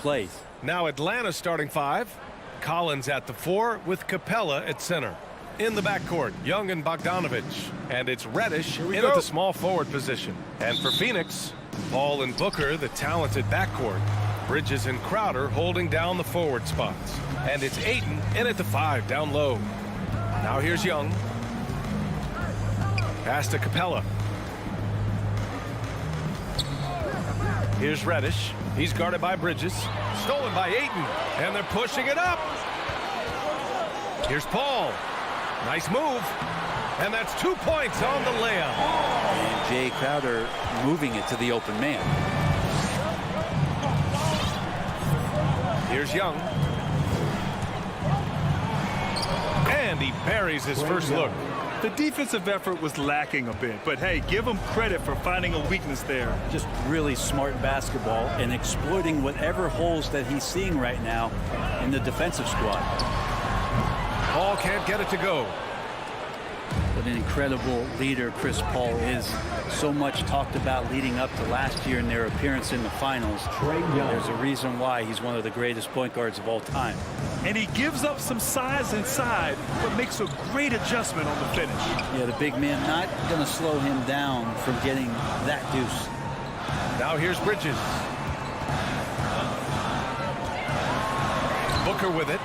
plays. Now Atlanta starting five. Collins at the 4 with Capella at center. In the backcourt, Young and Bogdanovich. And it's Reddish in at the small forward position. And for Phoenix, Paul and Booker, the talented backcourt. Bridges and Crowder holding down the forward spots. And it's Ayton in at the 5 down low. Now here's Young. Pass to Capella. Here's Reddish. He's guarded by Bridges. Stolen by Ayton. And they're pushing it up. Here's Paul. Nice move. And that's 2 points on the layup. And Jay Crowder moving it to the open man. Here's Young. And he buries his first look. The defensive effort was lacking a bit, but hey, give him credit for finding a weakness there. Just really smart basketball and exploiting whatever holes that he's seeing right now in the defensive squad. Paul can't get it to go. What an incredible leader Chris Paul is. So much talked about leading up to last year in their appearance in the finals. There's a reason why he's one of the greatest point guards of all time. And he gives up some size inside, but makes a great adjustment on the finish. Yeah, the big man not going to slow him down from getting that deuce. Now here's Bridges. Booker with it.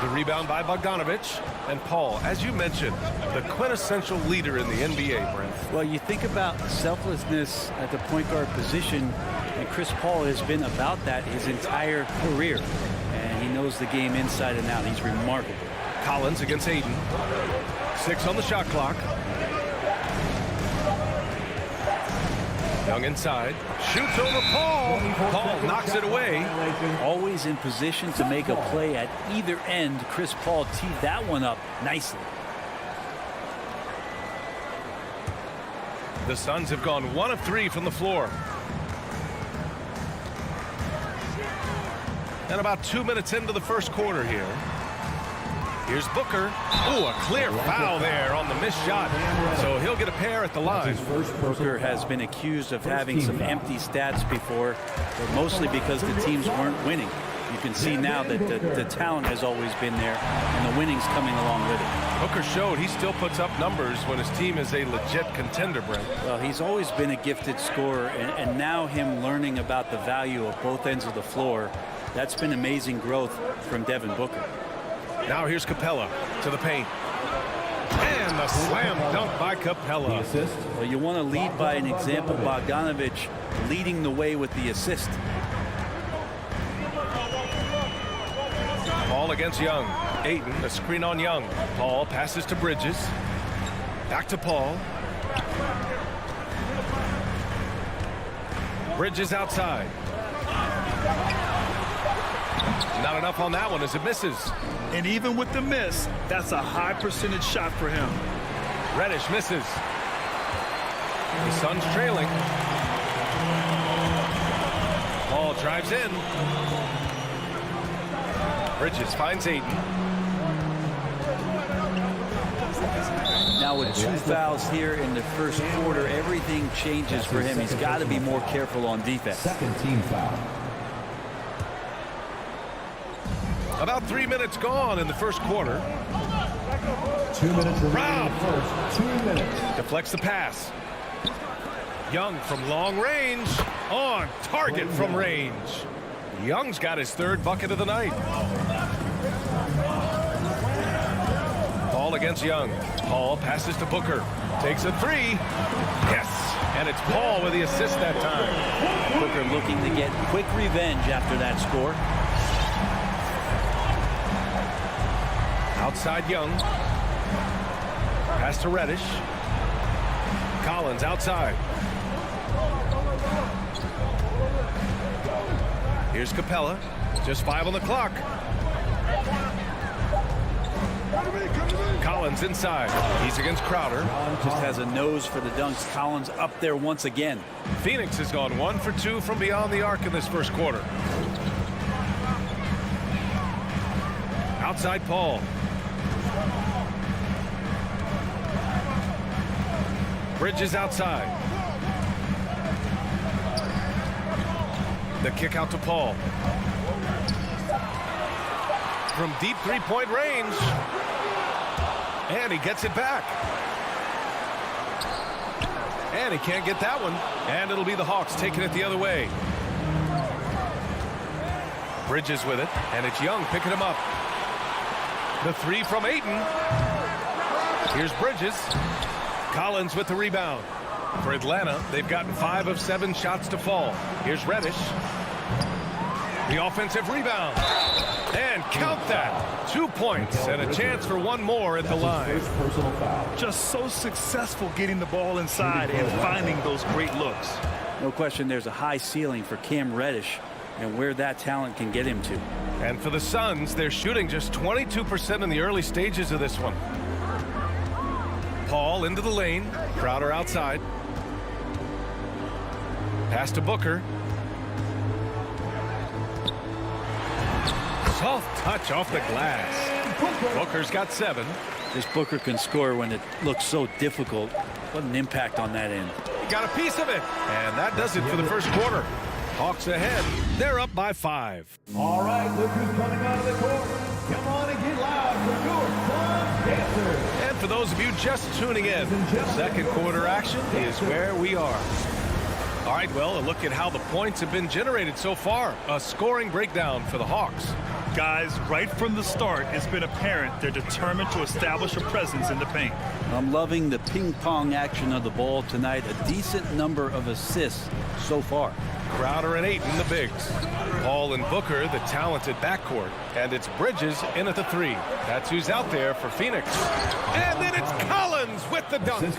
The rebound by Bogdanovich. And Paul, as you mentioned, the quintessential leader in the NBA, Brent. Well, you think about selflessness at the point guard position, and Chris Paul has been about that his entire career. And he knows the game inside and out. He's remarkable. Collins against Ayton. 6 on the shot clock. Young inside. Shoots over Paul. Paul knocks it away. Always in position to make a play at either end. Chris Paul teed that one up nicely. The Suns have gone 1 of 3 from the floor. And about 2 minutes into the first quarter here. Here's Booker. Oh, a clear foul there on the missed shot. So he'll get a pair at the line. Booker has been accused of having some empty stats before, but mostly because the teams weren't winning. You can see now that the talent has always been there, and the winning's coming along with it. Booker showed he still puts up numbers when his team is a legit contender, Brent. Well, he's always been a gifted scorer, and now him learning about the value of both ends of the floor, that's been amazing growth from Devin Booker. Now here's Capella to the paint. And the slam dunk by Capella. Well, you want to lead by an example. Bogdanovich leading the way with the assist. Paul against Young. Ayton, a screen on Young. Paul passes to Bridges. Back to Paul. Bridges outside. Not enough on that one as it misses. And even with the miss, that's a high percentage shot for him. Reddish misses. The Suns trailing. Paul drives in. Bridges finds Ayton. Now with 2 fouls here in the first quarter, everything changes for him. He's got to be more careful on defense. Second team foul. About 3 minutes gone in the first quarter. 2 minutes remaining Rob in the first. 2 minutes. Deflects the pass. Young from long range. On target from range. Young's got his 3rd bucket of the night. Paul against Young. Paul passes to Booker. Takes a 3. Yes. And it's Paul with the assist that time. Booker looking to get quick revenge after that score. Outside Young. Pass to Reddish. Collins outside. Here's Capella. Just 5 on the clock. Collins inside. He's against Crowder. Just has a nose for the dunks. Collins up there once again. Phoenix has gone 1 for 2 from beyond the arc in this first quarter. Outside Paul. Bridges outside. The kick out to Paul. from deep three-point range. And he gets it back. And he can't get that one. And it'll be the Hawks taking it the other way. Bridges with it, and it's Young picking him up. The three from Ayton. Here's Bridges. Collins with the rebound. For Atlanta, they've gotten 5 of 7 shots to fall. Here's Reddish. The offensive rebound. And count that. 2 points and a chance for one more at the line. Just so successful getting the ball inside and finding those great looks. No question there's a high ceiling for Cam Reddish and where that talent can get him to. And for the Suns, they're shooting just 22% in the early stages of this one. Paul into the lane. Crowder outside. Pass to Booker. Soft touch off the glass. Booker's got 7. This Booker can score when it looks so difficult. What an impact on that end. He got a piece of it. And that does it for the first quarter. Hawks ahead. They're up by 5. All right, look who's coming out of the court. Come on and get loud for your Suns dancers. And for those of you just tuning in, second quarter action is where we are. All right, well, a look at how the points have been generated so far. A scoring breakdown for the Hawks. Guys, right from the start, it's been apparent they're determined to establish a presence in the paint. I'm loving the ping pong action of the ball tonight. A decent number of assists so far. Crowder and Ayton, the bigs. Paul and Booker, the talented backcourt. And it's Bridges in at the 3. That's who's out there for Phoenix. And then it's Collins with the dunk.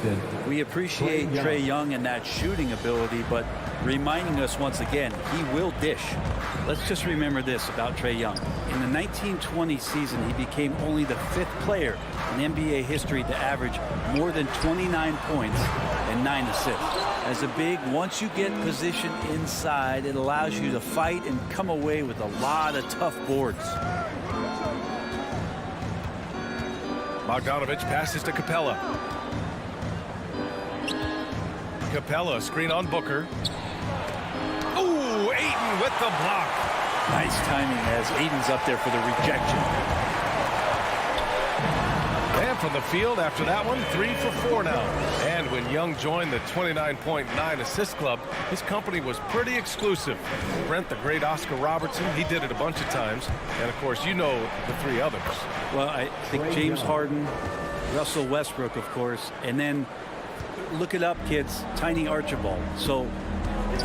We appreciate Trae Young and that shooting ability, but reminding us once again, he will dish. Let's just remember this about Trae Young. In the 1920 season, he became only the 5th player in NBA history to average more than 29 points and 9 assists. As a big, once you get positioned inside, it allows you to fight and come away with a lot of tough boards. Bogdanovich passes to Capella. Capella, screen on Booker. Ooh, Ayton with the block. Nice timing as Ayton's up there for the rejection. And from the field after that one, 3 for 4 now. And when Young joined the 29.9 assist club, his company was pretty exclusive. Brent, the great Oscar Robertson, he did it a bunch of times. And, of course, you know the 3 others. Well, I think James Harden, Russell Westbrook, of course, and then look it up, kids, Tiny Archibald. So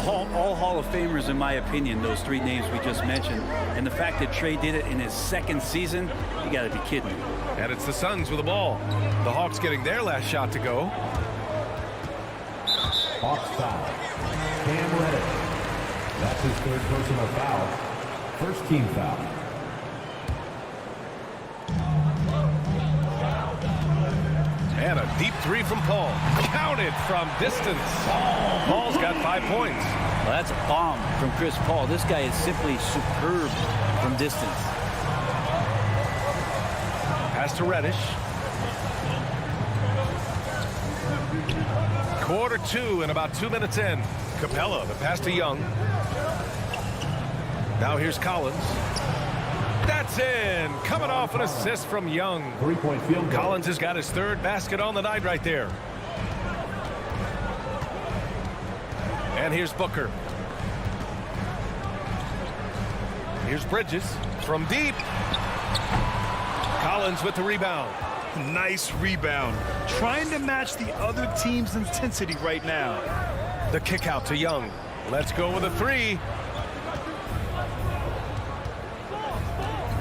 all Hall of Famers, in my opinion, those 3 names we just mentioned. And the fact that Trae did it in his 2nd season, you got to be kidding me. And it's the Suns with the ball. The Hawks getting their last shot to go. Hawks foul. Cam Reddish. That's his 3rd personal foul. First team foul. And a deep 3 from Paul. Counted from distance. Paul's got 5 points. Well, that's a bomb from Chris Paul. This guy is simply superb from distance. Pass to Reddish. Quarter 2 and about 2 minutes in. Capella, the pass to Young. Now here's Collins. That's in. Coming off an assist from Young. 3-point field goal. Collins has got his 3rd basket on the night right there. And here's Booker. Here's Bridges from deep. Collins with the rebound. Nice rebound. Trying to match the other team's intensity right now. The kick out to Young. Let's go with a 3.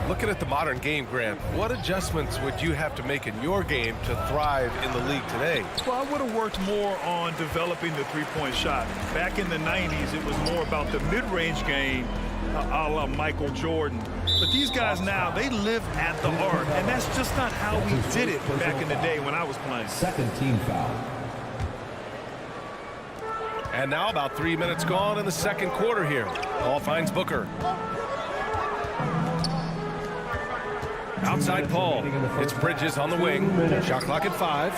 Looking at the modern game, Grant, what adjustments would you have to make in your game to thrive in the league today? Well, I would have worked more on developing the 3-point shot. Back in the 90s, it was more about the mid-range game, a la Michael Jordan. But these guys now, they live at the arc, and that's just not how we did it back in the day when I was playing. 2nd team foul. And now about 3 minutes gone in the 2nd quarter here. Paul finds Booker. Outside Paul. It's Bridges on the wing. Shot clock at 5.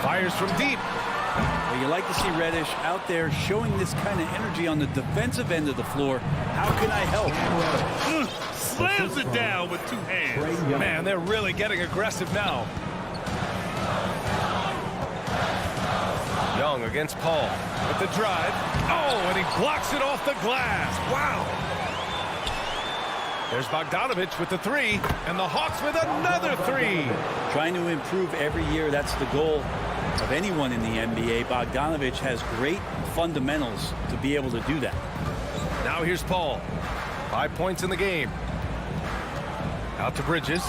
Fires from deep. Well, you like to see Reddish out there showing this kind of energy on the defensive end of the floor. How can I help? slams it down with 2 hands. Man, they're really getting aggressive now. Young against Paul with the drive. Oh, and he blocks it off the glass. Wow. There's Bogdanovich with the 3, and the Hawks with another 3. Trying to improve every year, that's the goal of anyone in the NBA. Bogdanovich has great fundamentals to be able to do that. Now here's Paul. 5 points in the game. Out to Bridges.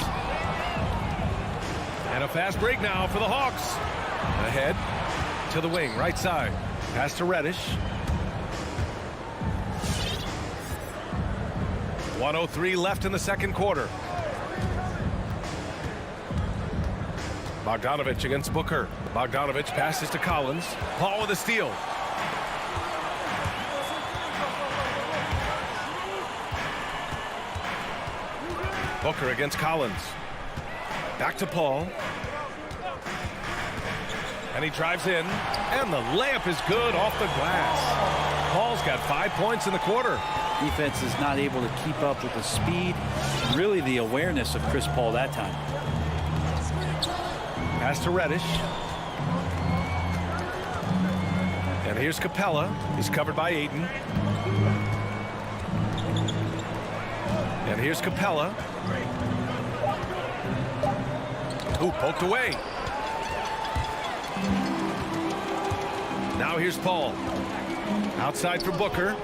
And a fast break now for the Hawks. Ahead to the wing, right side. Pass to Reddish. 1:03 left in the second quarter. Bogdanovich against Booker. Bogdanovich passes to Collins. Paul with a steal. Booker against Collins. Back to Paul. And he drives in. And the layup is good off the glass. Paul's got 5 points in the quarter. Defense is not able to keep up with the speed, really the awareness of Chris Paul that time. Pass to Reddish. And here's Capella. He's covered by Ayton. And here's Capella. Ooh, poked away. Now here's Paul. Outside for Booker.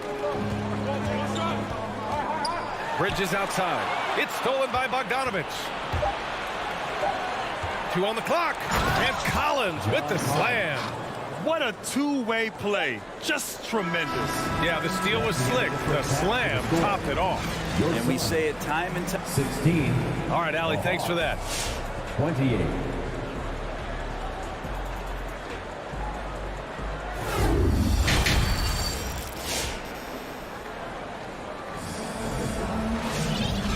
Bridges outside. It's stolen by Bogdanovich. 2 on the clock. And Collins with the slam. What a two-way play. Just tremendous. Yeah, the steal was slick. The slam topped it off. And we say it time and time. 16. All right, Allie, thanks for that. 28.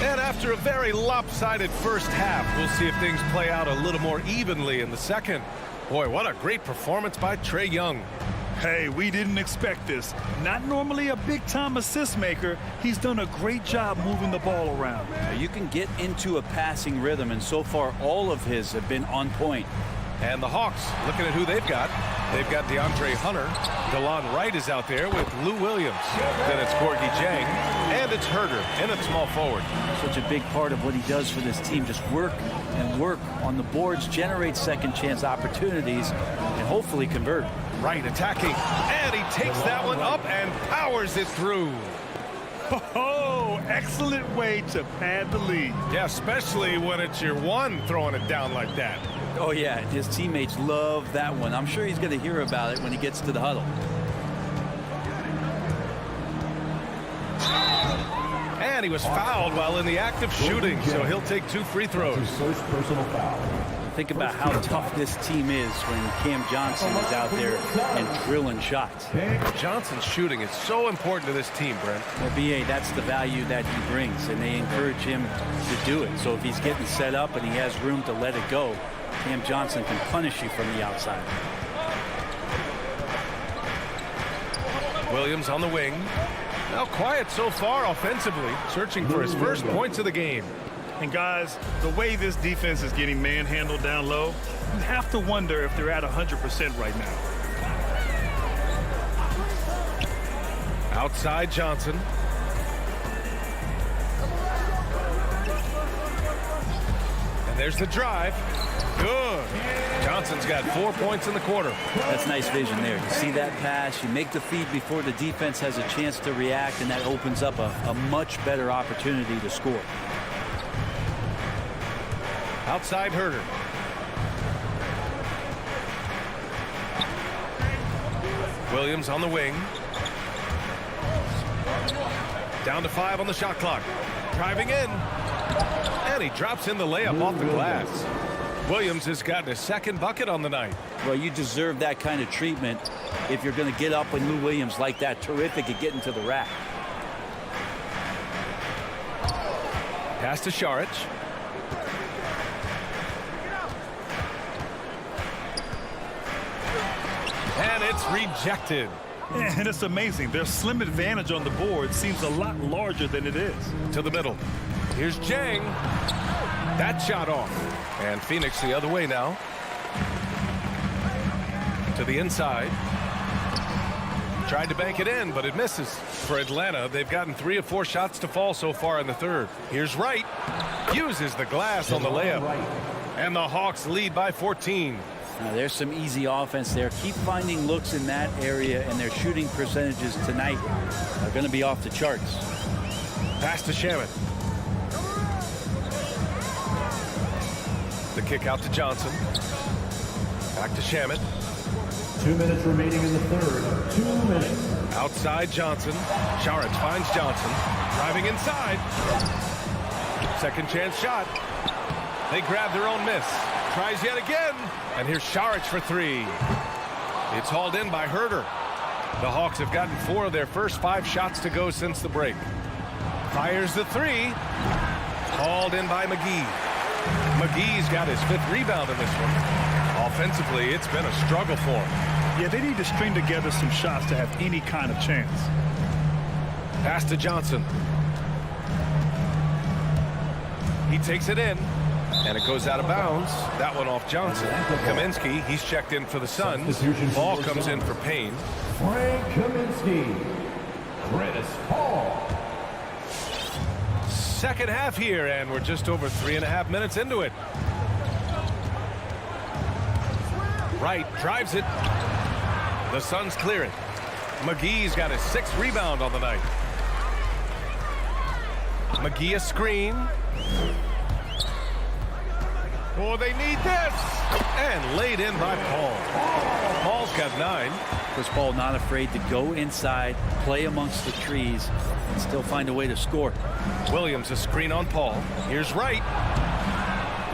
And after a very lopsided first half, we'll see if things play out a little more evenly in the second. Boy, what a great performance by Trae Young. Hey, we didn't expect this. Not normally a big-time assist maker. He's done a great job moving the ball around. You can get into a passing rhythm, and so far all of his have been on point. And the Hawks, looking at who they've got. They've got DeAndre Hunter. DeLon Wright is out there with Lou Williams. Then it's Gorgie Jang. And it's Herder in at small forward. Such a big part of what he does for this team. Just work and work on the boards, generate second chance opportunities, and hopefully convert. Wright attacking. And he takes that one up and powers it through. Oh, excellent way to pad the lead. Yeah, especially when it's your one throwing it down like that. Oh, yeah, his teammates love that one. I'm sure he's going to hear about it when he gets to the huddle. And he was fouled while in the act of shooting, so he'll take 2 free throws. First personal foul. Think about how tough this team is when Cam Johnson is out there and drilling shots. Johnson's shooting is so important to this team, Brent. Well, B.A., that's the value that he brings, and they encourage him to do it. So if he's getting set up and he has room to let it go, Cam Johnson can punish you from the outside. Williams on the wing. Now quiet so far offensively, searching for his first points of the game. And guys, the way this defense is getting manhandled down low, you have to wonder if they're at 100% right now. Outside Johnson. And there's the drive. Good. Johnson's got 4 points in the quarter. That's nice vision there. You see that pass, you make the feed before the defense has a chance to react, and that opens up a much better opportunity to score. Outside Herder. Williams on the wing. Down to 5 on the shot clock. Driving in. And he drops in the layup off the glass. Williams has gotten his second bucket on the night. Well, you deserve that kind of treatment if you're going to get up with Lou Williams like that. Terrific at getting to the rack. Pass to Šarić. And it's rejected. And it's amazing. Their slim advantage on the board seems a lot larger than it is. To the middle. Here's Jang. That shot off. And Phoenix the other way now. To the inside. Tried to bank it in, but it misses. For Atlanta, they've gotten 3 of 4 shots to fall so far in the third. Here's Wright. Uses the glass on the layup. And the Hawks lead by 14. Now, there's some easy offense there. Keep finding looks in that area, and their shooting percentages tonight are going to be off the charts. Pass to Shamet. The kick out to Johnson. Back to Shamet. 2 minutes remaining in the third. 2 minutes. Outside Johnson. Saric finds Johnson. Driving inside. Second chance shot. They grab their own miss. Tries yet again. And here's Saric for 3. It's hauled in by Herter. The Hawks have gotten 4 of their first 5 shots to go since the break. Fires the 3. Hauled in by McGee. McGee's got his 5th rebound in this one. Offensively, it's been a struggle for him. Yeah, they need to string together some shots to have any kind of chance. Pass to Johnson. He takes it in, and it goes out of bounds. That one off Johnson. Kaminsky, he's checked in for the Suns. Ball comes in for Payne. Frank Kaminsky. Chris Paul. Second half here, and we're just over 3.5 minutes into it. Wright drives it. The Suns clear it. McGee's got his 6th rebound on the night. McGee a screen. Oh, they need this. And laid in by Paul. Paul's got 9. Chris Paul not afraid to go inside, play amongst the trees, and still find a way to score. Williams a screen on Paul. Here's Wright.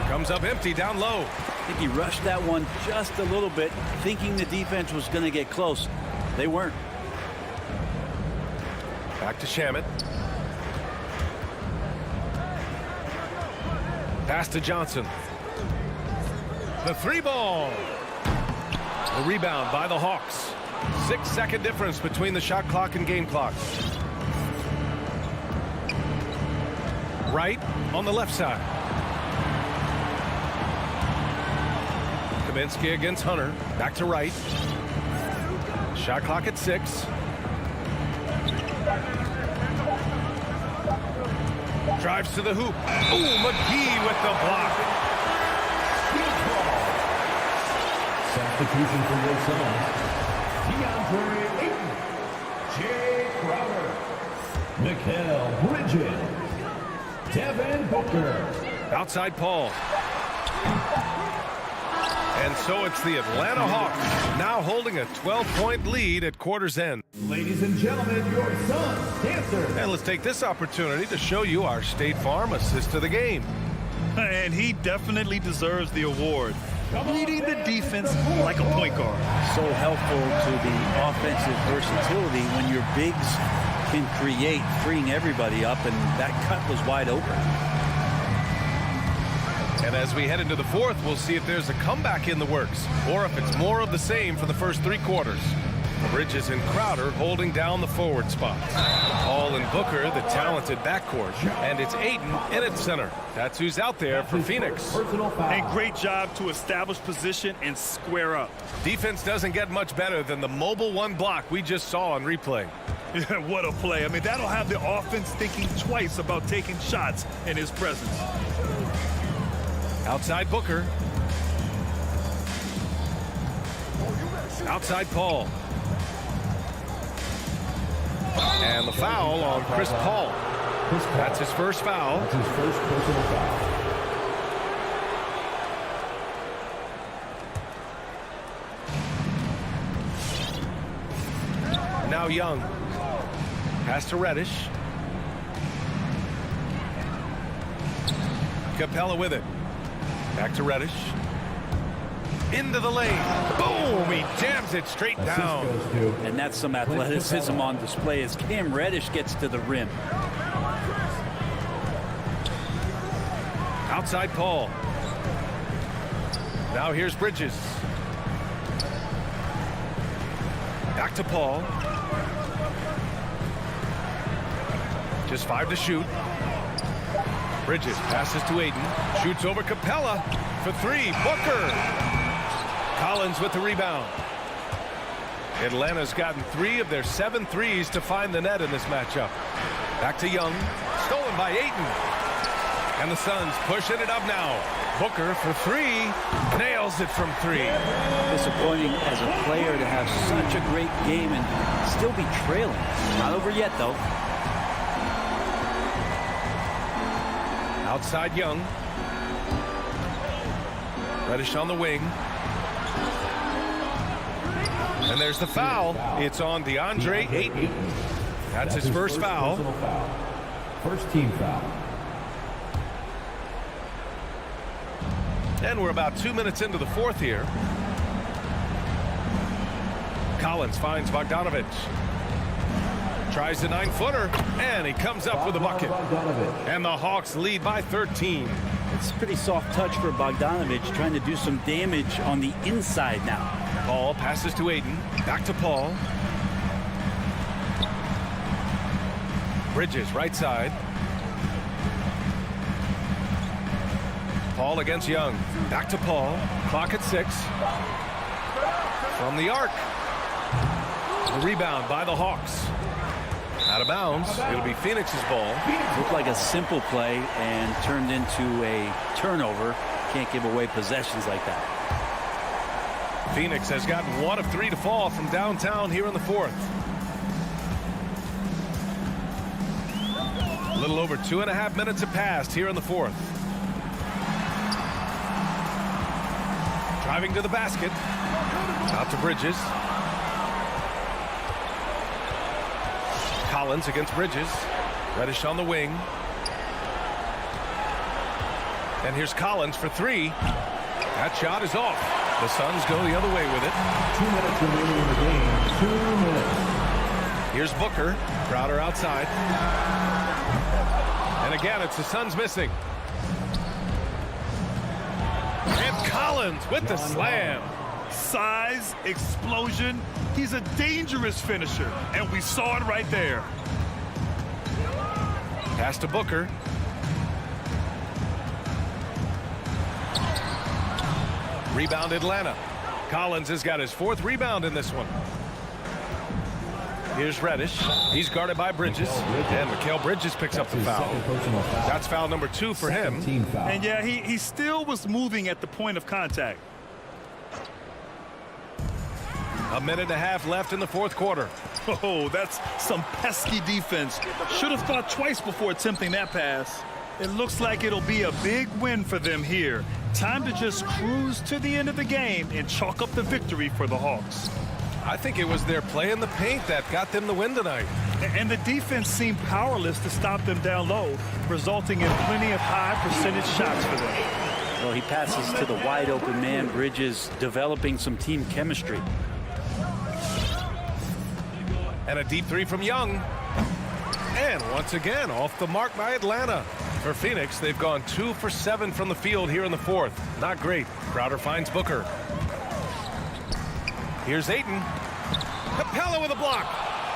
Comes up empty down low. I think he rushed that one just a little bit, thinking the defense was going to get close. They weren't. Back to Shamet. Pass to Johnson. The 3 ball. The rebound by the Hawks. 6-second difference between the shot clock and game clock. Wright on the left side. Kaminsky against Hunter. Back to Wright. Shot clock at 6. Drives to the hoop. Ooh, McGee with the block. Substitution for your Suns. DeAndre Ayton. Jay Crowder. Mikal Bridges. Devin Booker. Outside Paul. And so it's the Atlanta Hawks now holding a 12-point lead at quarter's end. Ladies and gentlemen, your Suns dancer. And let's take this opportunity to show you our State Farm assist of the game. And he definitely deserves the award. Leading the defense like a point guard. So helpful to the offensive versatility when your bigs can create, freeing everybody up, and that cut was wide open. And as we head into the fourth, we'll see if there's a comeback in the works or if it's more of the same for the first 3 quarters. Bridges and Crowder holding down the forward spots. Paul and Booker, the talented backcourt. And it's Ayton in at center. That's who's out there for Phoenix. And great job to establish position and square up. Defense doesn't get much better than the mobile 1 block we just saw on replay. Yeah, what a play. I mean, that'll have the offense thinking twice about taking shots in his presence. Outside Booker. Outside Paul. And the foul on Chris Paul. That's his first foul. That's his first personal foul. Now Young. Pass to Reddish. Capella with it. Back to Reddish. Into the lane. Boom! He jams it straight down. And that's some athleticism on display as Cam Reddish gets to the rim. Outside Paul. Now here's Bridges. Back to Paul. Just 5 to shoot. Bridges passes to Aiden. Shoots over Capella for three. Booker. Collins with the rebound. Atlanta's gotten 3 of their 7 threes to find the net in this matchup. Back to Young. Stolen by Ayton. And the Suns pushing it up now. Booker for 3. Nails it from 3. Disappointing as a player to have such a great game and still be trailing. Not over yet, though. Outside Young. Reddish on the wing. And there's the foul. It's on DeAndre Ayton. That's his first foul. First team foul. And we're about 2 minutes into the fourth here. Collins finds Bogdanovich. Tries the 9-footer, and he comes up with a bucket. And the Hawks lead by 13. It's a pretty soft touch for Bogdanovich, trying to do some damage on the inside now. Paul passes to Aiden. Back to Paul. Bridges, right side. Paul against Young. Back to Paul. Clock at 6. From the arc. The rebound by the Hawks. Out of bounds. It'll be Phoenix's ball. Looked like a simple play and turned into a turnover. Can't give away possessions like that. Phoenix has gotten 1 of 3 to fall from downtown here in the fourth. A little over 2.5 minutes have passed here in the fourth. Driving to the basket. Out to Bridges. Collins against Bridges. Reddish on the wing. And here's Collins for 3. That shot is off. The Suns go the other way with it. 2 minutes remaining in the game. 2 minutes. Here's Booker. Crowder outside. And again, it's the Suns missing. And Collins with the slam. Size, explosion. He's a dangerous finisher, and we saw it right there. Pass to Booker. Rebound Atlanta. Collins has got his 4th rebound in this one. Here's Reddish. He's guarded by Bridges. And Mikal Bridges picks up the foul. That's foul number 2 for him. And yeah, he still was moving at the point of contact. A minute and a half left in the fourth quarter. Oh, that's some pesky defense. Should have thought twice before attempting that pass. It looks like it'll be a big win for them here. Time to just cruise to the end of the game and chalk up the victory for the Hawks. I think it was their play in the paint that got them the win tonight. And the defense seemed powerless to stop them down low, resulting in plenty of high percentage shots for them. Well, he passes to the wide open man. Bridges developing some team chemistry. And a deep 3 from Young. And once again, off the mark by Atlanta. For Phoenix, they've gone 2 for 7 from the field here in the fourth. Not great. Crowder finds Booker. Here's Ayton. Capella with a block.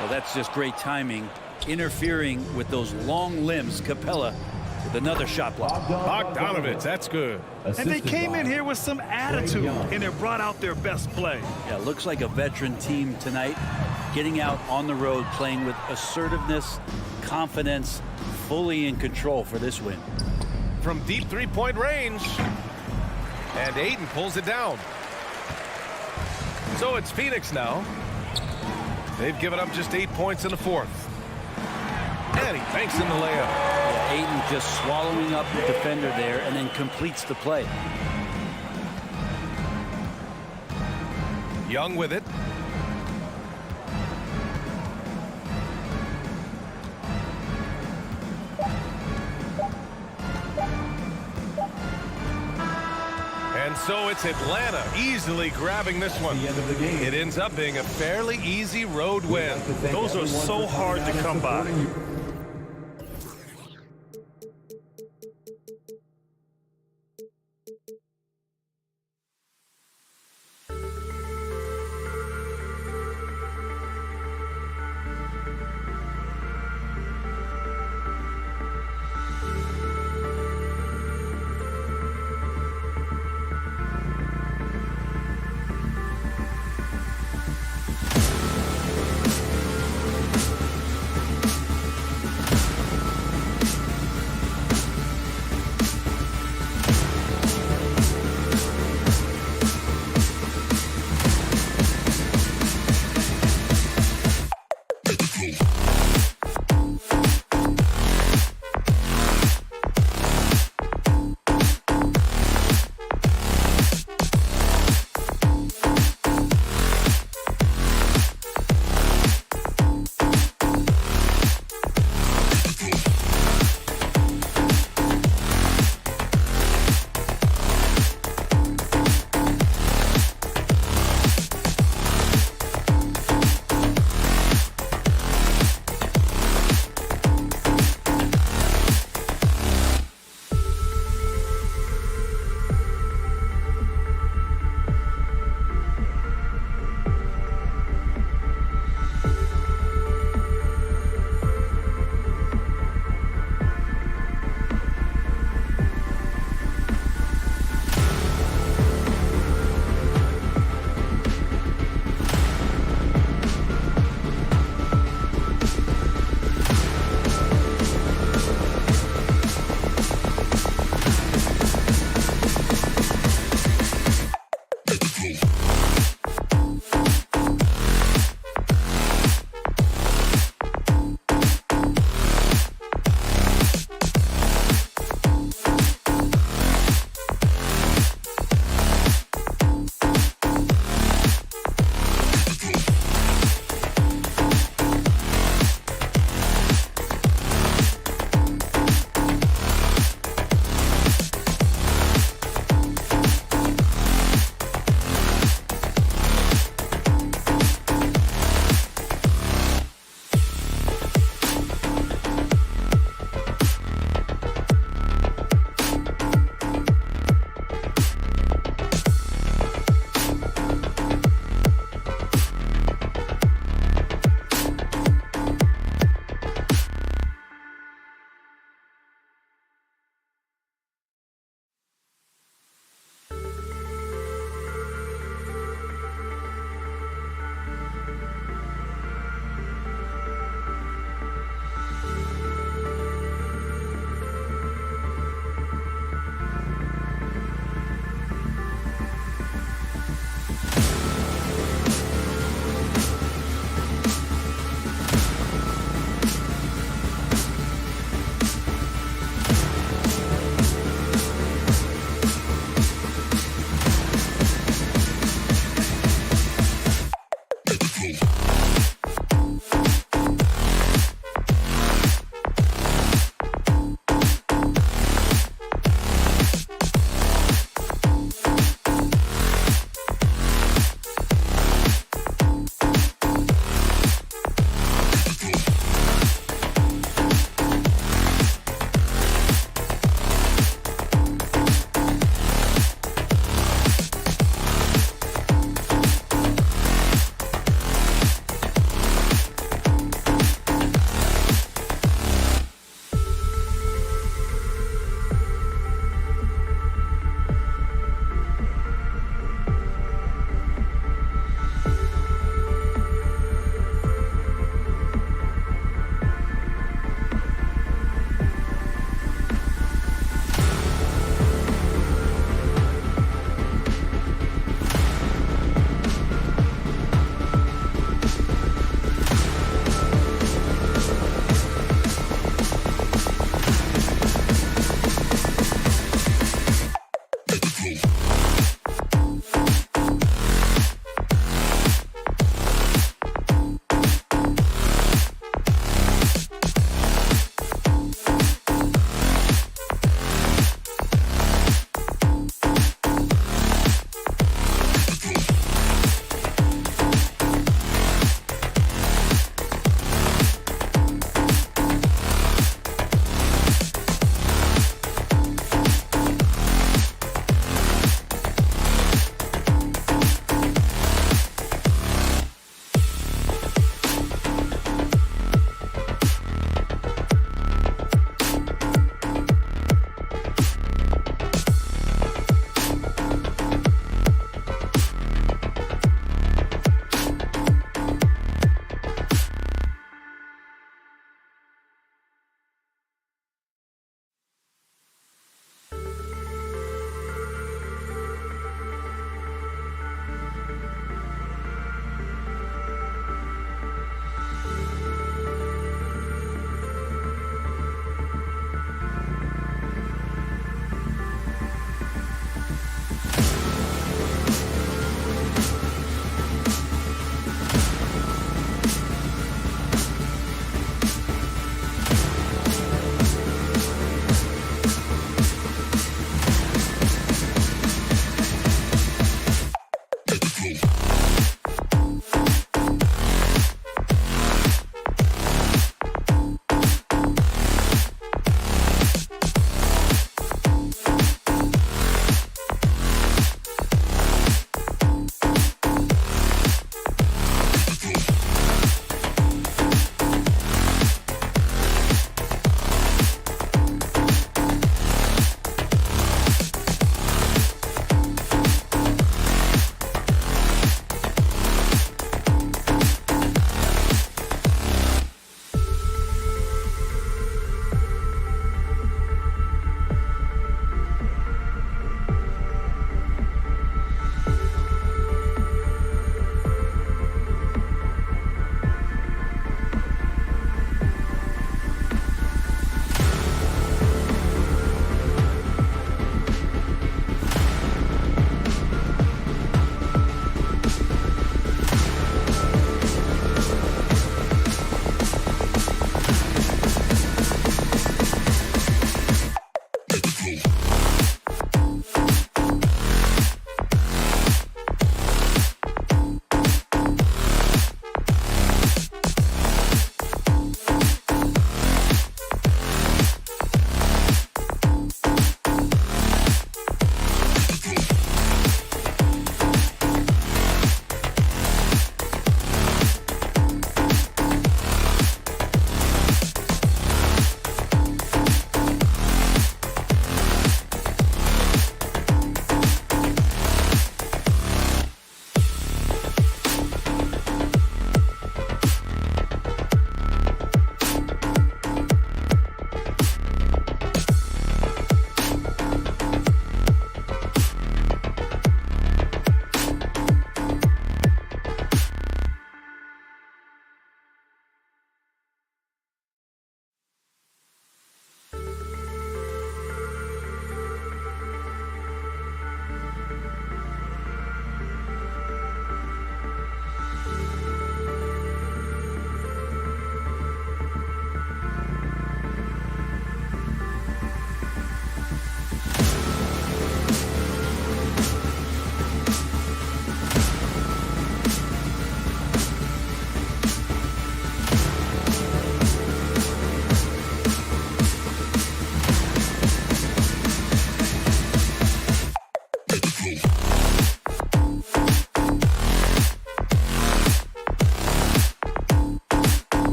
Well, that's just great timing. Interfering with those long limbs. Capella with another shot block. Bogdanovich, that's good. And they came in here with some attitude, and it brought out their best play. Yeah, looks like a veteran team tonight. Getting out on the road, playing with assertiveness, confidence, fully in control for this win. From deep 3-point range. And Ayton pulls it down. So it's Phoenix now. They've given up just 8 points in the fourth. And he banks in the layup. Yeah, Ayton just swallowing up the defender there and then completes the play. Young with it. And so it's Atlanta easily grabbing this one. It ends up being a fairly easy road win. Those are so hard to come by.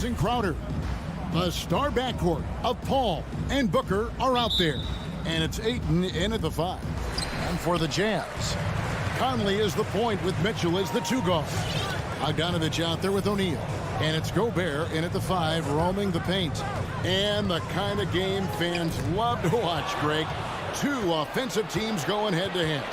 and Crowder. The star backcourt of Paul and Booker are out there. And it's Ayton in at the 5. And for the Jazz, Conley is the point with Mitchell as the 2 guard. Bogdanovich out there with O'Neal. And it's Gobert in at the 5, roaming the paint. And the kind of game fans love to watch, Greg. 2 offensive teams going head-to-head.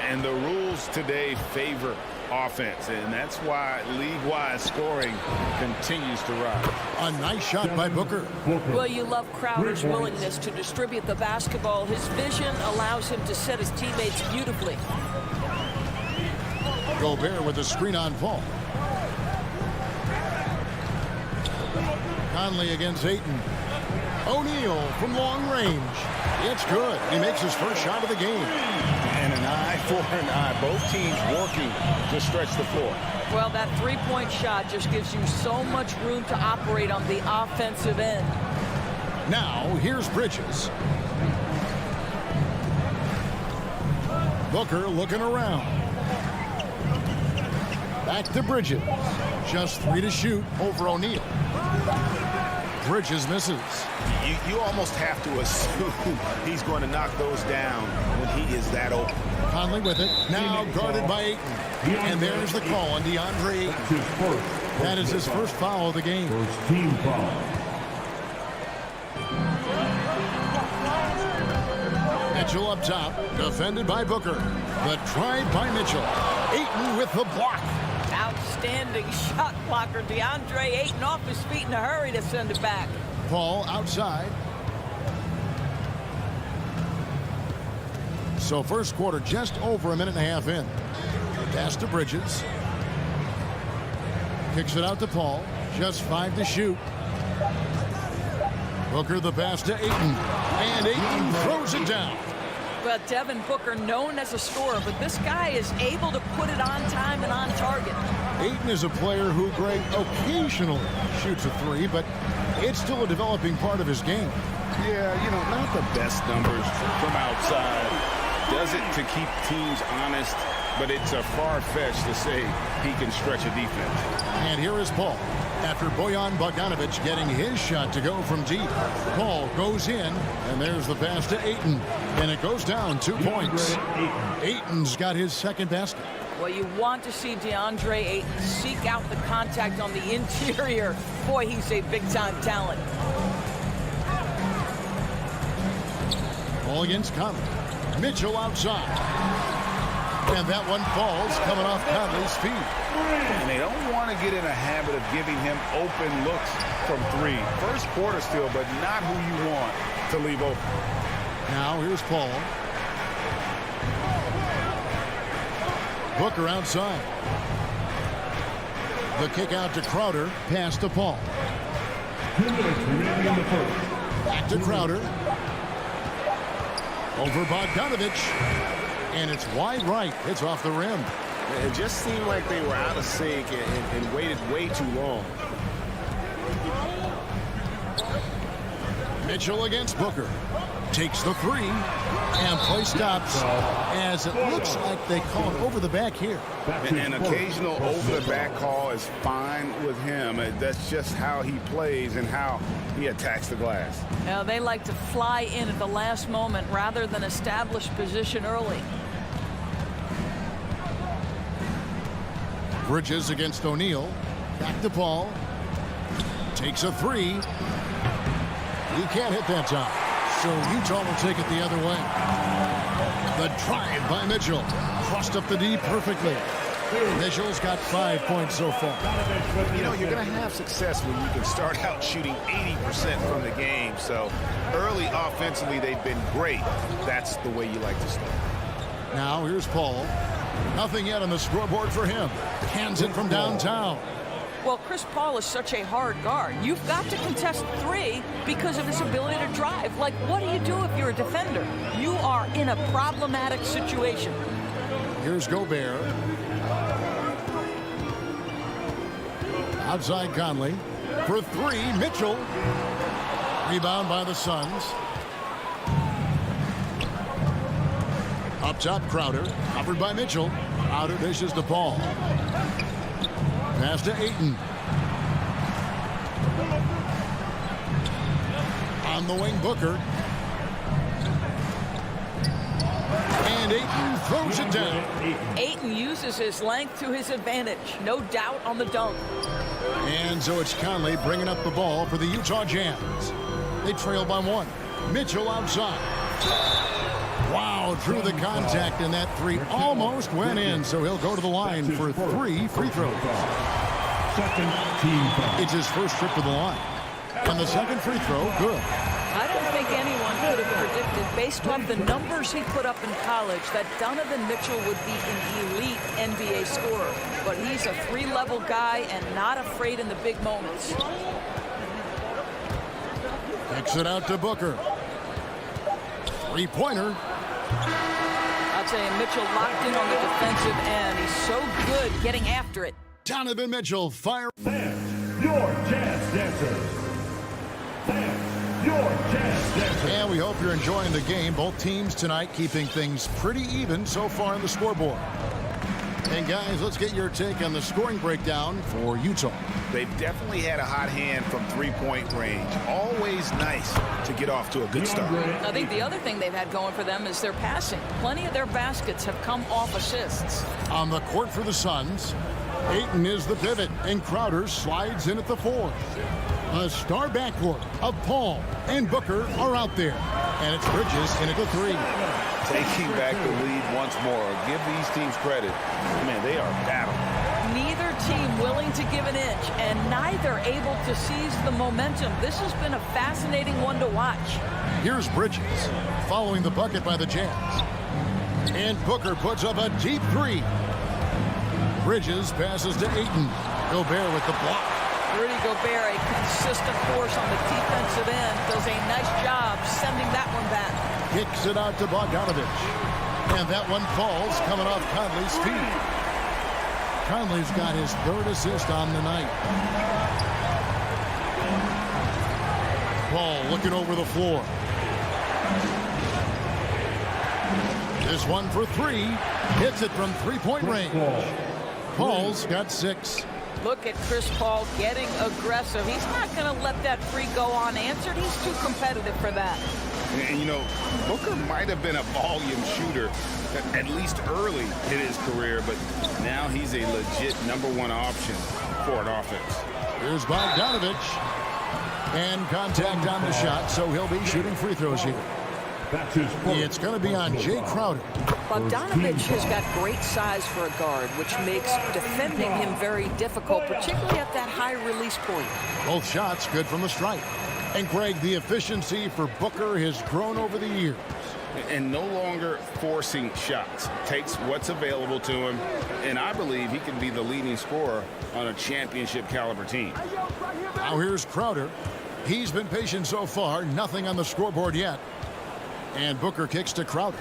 And the rules today favor offense, and that's why league-wide scoring continues to rise. A nice shot by Booker. Well, you love Crowder's willingness to distribute the basketball. His vision allows him to set his teammates beautifully. Gobert with a screen on Paul. Conley against Ayton. O'Neal from long range. It's good. He makes his first shot of the game. And an eye for an eye. Both teams working to stretch the floor. Well, that three-point shot just gives you so much room to operate on the offensive end. Now, here's Bridges. Booker looking around. Back to Bridges. Just 3 to shoot over O'Neal. Bridges misses. You almost have to assume he's going to knock those down when he is that open. Conley with it. Now guarded by Ayton. And there's the call on DeAndre Ayton. That is his first foul of the game. First team foul. Mitchell up top. Defended by Booker. The try by Mitchell. Ayton with the block. Outstanding shot blocker. DeAndre Ayton off his feet in a hurry to send it back. Paul outside. So first quarter just over a minute and a half in. Pass to Bridges. Kicks it out to Paul. Just 5 to shoot. Booker the pass to Ayton. And Ayton throws it down. Well, Devin Booker, known as a scorer, but this guy is able to put it on time and on target. Ayton is a player who, Greg, occasionally shoots a 3, but it's still a developing part of his game. Yeah, you know, not the best numbers from outside. Does it to keep teams honest, but it's a far-fetched to say he can stretch a defense. And here is Paul. After Bojan Bogdanovic getting his shot to go from deep. Paul goes in, and there's the pass to Ayton. And it goes down 2 points. Ayton's got his second basket. Well, you want to see DeAndre Ayton seek out the contact on the interior. Boy, he's a big-time talent. Ball against Conley. Mitchell outside. And that one falls coming off Conley's feet. And they don't want to get in a habit of giving him open looks from 3. First quarter still, but not who you want to leave open. Now here's Paul. Booker outside. The kick out to Crowder. Pass to Paul. Back to Crowder. Over Bogdanovich. And it's wide right. It's off the rim. It just seemed like they were out of sync and waited way too long. Mitchell against Booker. Takes the 3. And play stops as it looks like they call it over the back here. An occasional over-the-back call is fine with him. That's just how he plays and how he attacks the glass. Now, they like to fly in at the last moment rather than establish position early. Bridges against O'Neal. Back to Paul. Takes a 3. He can't hit that time. So Utah will take it the other way. The drive by Mitchell. Crossed up the D perfectly. Mitchell's got 5 points so far. You know, you're going to have success when you can start out shooting 80% from the game. So early offensively, they've been great. That's the way you like to start. Now here's Paul. Nothing yet on the scoreboard for him. Hands it from downtown. Well, Chris Paul is such a hard guard. You've got to contest 3 because of his ability to drive. Like, what do you do if you're a defender? You are in a problematic situation. Here's Gobert. Outside Conley. For 3, Mitchell. Rebound by the Suns. Up top, Crowder. Covered by Mitchell. Crowder dishes to Paul. Pass to Ayton. On the wing, Booker. And Ayton throws it down. Ayton uses his length to his advantage. No doubt on the dunk. And so it's Conley bringing up the ball for the Utah Jazz. They trail by 1. Mitchell outside. Wow, drew the contact, and that three almost went in, so he'll go to the line for 3 free throws. It's his first trip to the line. And the second free throw, good. I don't think anyone could have predicted, based on the numbers he put up in college, that Donovan Mitchell would be an elite NBA scorer. But he's a 3-level guy and not afraid in the big moments. Kicks it out to Booker. 3-pointer. I'll tell you, Mitchell locked in on the defensive end. He's so good getting after it. Donovan Mitchell fire. Fans, your Jazz Dancers. Fans, your Jazz Dancers. And we hope you're enjoying the game. Both teams tonight keeping things pretty even so far on the scoreboard. And guys, let's get your take on the scoring breakdown for Utah. They've definitely had a hot hand from three-point range. Always nice to get off to a good start. I think the other thing they've had going for them is their passing. Plenty of their baskets have come off assists. On the court for the Suns, Ayton is the pivot, and Crowder slides in at the 4. A star backcourt of Paul and Booker are out there. And it's Bridges in at the 3. Taking back the lead once more. Give these teams credit. Man, they are battling. Neither team willing to give an inch, and neither able to seize the momentum. This has been a fascinating one to watch. Here's Bridges following the bucket by the Jazz. And Booker puts up a deep 3. Bridges passes to Ayton. Gobert with the block. Rudy Gobert, a consistent force on the defensive end, does a nice job sending that one back. Kicks it out to Bogdanovich. And that one falls coming off Conley's feet. Conley's got his 3rd assist on the night. Paul looking over the floor. This one for 3. Hits it from 3-point range. Paul's got 6. Look at Chris Paul getting aggressive. He's not going to let that free go unanswered. He's too competitive for that. And, you know, Booker might have been a volume shooter, at least early in his career, but now he's a legit #1 option for an offense. Here's Bogdanovich. And contact on the shot, so he'll be shooting free throws here. It's going to be on Jay Crowder. Bogdanovich has got great size for a guard, which makes defending him very difficult, particularly at that high release point. Both shots good from the stripe. And Greg, the efficiency for Booker has grown over the years. And no longer forcing shots. Takes what's available to him, and I believe he can be the leading scorer on a championship caliber team. Now here's Crowder. He's been patient so far, nothing on the scoreboard yet. And Booker kicks to Crowder.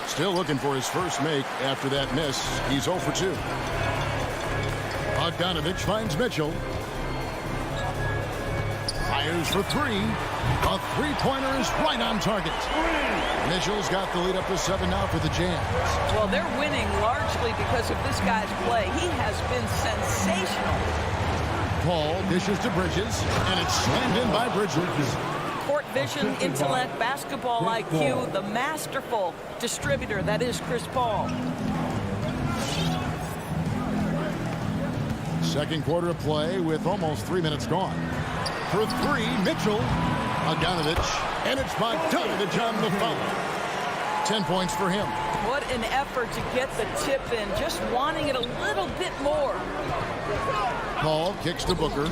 Still looking for his first make after that miss. He's 0 for 2. Bogdanovich finds Mitchell. Fires for 3. A 3-pointer is right on target. Mitchell's got the lead up to 7 now for the Jazz. Well, they're winning largely because of this guy's play. He has been sensational. Paul dishes to Bridges, and it's slammed in by Bridges. Court vision, intellect, basketball IQ, the masterful distributor that is Chris Paul. Second quarter of play with almost 3 minutes gone. For 3, Mitchell, Bogdanovich, and it's Bogdanovich on the foul. 10 points for him. What an effort to get the tip in, just wanting it a little bit more. Paul kicks to Booker.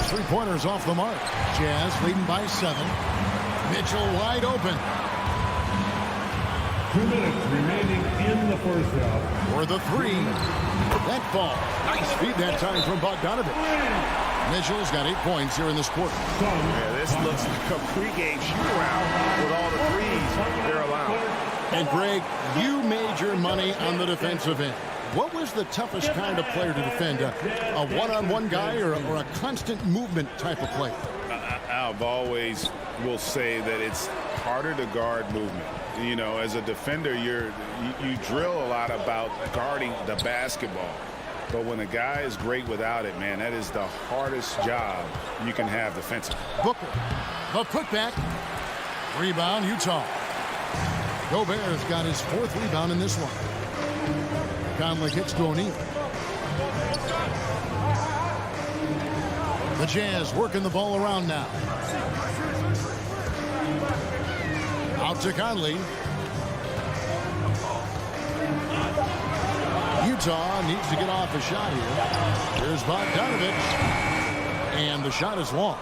3-pointers off the mark. Jazz leading by 7. Mitchell wide open. 2 minutes remaining in the first half. For the 3. That ball. Nice feed that time from Bogdanovich. Mitchell's got 8 points here in this quarter. Yeah, this looks like a pregame shoot-around with all the threes they're allowed. And Greg, you made your money on the defensive end. What was the toughest kind of player to defend? A one-on-one guy or a constant movement type of player? I've always will say that it's harder to guard movement. You know, as a defender, you drill a lot about guarding the basketball. But when a guy is great without it, man, that is the hardest job you can have defensively. Booker, the putback. Rebound, Utah. Gobert's got his 4th rebound in this one. Conley hits to O'Neal. The Jazz working the ball around now. Out to Conley. Utah needs to get off a shot here. Here's Bogdanovich. And the shot is long.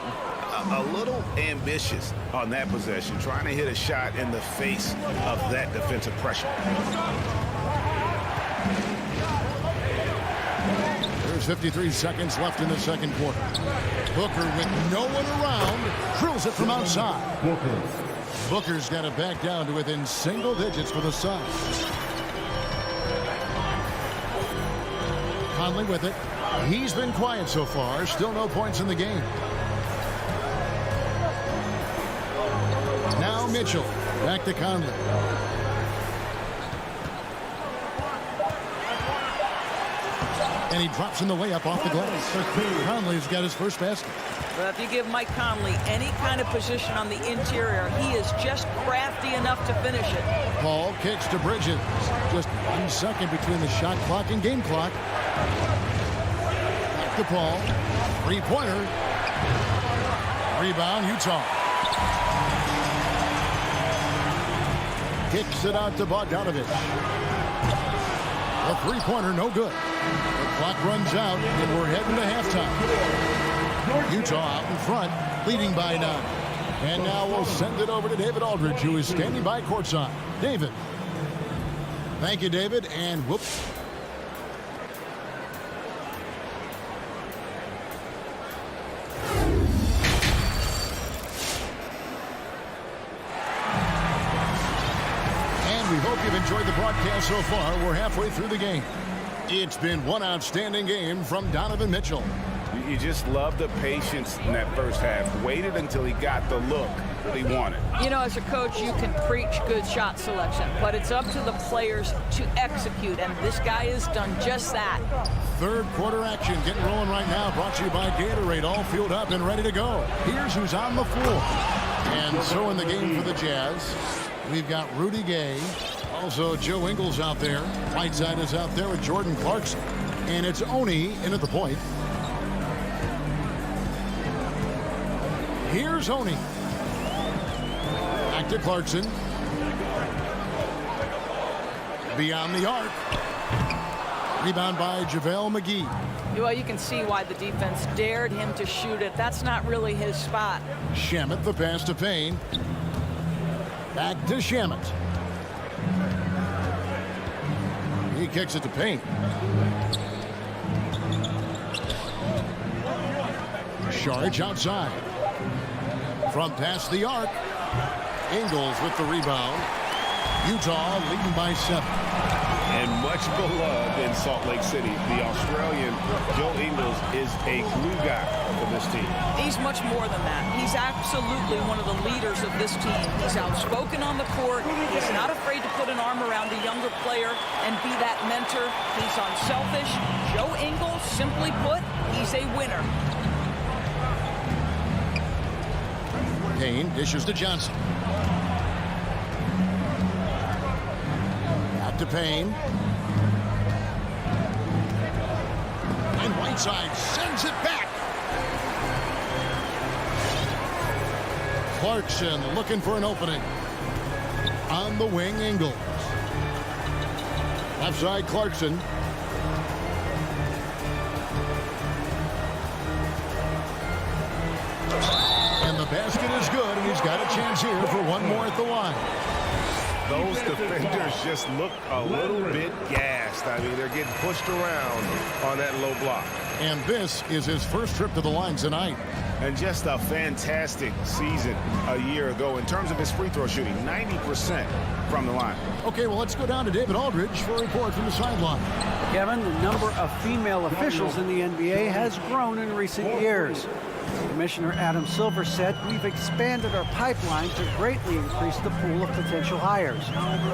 A little ambitious on that possession, trying to hit a shot in the face of that defensive pressure. There's 53 seconds left in the second quarter. Booker with no one around drills it from outside. Booker's got it back down to within single digits for the Suns. Conley with it. He's been quiet so far. Still no points in the game. Now Mitchell. Back to Conley. And he drops in the layup off the glass. Conley's got his first basket. Well, if you give Mike Conley any kind of position on the interior, he is just crafty enough to finish it. Paul kicks to Bridges. Just 1 second between the shot clock and game clock. Back to Paul. 3-pointer. Rebound, Utah. Kicks it out to Bogdanovich. A 3-pointer, no good. The clock runs out, and we're heading to halftime. Utah out in front, leading by 9. And now we'll send it over to David Aldridge, who is standing by courtside. David. Thank you, David, and whoops. We hope you've enjoyed the broadcast so far. We're halfway through the game. It's been one outstanding game from Donovan Mitchell. You just love the patience in that first half. Waited until he got the look that he wanted. You know, as a coach, you can preach good shot selection, but it's up to the players to execute, and this guy has done just that. Third quarter action getting rolling right now. Brought to you by Gatorade, all fueled up and ready to go. Here's who's on the floor. And so in the game for the Jazz, we've got Rudy Gay. Also, Joe Ingles out there. Whiteside is out there with Jordan Clarkson. And it's Oni in at the point. Here's Oni. Back to Clarkson. Beyond the arc. Rebound by JaVale McGee. Well, you can see why the defense dared him to shoot it. That's not really his spot. Shamet, the pass to Payne. Back to Shamet. He kicks it to Payne. Sharge outside. From past the arc. Ingles with the rebound. Utah leading by 7. And much beloved in Salt Lake City, the Australian Joe Ingles is a glue guy for this team. He's much more than that. He's absolutely one of the leaders of this team. He's outspoken on the court. He's not afraid to put an arm around a younger player and be that mentor. He's unselfish. Joe Ingles, simply put, he's a winner. Payne dishes to Johnson. Out to Payne. And Whiteside sends it back. Clarkson looking for an opening. On the wing, Ingles. Left side, Clarkson. And the basket is good, and he's got a chance here for one more at the line. Those defenders just look a little bit gassed. I mean, they're getting pushed around on that low block. And this is his first trip to the line tonight. And just a fantastic season a year ago in terms of his free throw shooting, 90% from the line. Okay, well, let's go down to David Aldridge for a report from the sideline. Kevin, the number of female officials in the NBA has grown in recent years. Commissioner Adam Silver said, "We've expanded our pipeline to greatly increase the pool of potential hires,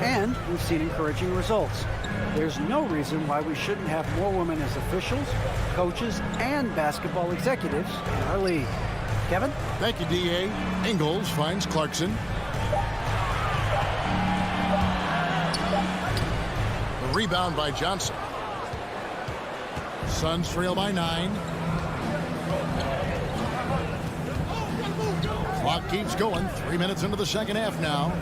and we've seen encouraging results. There's no reason why we shouldn't have more women as officials, coaches, and basketball executives in our league." Kevin? Thank you, D.A. Ingles finds Clarkson. The rebound by Johnson. Suns trail by 9. Clock keeps going. 3 minutes into the second half now.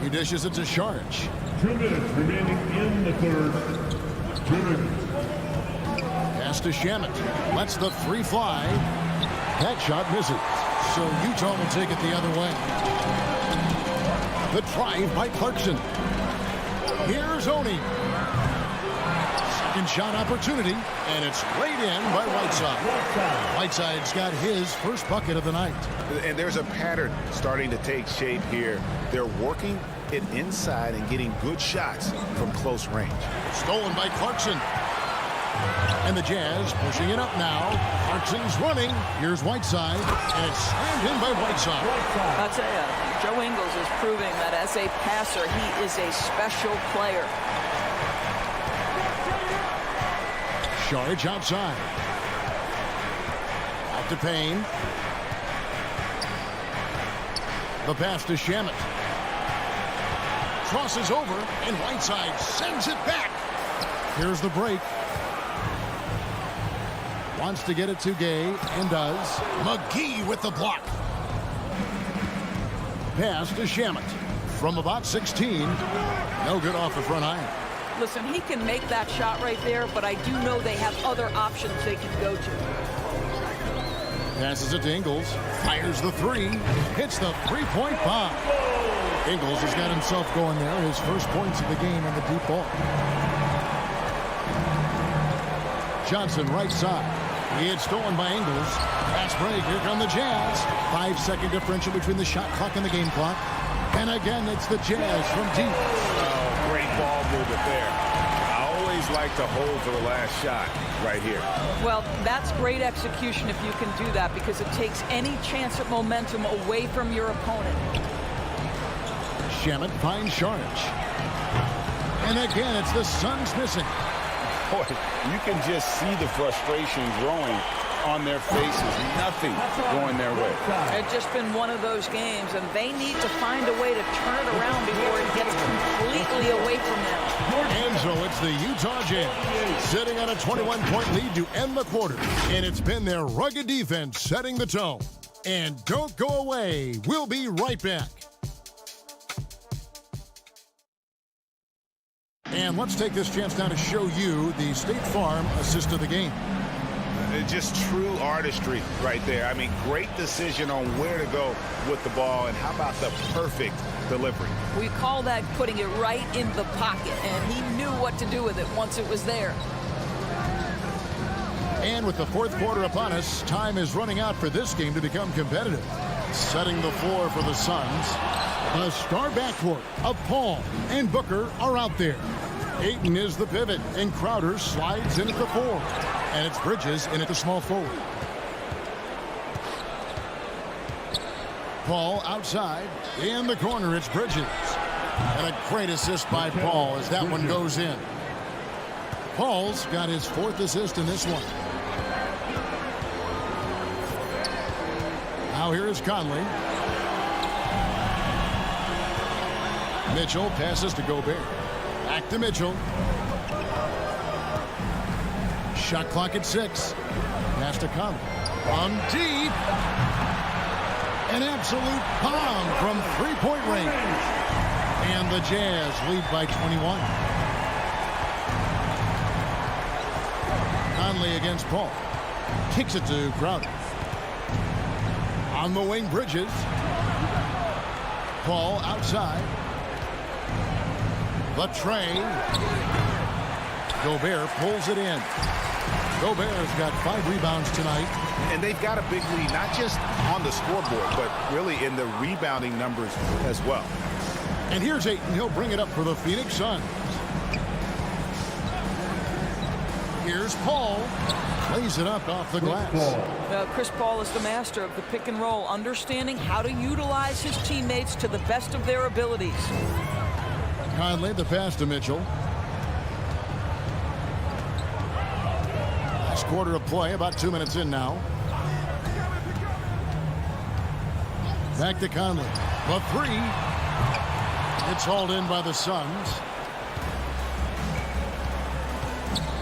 He dishes it to Sharge. 2 minutes remaining in the third. 2 minutes. Pass to Shamet. Lets the three fly. That shot misses. So Utah will take it the other way. The drive by Clarkson. Here's Oni. Second shot opportunity, and it's laid in by Whiteside. Whiteside's got his first bucket of the night. And there's a pattern starting to take shape here. They're working it inside and getting good shots from close range. Stolen by Clarkson. And the Jazz pushing it up now. Clarkson's running. Here's Whiteside, and it's slammed in by Whiteside. I'll tell you, Joe Ingles is proving that as a passer, he is a special player. Sharge outside. Out to Payne. The pass to Shamet. Crosses over, and Whiteside sends it back. Here's the break. Wants to get it to Gay, and does. McGee with the block. Pass to Shamet. From about 16. No good off the front iron. Listen, he can make that shot right there, but I do know they have other options they can go to. Passes it to Ingles. Fires the three. Hits the three-point bomb. Ingles has got himself going there. His first points of the game in the deep ball. Johnson right side. He had stolen by Ingles. Pass break. Here come the Jazz. 5-second differential between the shot clock and the game clock. And again, it's the Jazz from deep. Oh, great ball movement there. I always like to hold for the last shot right here. Well, that's great execution if you can do that, because it takes any chance at momentum away from your opponent. Shamet finds Sharge. And again, it's the Suns missing. Boy, you can just see the frustration growing on their faces. Nothing going their way. It's just been one of those games, and they need to find a way to turn it around before it gets completely away from them. And so it's the Utah Jazz sitting on a 21-point lead to end the quarter. And it's been their rugged defense setting the tone. And don't go away. We'll be right back. And let's take this chance now to show you the State Farm assist of the game. Just true artistry right there. I mean, great decision on where to go with the ball, and how about the perfect delivery. We call that putting it right in the pocket, and he knew what to do with it once it was there. And with the fourth quarter upon us, time is running out for this game to become competitive. Setting the floor for the Suns, the star backcourt of Paul and Booker are out there. Ayton is the pivot, and Crowder slides in at the 4. And it's Bridges in at the small forward. Paul outside. In the corner, it's Bridges. And a great assist by Paul as that one goes in. Paul's got his 4th assist in this one. Now here is Conley. Mitchell passes to Gobert. Back to Mitchell. Shot clock at 6. Pass to Conley. From deep. An absolute bomb from three-point range. And the Jazz lead by 21. Conley against Paul. Kicks it to Crowder. On the wing, Bridges. Paul outside. The tray. Gobert pulls it in. Gobert's got 5 rebounds tonight. And they've got a big lead, not just on the scoreboard, but really in the rebounding numbers as well. And here's Ayton. He'll bring it up for the Phoenix Suns. Here's Paul. Lays it up off the glass. Chris Paul is the master of the pick and roll, understanding how to utilize his teammates to the best of their abilities. Conley, the pass to Mitchell. Last quarter of play, about 2 minutes in now. Back to Conley. The three. It's hauled in by the Suns.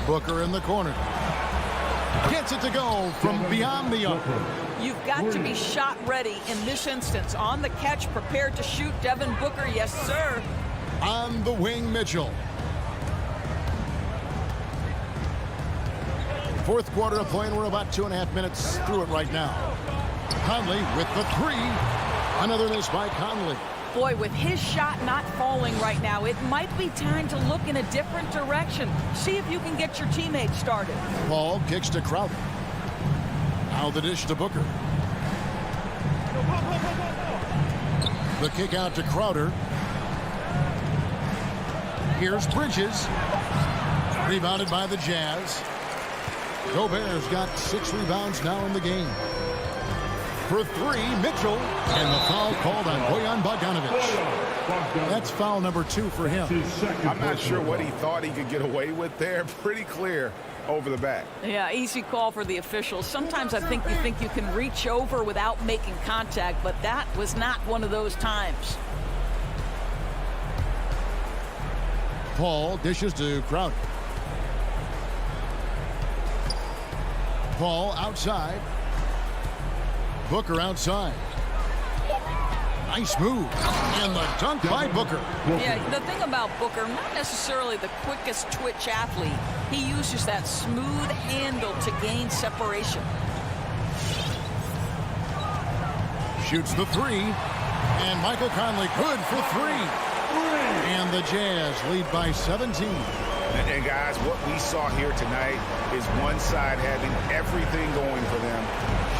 Booker in the corner. Gets it to go from beyond the arc. You've got to be shot ready in this instance. On the catch, prepared to shoot. Devin Booker, yes, sir. On the wing, Mitchell. Fourth quarter of play, and we're about 2.5 minutes through it right now. Conley with the three. Another miss by Conley. Boy, with his shot not falling right now, it might be time to look in a different direction. See if you can get your teammates started. Paul kicks to Crowder. Now the dish to Booker. The kick out to Crowder. Here's Bridges. Rebounded by the Jazz. Gobert's got 6 rebounds now in the game. For three, Mitchell, and the foul called on Bojan Bogdanovic. That's foul number 2 for him. I'm not sure what he thought he could get away with there. Pretty clear over the back. Yeah, easy call for the officials. Sometimes I think you can reach over without making contact, but that was not one of those times. Paul dishes to Crowder. Paul outside. Booker outside. Nice move. And the dunk by Booker. Yeah, the thing about Booker, not necessarily the quickest twitch athlete. He uses that smooth handle to gain separation. Shoots the three. And Michael Conley good for 3. And the Jazz lead by 17. And guys, what we saw here tonight is one side having everything going for them.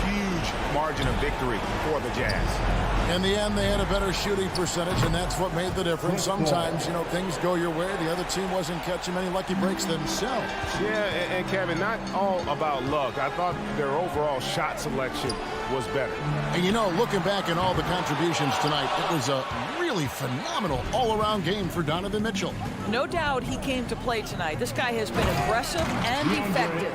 Huge margin of victory for the Jazz. In the end, they had a better shooting percentage, and that's what made the difference. Sometimes, things go your way. The other team wasn't catching many lucky breaks themselves. Yeah, and Kevin, not all about luck. I thought their overall shot selection was better. And looking back at all the contributions tonight, it was a really phenomenal all-around game for Donovan Mitchell. No doubt he came to play tonight. This guy has been aggressive and effective.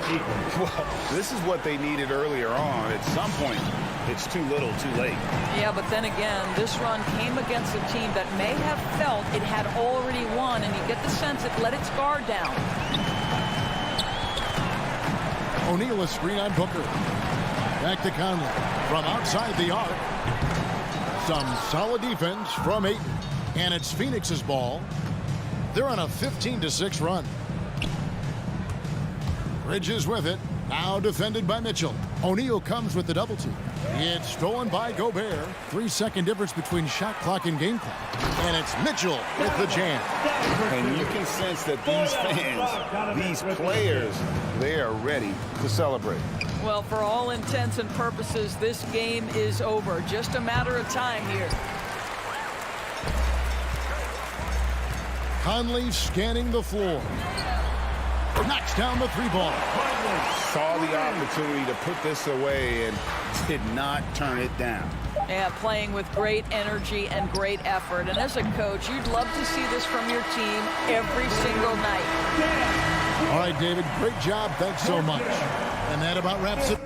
Well, this is what they needed earlier on. At some point, it's too little, too late. Yeah, but then again, this run came against a team that may have felt it had already won, and you get the sense it let its guard down. O'Neal a screen on Booker. Back to Conley from outside the arc. Some solid defense from Ayton. And it's Phoenix's ball. They're on a 15-6 run. Bridges with it. Now defended by Mitchell. O'Neal comes with the double team. It's stolen by Gobert. 3-second difference between shot clock and game clock. And it's Mitchell with the jam. And you can sense that these fans, these players, they are ready to celebrate. Well, for all intents and purposes, this game is over. Just a matter of time here. Conley scanning the floor. Knocks down the 3-ball. Saw the opportunity to put this away and did not turn it down. Yeah, playing with great energy and great effort. And as a coach, you'd love to see this from your team every single night. All right, David, great job. Thanks so much. And that about wraps it.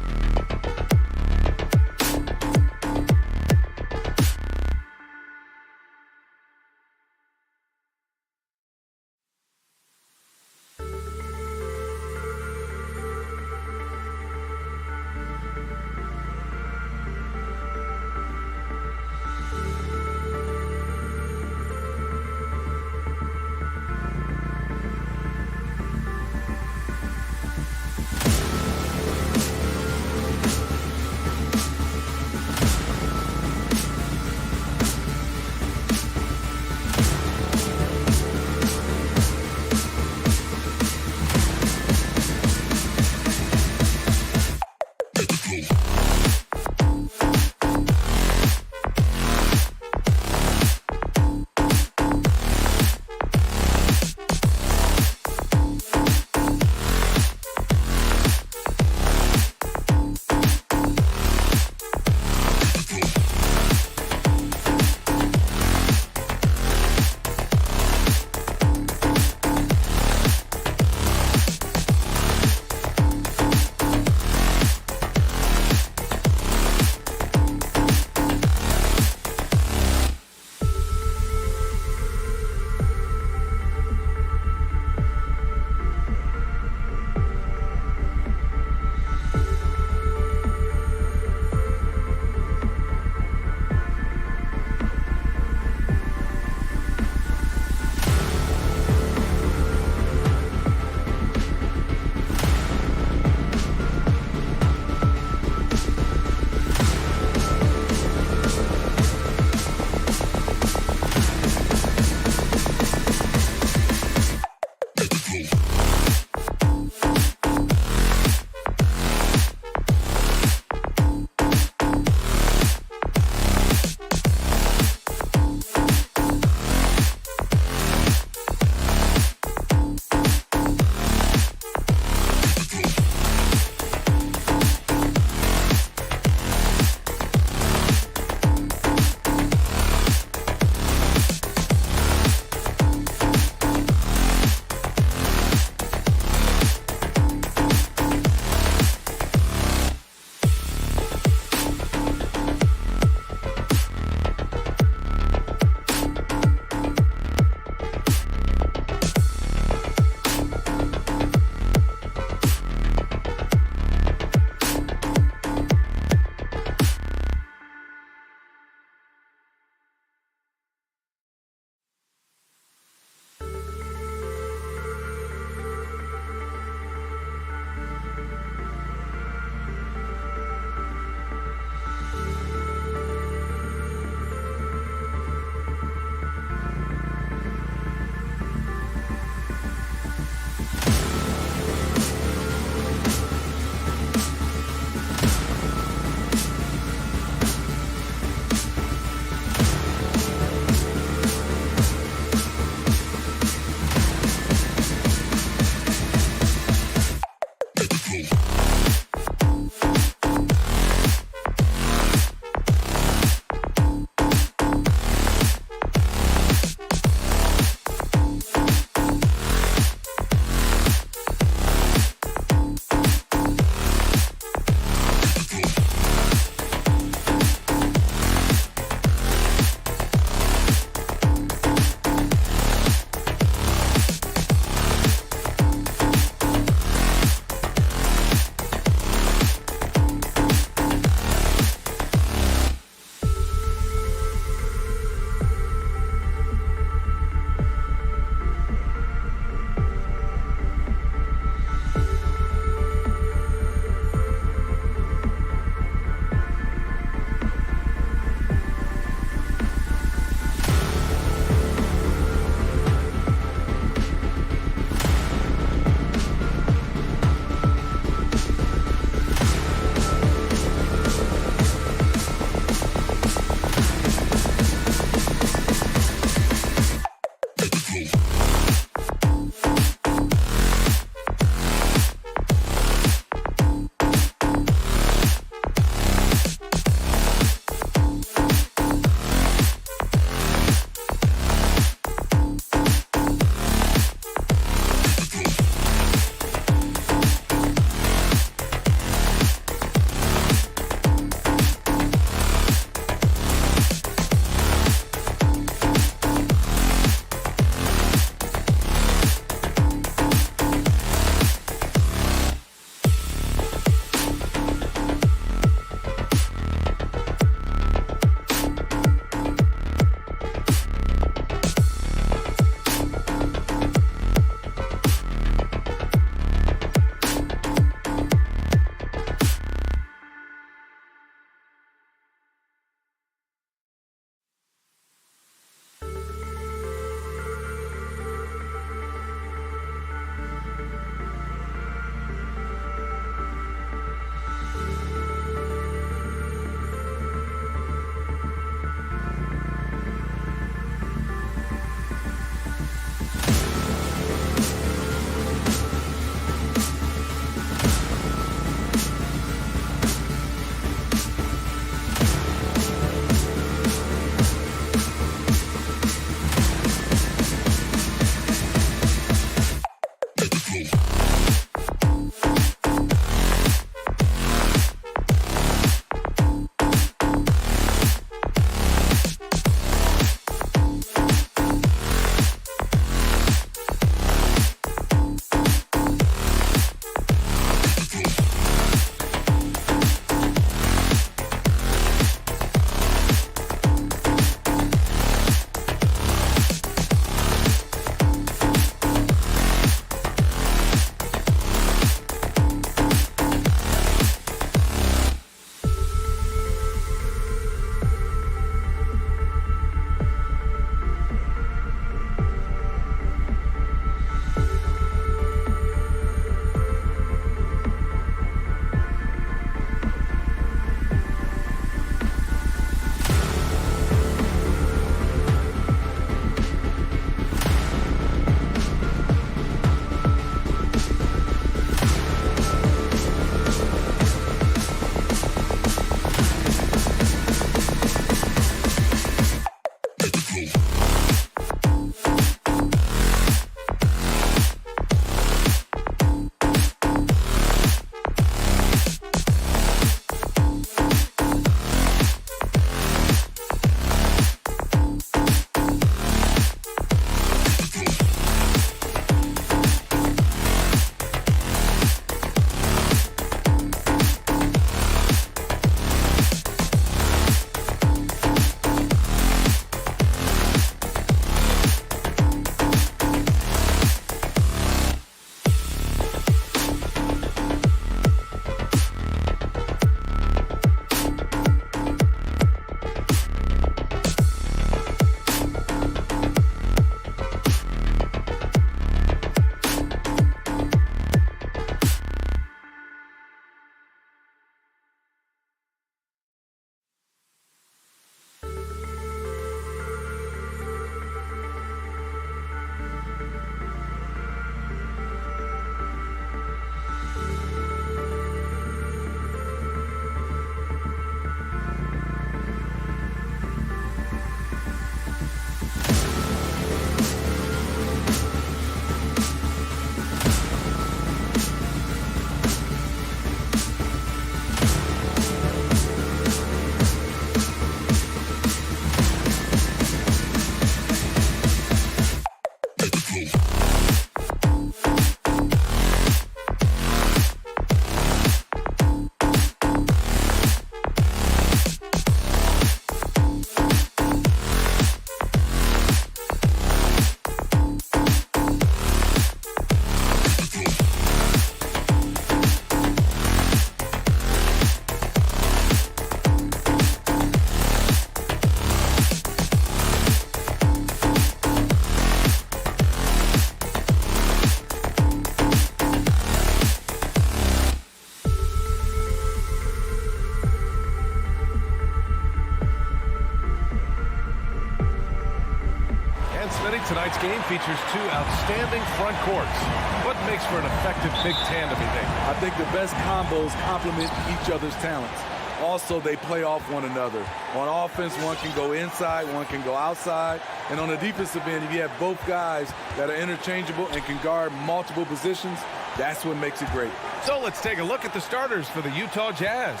features two outstanding front courts. What makes for an effective big tandem, you think? I think the best combos complement each other's talents. Also, they play off one another. On offense, one can go inside, one can go outside. And on the defensive end, if you have both guys that are interchangeable and can guard multiple positions, that's what makes it great. So let's take a look at the starters for the Utah Jazz.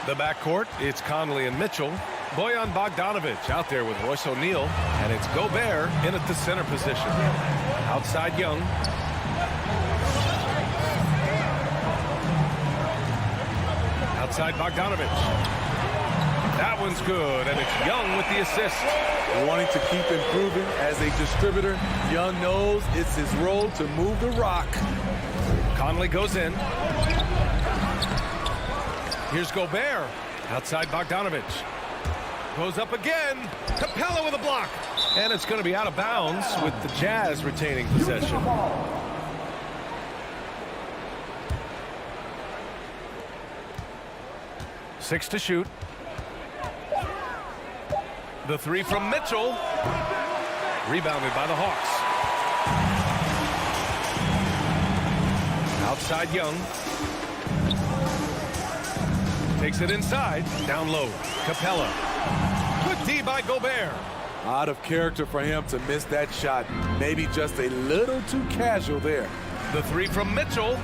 The backcourt, it's Conley and Mitchell. Bojan Bogdanovic out there with Royce O'Neal. And it's Gobert in at the center position. Outside Young. Outside Bogdanovic. That one's good, and it's Young with the assist. Wanting to keep improving as a distributor, Young knows it's his role to move the rock. Conley goes in. Here's Gobert. Outside Bogdanovic. Goes up again. Capella with a block. And it's going to be out of bounds with the Jazz retaining possession. Six to shoot. The three from Mitchell. Rebounded by the Hawks. Outside Young. Takes it inside. Down low. Capella. Good D by Gobert. Out of character for him to miss that shot. Maybe just a little too casual there. The three from Mitchell.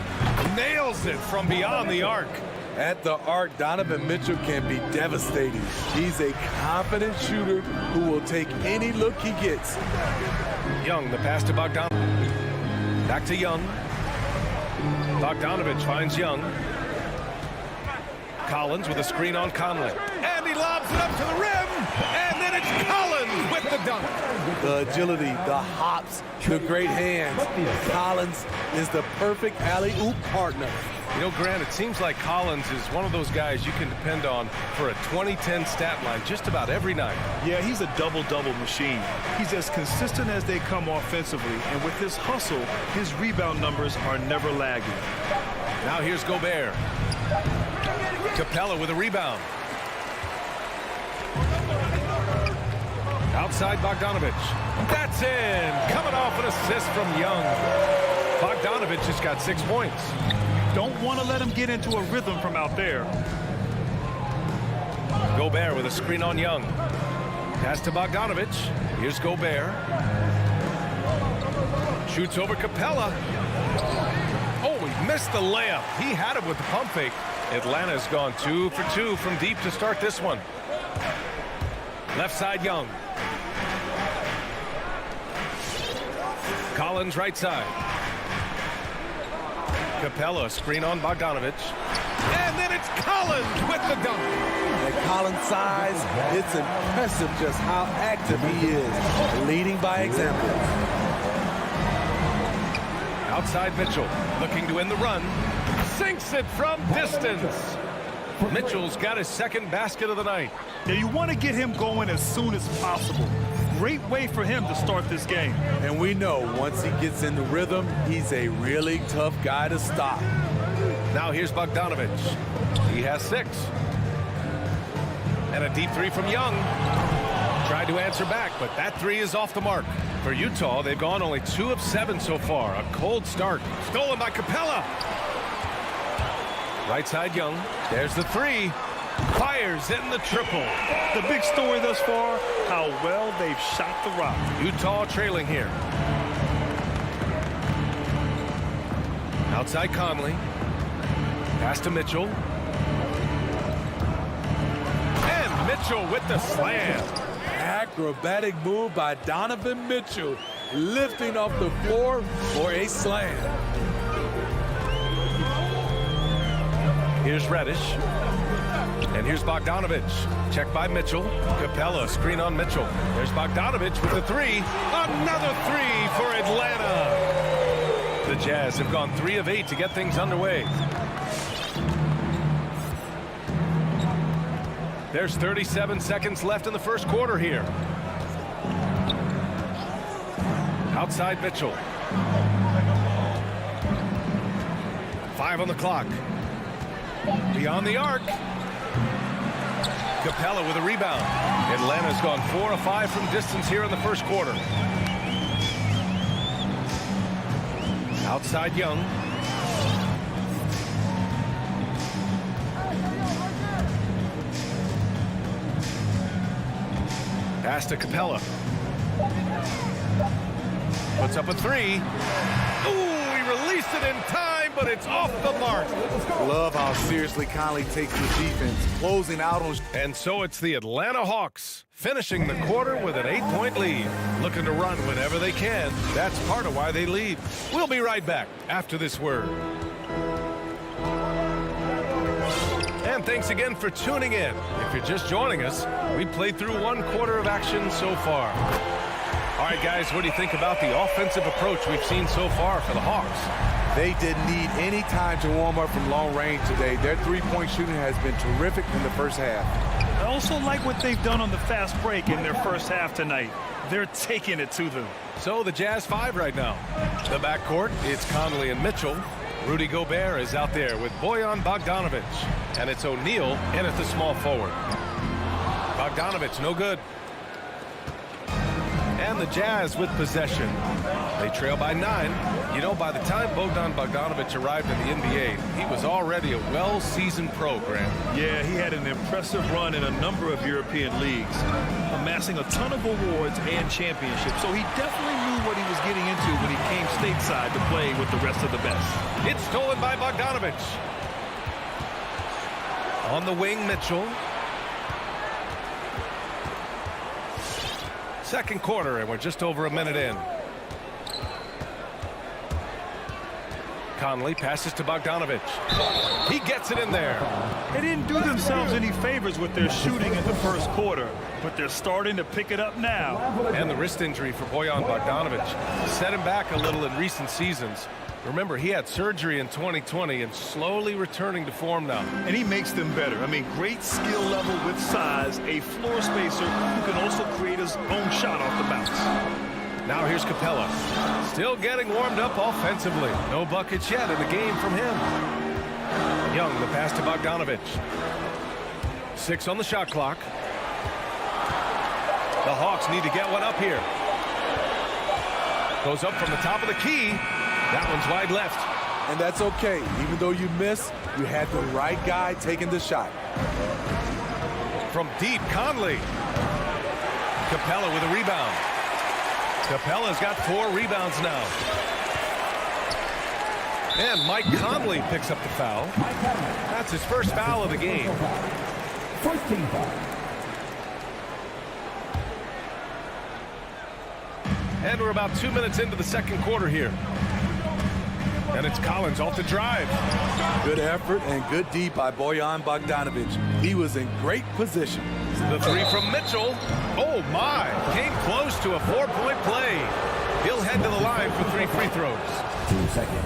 Nails it from beyond the arc. At the arc, Donovan Mitchell can be devastating. He's a confident shooter who will take any look he gets. Young, the pass to Bogdanovic. Back to Young. Bogdanovic finds Young. Collins with a screen on Conley. And he lobs it up to the rim. And then it's Collins with the dunk. The agility, the hops, the great hands. Collins is the perfect alley-oop partner. You know, Grant, it seems like Collins is one of those guys you can depend on for a 2010 stat line just about every night. Yeah, he's a double-double machine. He's as consistent as they come offensively, and with his hustle, his rebound numbers are never lagging. Now here's Gobert. Capella with a rebound. Outside Bogdanovic. That's in. Coming off an assist from Young. Bogdanovic has got 6 points. Don't want to let him get into a rhythm from out there. Gobert with a screen on Young. Pass to Bogdanovic. Here's Gobert. Shoots over Capella. Oh, he missed the layup. He had it with the pump fake. Atlanta's gone 2 for 2 from deep to start this one. Left side Young. Collins right side. Capella screen on Bogdanovic. And then it's Collins with the dunk. At Collins' size, it's impressive just how active he is, leading by example. Outside Mitchell, looking to end the run. Sinks it from distance. Mitchell's got his second basket of the night. Now you want to get him going as soon as possible. Great way for him to start this game. And we know once he gets in the rhythm, he's a really tough guy to stop. Now here's Bogdanovic. He has 6. And a deep three from Young. Tried to answer back, but that three is off the mark. For Utah, they've gone only 2 of 7 so far. A cold start. Stolen by Capella. Right side Young. There's the three. Fires in the triple. The big story thus far, how well they've shot the rock. Utah trailing here. Outside Conley. Pass to Mitchell. And Mitchell with the slam. Acrobatic move by Donovan Mitchell, lifting off the floor for a slam. Here's Reddish. And here's Bogdanovic. Check by Mitchell. Capella, screen on Mitchell. There's Bogdanovic with the three. Another three for Atlanta. The Jazz have gone 3 of 8 to get things underway. There's 37 seconds left in the first quarter here. Outside Mitchell. 5 on the clock. Beyond the arc. Capella with a rebound. Atlanta's gone 4 of 5 from distance here in the first quarter. Outside Young. Pass to Capella. Puts up a three. Ooh, he released it in time, but it's off the mark. Love how seriously Conley takes the defense, closing out on. And so it's the Atlanta Hawks finishing the quarter with an 8-point lead. Looking to run whenever they can. That's part of why they lead. We'll be right back after this word. And thanks again for tuning in. If you're just joining us, we played through 1 quarter of action so far. All right, guys, what do you think about the offensive approach we've seen so far for the Hawks? They didn't need any time to warm up from long range today. Their three-point shooting has been terrific in the first half. I also like what they've done on the fast break in their first half tonight. They're taking it to them. So the Jazz 5 right now. The backcourt, it's Conley and Mitchell. Rudy Gobert is out there with Bojan Bogdanovic. And it's O'Neal in at the small forward. Bogdanovic, no good. And the Jazz with possession. They trail by 9. You know, by the time Bojan Bogdanovic arrived in the NBA, he was already a well-seasoned pro, Grant. Yeah, he had an impressive run in a number of European leagues, amassing a ton of awards and championships. So he definitely knew what he was getting into when he came stateside to play with the rest of the best. It's stolen by Bogdanovic. On the wing, Mitchell. Second quarter, and we're just over a minute in. Conley passes to Bogdanovic. He gets it in there. They didn't do themselves any favors with their shooting in the first quarter, but they're starting to pick it up now. And the wrist injury for Bojan Bogdanovic set him back a little in recent seasons. Remember, he had surgery in 2020 and slowly returning to form now. And he makes them better. I mean, great skill level with size, a floor spacer who can also create his own shot off the bounce. Now here's Capella. Still getting warmed up offensively. No buckets yet in the game from him. Young, the pass to Bogdanovic. 6 on the shot clock. The Hawks need to get one up here. Goes up from the top of the key. That one's wide left. And that's okay. Even though you miss, you had the right guy taking the shot. From deep, Conley. Capella with a rebound. Capella's got 4 rebounds now. And Mike Conley picks up the foul. That's his first foul of the game. First team foul. And we're about 2 minutes into the second quarter here. And it's Collins off the drive. Good effort and good D by Bojan Bogdanovic. He was in great position. The 3 from Mitchell. Oh, my. Came close to a 4-point play. He'll head to the line for 3 free throws. 2 seconds.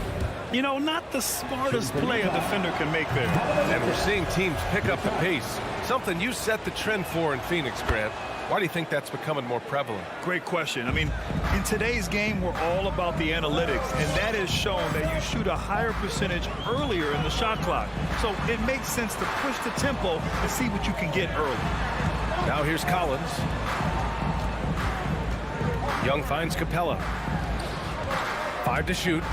You know, not the smartest play a defender can make there. And we're seeing teams pick up the pace. Something you set the trend for in Phoenix, Grant. Why do you think that's becoming more prevalent? Great question. I mean, in today's game, we're all about the analytics, and that has shown that you shoot a higher percentage earlier in the shot clock. So it makes sense to push the tempo and see what you can get early. Now here's Collins. Young finds Capella. 5 to shoot.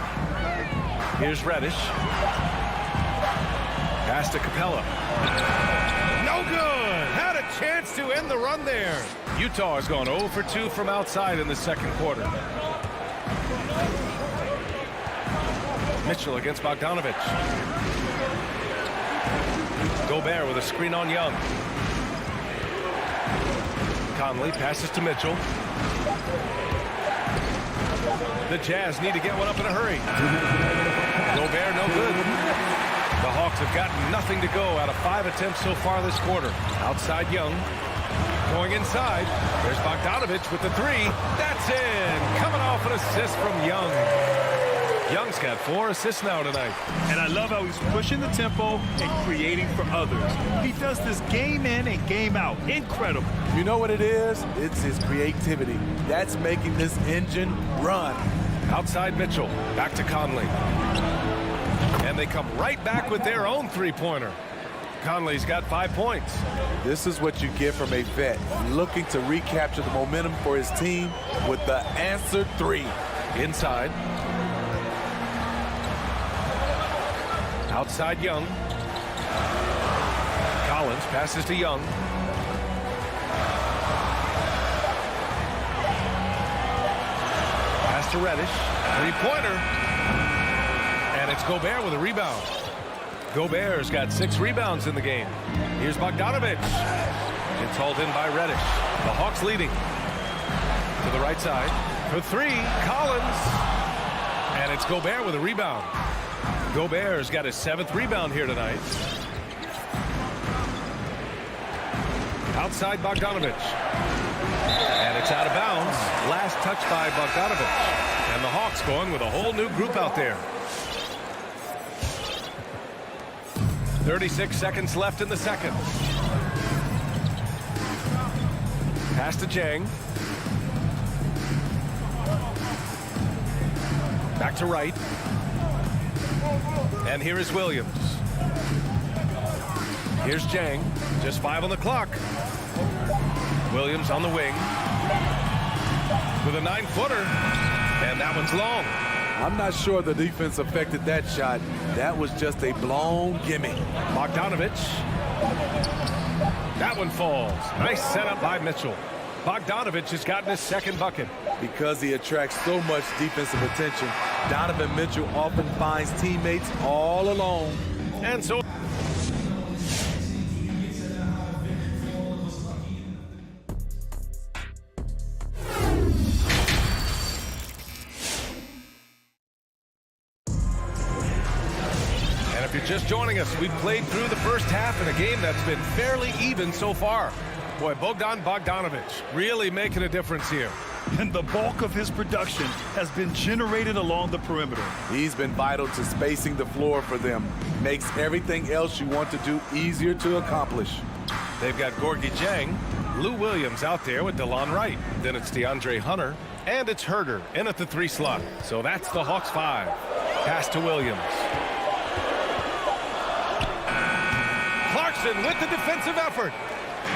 Here's Reddish. Pass to Capella. No good! Had a chance to end the run there. Utah has gone 0 for 2 from outside in the second quarter. Mitchell against Bogdanovic. Gobert with a screen on Young. Conley passes to Mitchell. The Jazz need to get one up in a hurry. Gobert no good. The Hawks have gotten nothing to go out of 5 attempts so far this quarter. Outside Young. Going inside. There's Bogdanovic with the 3. That's in. Coming off an assist from Young. Young's got 4 assists now tonight. And I love how he's pushing the tempo and creating for others. He does this game in and game out. Incredible. You know what it is? It's his creativity. That's making this engine run. Outside Mitchell. Back to Conley. And they come right back with their own 3-pointer. Conley's got 5 points. This is what you get from a vet looking to recapture the momentum for his team with the answer 3. Inside. Outside Young. Collins passes to Young. Pass to Reddish. Three-pointer. And it's Gobert with a rebound. Gobert's got 6 rebounds in the game. Here's Bogdanovich. It's hauled in by Reddish. The Hawks leading. To the right side. For 3, Collins. And it's Gobert with a rebound. Gobert's got his 7th rebound here tonight. Outside Bogdanovich. And it's out of bounds. Last touch by Bogdanovich. And the Hawks going with a whole new group out there. 36 seconds left in the second. Pass to Jang. Back to Wright. And here is Williams. Here's Jang. Just 5 on the clock. Williams on the wing. With a 9-footer. And that one's long. I'm not sure the defense affected that shot. That was just a blown gimme. Bogdanovich. That one falls. Nice setup by Mitchell. Bogdanovich has gotten his 2nd bucket. Because he attracts so much defensive attention, Donovan Mitchell often finds teammates all alone. And so... If you're just joining us, we've played through the first half in a game that's been fairly even so far. Boy, Bogdan Bogdanovich really making a difference here. And the bulk of his production has been generated along the perimeter. He's been vital to spacing the floor for them. Makes everything else you want to do easier to accomplish. They've got Gorgie Jang, Lou Williams out there with DeLon Wright. Then it's DeAndre Hunter, and it's Herter in at the 3 slot. So that's the Hawks 5. Pass to Williams. Clarkson with the defensive effort.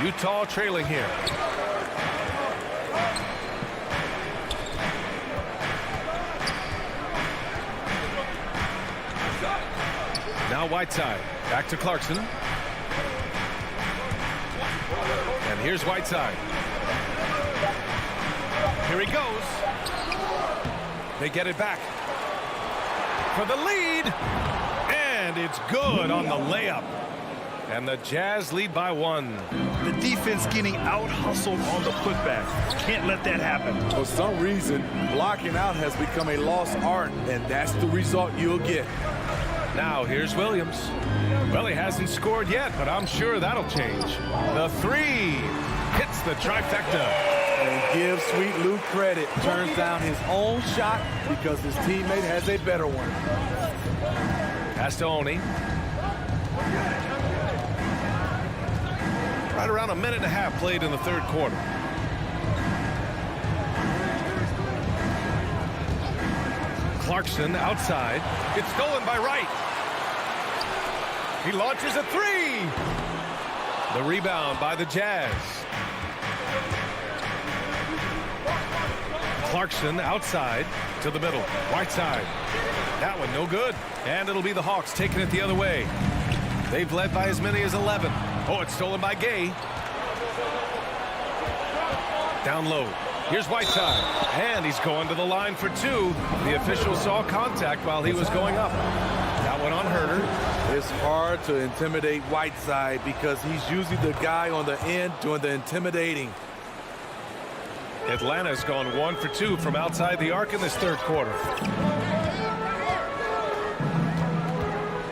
Utah trailing here. Now Whiteside. Back to Clarkson. And here's Whiteside. Here he goes. They get it back. For the lead. And it's good on the layup. And the Jazz lead by 1. The defense getting out-hustled on the putback. Can't let that happen. For some reason, blocking out has become a lost art, and that's the result you'll get. Now here's Williams. Well, he hasn't scored yet, but I'm sure that'll change. The 3 hits the trifecta. And give Sweet Lou credit. Turns down his own shot because his teammate has a better one. Pass to Oni. Right around a minute and a half played in the 3rd quarter. Clarkson outside. It's stolen by Wright. He launches a 3. The rebound by the Jazz. Clarkson outside to the middle. Whiteside. That one no good. And it'll be the Hawks taking it the other way. They've led by as many as 11. Oh, it's stolen by Gay. Down low. Here's Whiteside. And he's going to the line for 2. The official saw contact while he was going up. That one on Herter. It's hard to intimidate Whiteside because he's usually the guy on the end doing the intimidating. Atlanta's gone 1 for 2 from outside the arc in this 3rd quarter.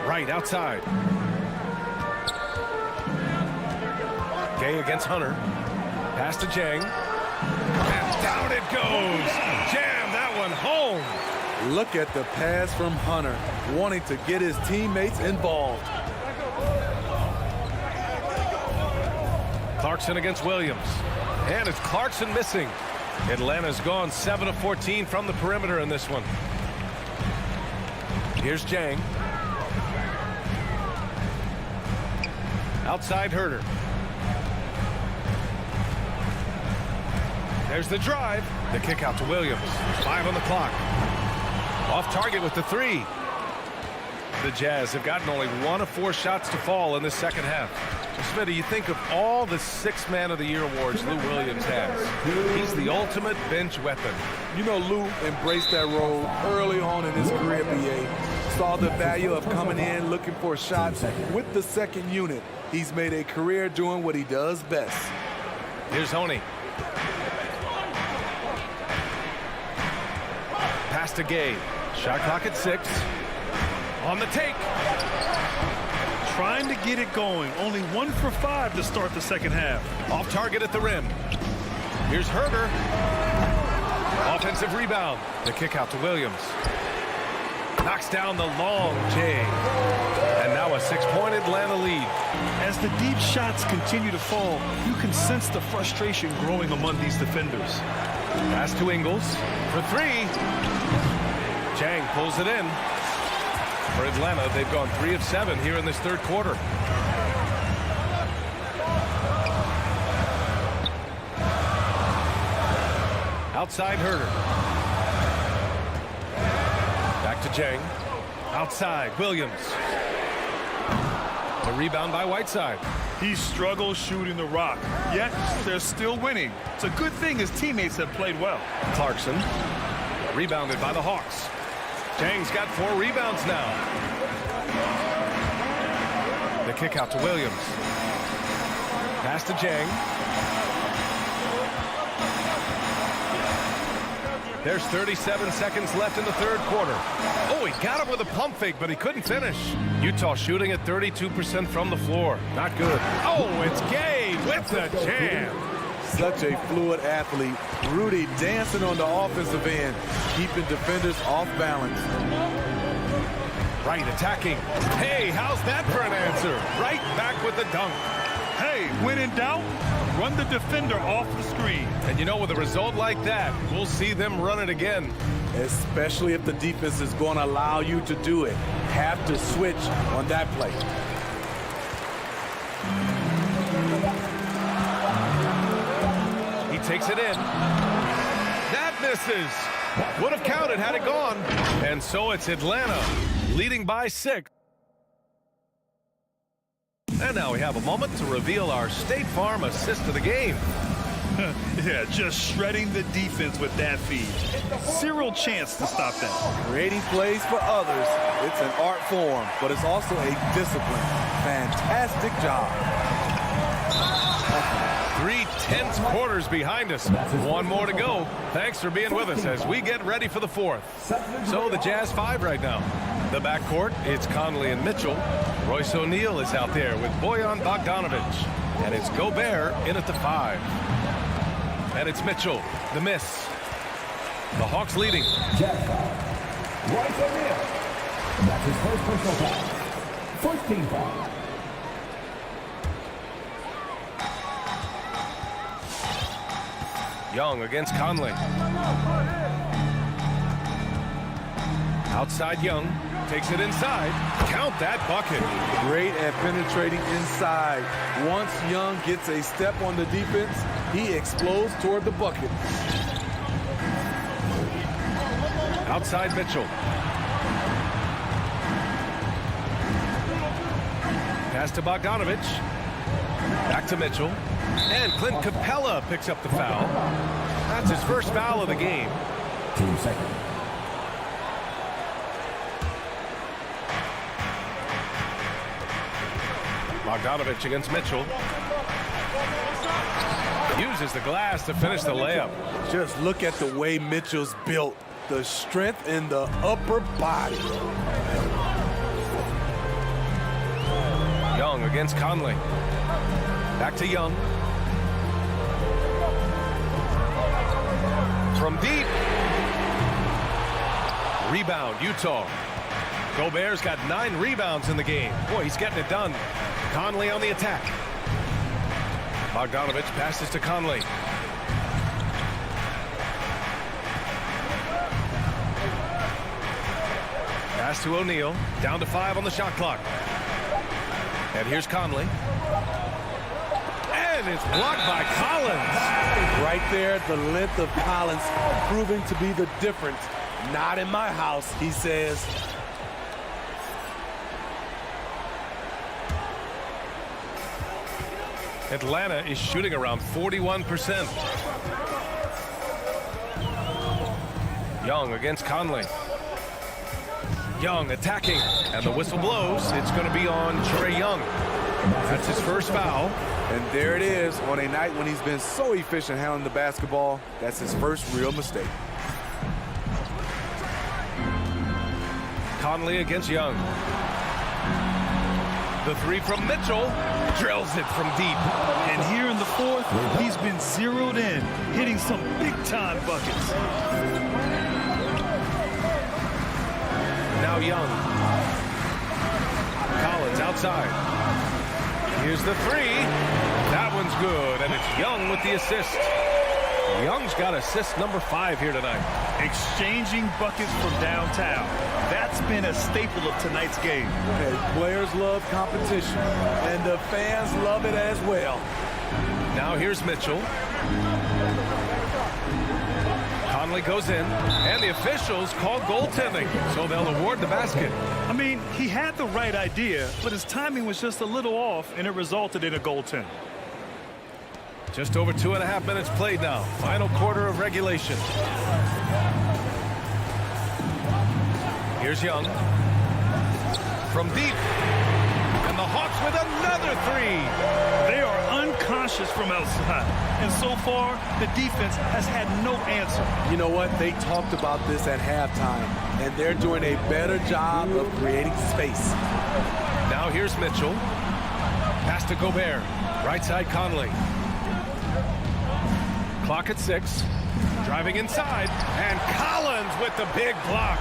Right outside. Gay against Hunter. Pass to Jang. And down it goes. Jam that one home. Look at the pass from Hunter, wanting to get his teammates involved. Clarkson against Williams. And it's Clarkson missing. Atlanta's gone 7 of 14 from the perimeter in this one. Here's Jang. Outside Herter. There's the drive. The kick out to Williams. 5 on the clock. Off target with the 3. The Jazz have gotten only 1 of 4 shots to fall in the second half. Smitty, you think of all the 6th Man of the Year awards Lou Williams has. He's the ultimate bench weapon. You know, Lou embraced that role early on in his career, BA. Saw the value of coming in, looking for shots with the second unit. He's made a career doing what he does best. Here's Honey. Pass to Gay. Shot clock at 6. On the take. Trying to get it going. Only 1 for 5 to start the second half. Off target at the rim. Here's Herder. Offensive rebound. The kick out to Williams. Knocks down the long J. And now a 6-point Atlanta lead. As the deep shots continue to fall, you can sense the frustration growing among these defenders. Pass to Ingles for 3. Chang pulls it in. For Atlanta, they've gone 3 of 7 here in this third quarter. Outside Herder. Back to Chang. Outside Williams. The rebound by Whiteside. He struggles shooting the rock, yet they're still winning. It's a good thing his teammates have played well. Clarkson. Rebounded by the Hawks. Chang's got 4 rebounds now. The kick out to Williams. Pass to Chang. There's 37 seconds left in the third quarter. Oh, he got him with a pump fake, but he couldn't finish. Utah shooting at 32% from the floor. Not good. Oh, it's Gay with the jam. Such a fluid athlete. Rudy dancing on the offensive end, keeping defenders off balance. Right, attacking. Hey, how's that for an answer? Right back with the dunk. Hey, when in doubt, run the defender off the screen. And you know, with a result like that, we'll see them run it again. Especially if the defense is going to allow you to do it. Have to switch on that play. He takes it in. That misses. Would have counted had it gone. And so it's Atlanta leading by 6. And now we have a moment to reveal our State Farm assist of the game. Yeah, just shredding the defense with that feed. Zero chance to stop that. Creating plays for others, it's an art form, but it's also a discipline. Fantastic job. 3 tense quarters behind us. 1 more to go. Thanks for being with us as we get ready for the 4th. So the Jazz 5 right now. The backcourt, it's Conley and Mitchell. Royce O'Neal is out there with Bojan Bogdanovic. And it's Gobert in at the 5. And it's Mitchell, the miss. The Hawks leading. Royce O'Neal. That's his first personal foul. First team foul. Young against Conley. Outside Young. Takes it inside. Count that bucket. Great at penetrating inside. Once Young gets a step on the defense, he explodes toward the bucket. Outside Mitchell. Pass to Bogdanovic. Back to Mitchell. And Clint Capella picks up the foul. That's his first foul of the game. 2 seconds. Bogdanovic against Mitchell. Uses the glass to finish the layup. Just look at the way Mitchell's built. The strength in the upper body. Young against Conley. Back to Young. From deep. Rebound, Utah. Gobert's got 9 rebounds in the game. Boy, he's getting it done. Conley on the attack. Bogdanovic passes to Conley. Pass to O'Neal. Down to 5 on the shot clock. And here's Conley. And it's blocked by Collins. Right there, the length of Collins proving to be the difference. Not in my house, he says. Atlanta is shooting around 41%. Young against Conley. Young attacking, and the whistle blows. It's going to be on Trae Young. That's his first foul. And there it is, on a night when he's been so efficient handling the basketball. That's his first real mistake. Conley against Young. The three from Mitchell. Drills it from deep. And here in the fourth, he's been zeroed in, hitting some big-time buckets. Now Young. Collins outside. Here's the three. That one's good, and it's Young with the assist. Young's got assist number 5 here tonight. Exchanging buckets from downtown. That's been a staple of tonight's game. Hey, players love competition, and the fans love it as well. Now here's Mitchell. Conley goes in, and the officials call goaltending, so they'll award the basket. I mean, he had the right idea, but his timing was just a little off, and it resulted in a goaltend. Just over 2.5 minutes played now. Final quarter of regulation. Here's Young. From deep. And the Hawks with another three. They are unconscious from outside. And so far, the defense has had no answer. You know what? They talked about this at halftime, and they're doing a better job of creating space. Now here's Mitchell. Pass to Gobert. Right side Conley. Clock at 6. Driving inside. And Collins with the big block.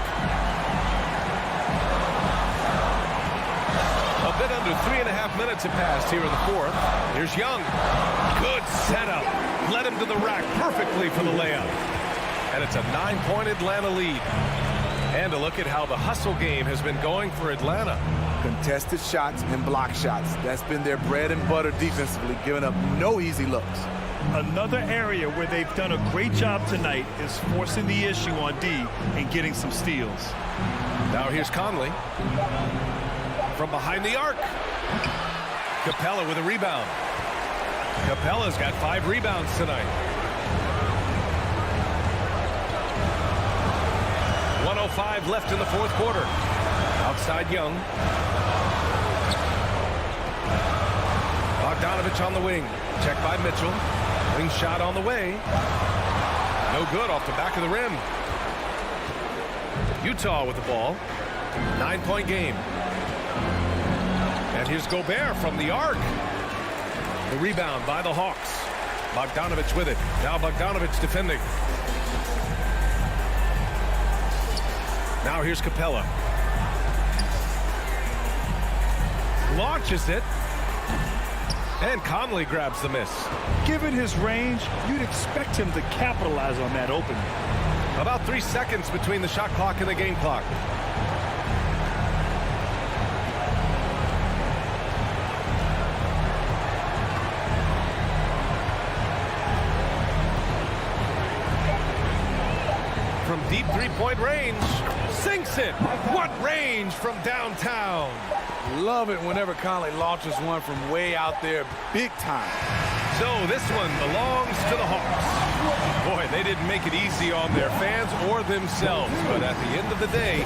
A bit under 3.5 minutes have passed here in the fourth. Here's Young. Good setup. Led him to the rack perfectly for the layup. And it's a 9-point Atlanta lead. And a look at how the hustle game has been going for Atlanta. Contested shots and block shots. That's been their bread and butter defensively, giving up no easy looks. Another area where they've done a great job tonight is forcing the issue on D and getting some steals. Now here's Conley. From behind the arc. Capella with a rebound. Capella's got 5 rebounds tonight. 1:05 left in the fourth quarter. Outside Young. Bogdanovich on the wing. Checked by Mitchell. Wing shot on the way. No good off the back of the rim. Utah with the ball. 9-point game. And here's Gobert from the arc. The rebound by the Hawks. Bogdanovich with it. Now Bogdanovich defending. Now here's Capella. Launches it. And Conley grabs the miss. Given his range, you'd expect him to capitalize on that opening. About 3 seconds between the shot clock and the game clock. From deep three-point range, sinks it. What range from downtown. Love it whenever Conley launches one from way out there, big time. So this one belongs to the Hawks. Boy, they didn't make it easy on their fans or themselves, but at the end of the day,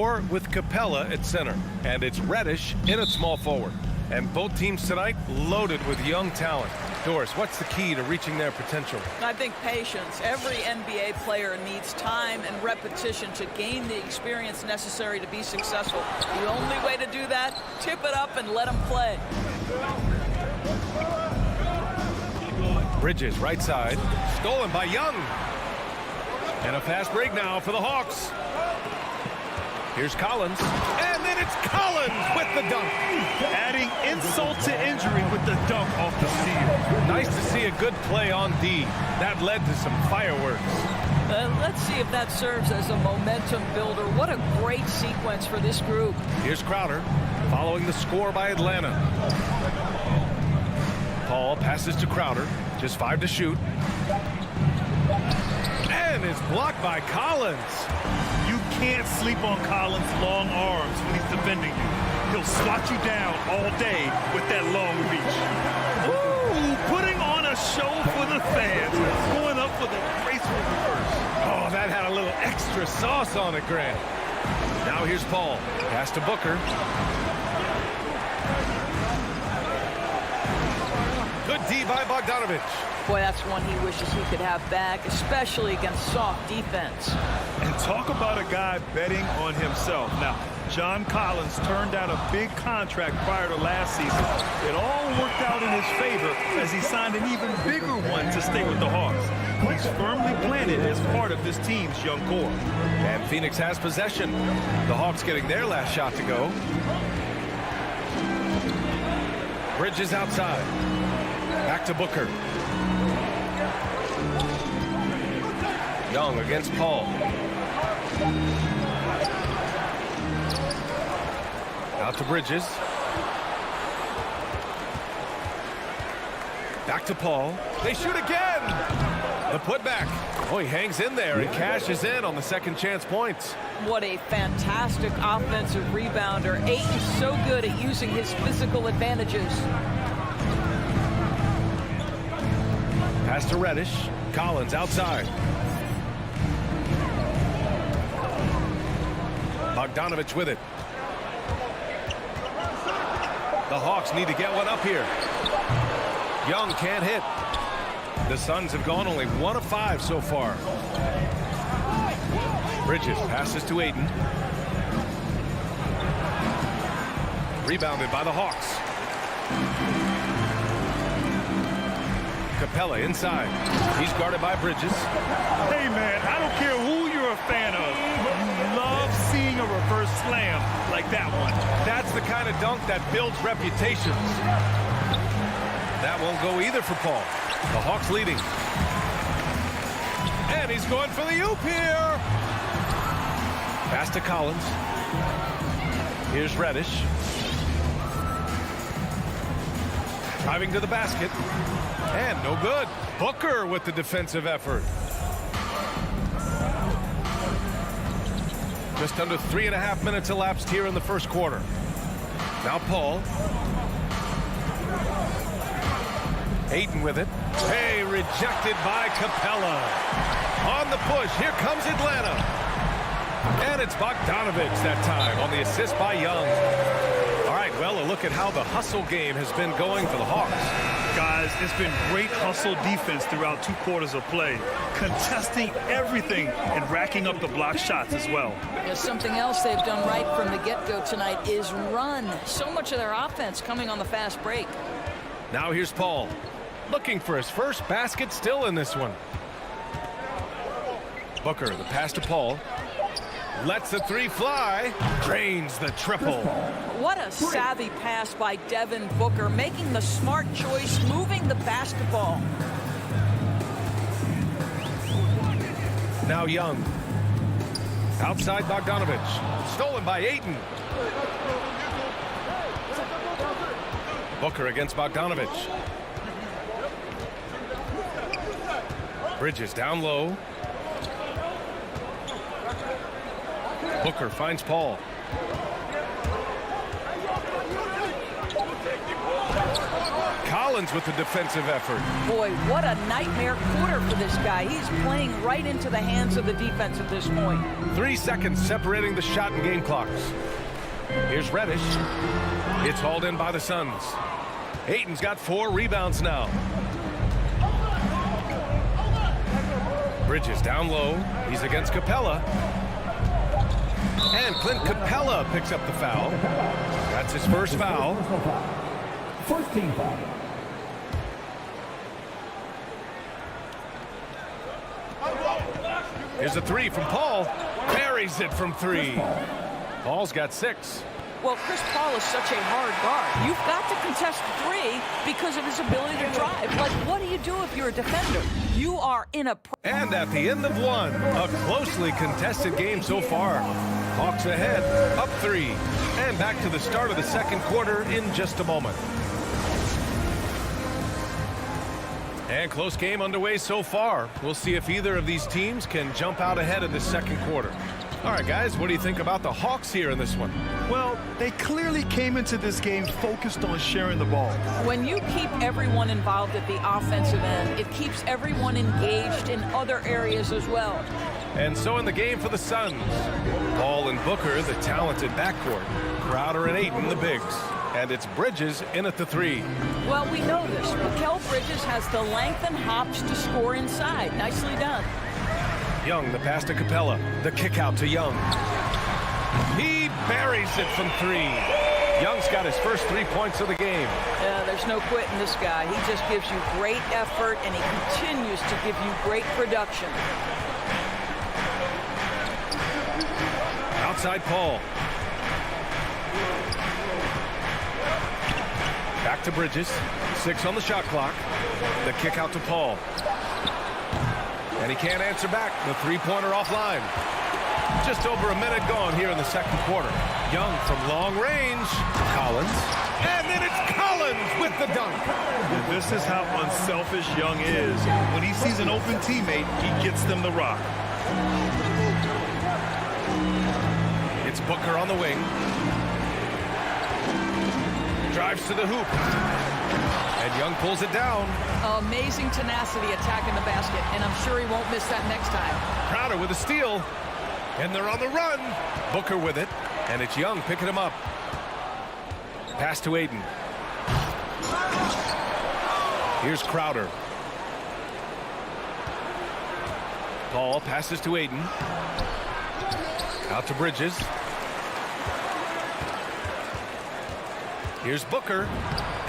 4 with Capella at center. And it's Reddish in at small forward. And both teams tonight loaded with young talent. Doris, what's the key to reaching their potential? I think patience. Every NBA player needs time and repetition to gain the experience necessary to be successful. The only way to do that, tip it up and let them play. Bridges, right side. Stolen by Young. And a fast break now for the Hawks. Here's Collins. And then it's Collins with the dunk. Adding insult to injury with the dunk off the steal. Nice to see a good play on D. That led to some fireworks. Let's see if that serves as a momentum builder. What a great sequence for this group. Here's Crowder following the score by Atlanta. Paul passes to Crowder. Just 5 to shoot. And it's blocked by Collins. You can't sleep on Collins' long arms when he's defending you. He'll swat you down all day with that long reach. Ooh, putting on a show for the fans. Going up for the graceful reverse. Oh, that had a little extra sauce on it, Grant. Now here's Paul. Pass to Booker. Good D by Bogdanovich. Boy, that's one he wishes he could have back, especially against soft defense. And talk about a guy betting on himself. Now, John Collins turned down a big contract prior to last season. It all worked out in his favor as he signed an even bigger one to stay with the Hawks. He's firmly planted as part of this team's young core. And Phoenix has possession. The Hawks getting their last shot to go. Bridges outside. Back to Booker. Young against Paul. Out to Bridges. Back to Paul. They shoot again. The putback. Oh, he hangs in there and cashes in on the second chance points. What a fantastic offensive rebounder. Ayton's so good at using his physical advantages. Pass to Reddish. Collins outside. Bogdanovich with it. The Hawks need to get one up here. Young can't hit. The Suns have gone only 1 of 5 so far. Bridges passes to Ayton. Rebounded by the Hawks. Capella inside. He's guarded by Bridges. Hey, man, I don't care who you're a fan of. You love seeing a reverse slam like that one. That's the kind of dunk that builds reputations. That won't go either for Paul. The Hawks leading. And he's going for the oop here. Pass to Collins. Here's Reddish. Driving to the basket. And no good. Booker with the defensive effort. Just under 3.5 minutes elapsed here in the first quarter. Now Paul. Ayton with it. Hey, rejected by Capella. On the push, here comes Atlanta. And it's Bogdanovich that time on the assist by Young. All right, well, a look at how the hustle game has been going for the Hawks. Guys, it's been great hustle defense throughout 2 quarters of play. Contesting everything and racking up the block shots as well. Yeah, something else they've done right from the get-go tonight is run. So much of their offense coming on the fast break. Now here's Paul. Looking for his first basket still in this one. Booker, the pass to Paul. Lets the 3 fly. Drains the triple. What a savvy pass by Devin Booker, making the smart choice, moving the basketball. Now Young. Outside Bogdanovich. Stolen by Ayton. Booker against Bogdanovich. Bridges down low. Booker finds Paul. Collins Collins with the defensive effort. Boy, what a nightmare quarter for this guy. He's playing right into the hands of the defense at this point. 3 seconds separating the shot and game clocks. Here's Reddish. It's hauled in by the Suns. Ayton's got 4 rebounds now. Bridges down low. He's against Capella. And Clint Capella picks up the foul. That's his first foul. First team foul. Here's a 3 from Paul. Buries it from 3. Paul's got 6. Well, Chris Paul is such a hard guard. You've got to contest 3 because of his ability to drive. Like, what do you do if you're a defender? You are in a... And at the end of 1, a closely contested game so far. Hawks ahead, up 3. And back to the start of the second quarter in just a moment. And close game underway so far. We'll see if either of these teams can jump out ahead in the second quarter. All right, guys, what do you think about the Hawks here in this one? Well, they clearly came into this game focused on sharing the ball. When you keep everyone involved at the offensive end, it keeps everyone engaged in other areas as well. And so in the game for the Suns, Paul and Booker, the talented backcourt. Crowder and Ayton, the bigs. And it's Bridges in at the 3. Well, we know this. Mikal Bridges has the length and hops to score inside. Nicely done. Young, the pass to Capella. The kick out to Young. He buries it from 3. Young's got his first 3 points of the game. Yeah, there's no quitting this guy. He just gives you great effort, and he continues to give you great production. Outside Paul. Back to Bridges. 6 on the shot clock. The kick out to Paul. And he can't answer back. The 3-pointer offline. Just over a minute gone here in the second quarter. Young from long range. Collins. And then it's Collins with the dunk. This is how unselfish Young is. When he sees an open teammate, he gets them the rock. It's Booker on the wing. Drives to the hoop. And Young pulls it down. Amazing tenacity attacking the basket, and I'm sure he won't miss that next time. Crowder with a steal. And they're on the run. Booker with it. And it's Young picking him up. Pass to Ayton. Here's Crowder. Paul passes to Ayton. Out to Bridges. Here's Booker.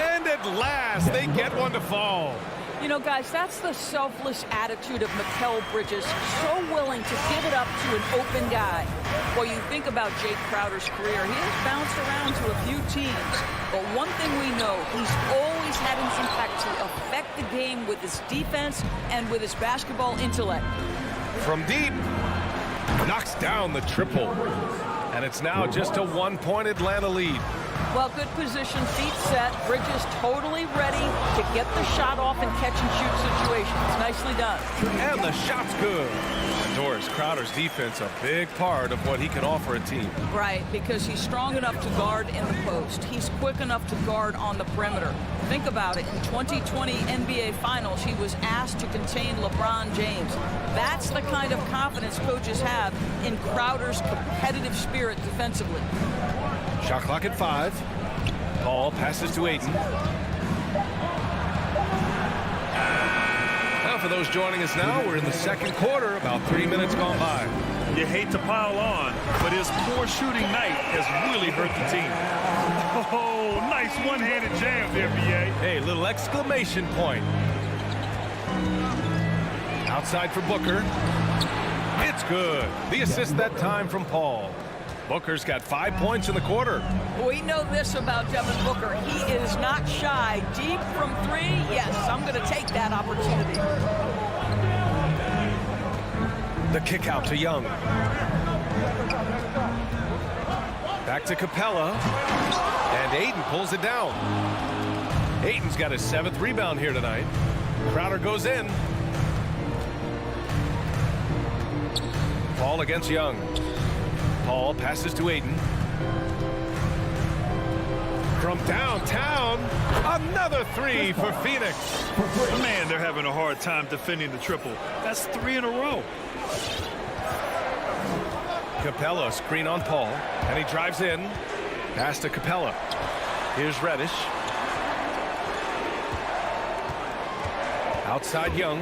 And at last, they get one to fall. You know, guys, that's the selfless attitude of Mikal Bridges, so willing to give it up to an open guy. Well, you think about Jake Crowder's career, he has bounced around to a few teams, but one thing we know, he's always had an impact to affect the game with his defense and with his basketball intellect. From deep, knocks down the triple. And it's now just a 1-point Atlanta lead. Well, good position, feet set. Bridges totally ready to get the shot off in catch-and-shoot situations. Nicely done. And the shot's good. Doris, Crowder's defense a big part of what he can offer a team. Right, because he's strong enough to guard in the post. He's quick enough to guard on the perimeter. Think about it. In 2020 NBA Finals, he was asked to contain LeBron James. That's the kind of confidence coaches have in Crowder's competitive spirit defensively. Shot clock at 5. Paul passes to Ayton. Now for those joining us now, we're in the second quarter, about 3 minutes gone by. You hate to pile on, but his poor shooting night has really hurt the team. Oh, nice one-handed jam there, B.A. Hey, little exclamation point. Outside for Booker. It's good. The assist that time from Paul. Booker's got 5 points in the quarter. We know this about Devin Booker. He is not shy. Deep from 3, yes, I'm going to take that opportunity. The kick out to Young. Back to Capella. And Ayton pulls it down. Ayton's got his 7th rebound here tonight. Crowder goes in. Paul against Young. Paul passes to Ayton. From downtown, another three for Phoenix. Man, they're having a hard time defending the triple. That's 3 in a row. Capella, screen on Paul, and he drives in. Pass to Capella. Here's Reddish. Outside Young.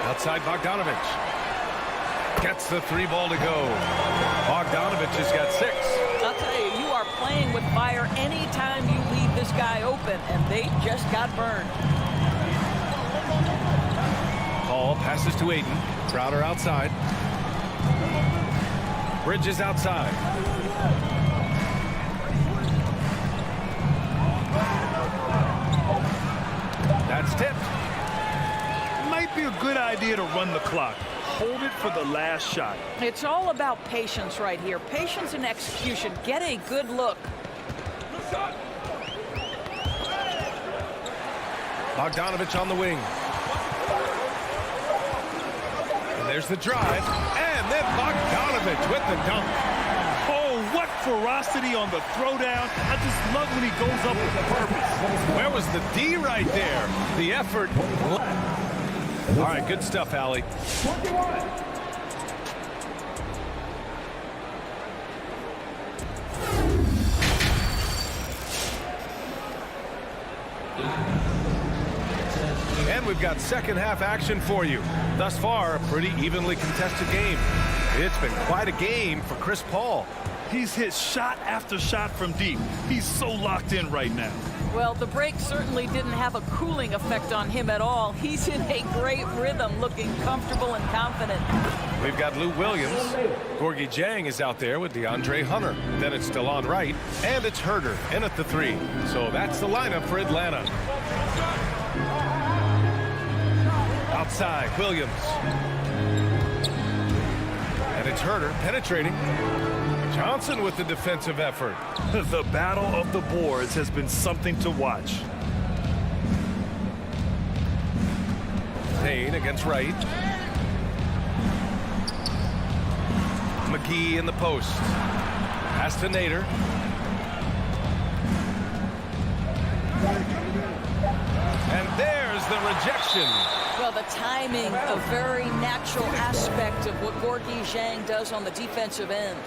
Outside Bogdanovich. Gets the 3 ball to go. Bogdanovich has got 6. I'll tell you, you are playing with fire anytime you leave this guy open, and they just got burned. Paul passes to Aiden. Crowder outside. Bridges outside. That's tipped. Might be a good idea to run the clock. Hold it for the last shot. It's all about patience right here. Patience and execution. Get a good look. Bogdanovich on the wing. And there's the drive. And then Bogdanovich with the dunk. Oh, what ferocity on the throwdown. I just love when he goes up with purpose. Where was the D right there? The effort. All right, good stuff, Allie. And we've got second half action for you. Thus far, a pretty evenly contested game. It's been quite a game for Chris Paul. He's hit shot after shot from deep. He's so locked in right now. Well, the break certainly didn't have a cooling effect on him at all. He's in a great rhythm, looking comfortable and confident. We've got Lou Williams. Gorgie Jang is out there with DeAndre Hunter. Then it's DeLon Wright. And it's Herter in at the 3. So that's the lineup for Atlanta. Outside, Williams. And it's Herter penetrating. Johnson with the defensive effort. The battle of the boards has been something to watch. Payne against Wright. McGee in the post. Pass to Nader. And there's the rejection. Well, the timing, a very natural aspect of what Gorgie Jang does on the defensive end.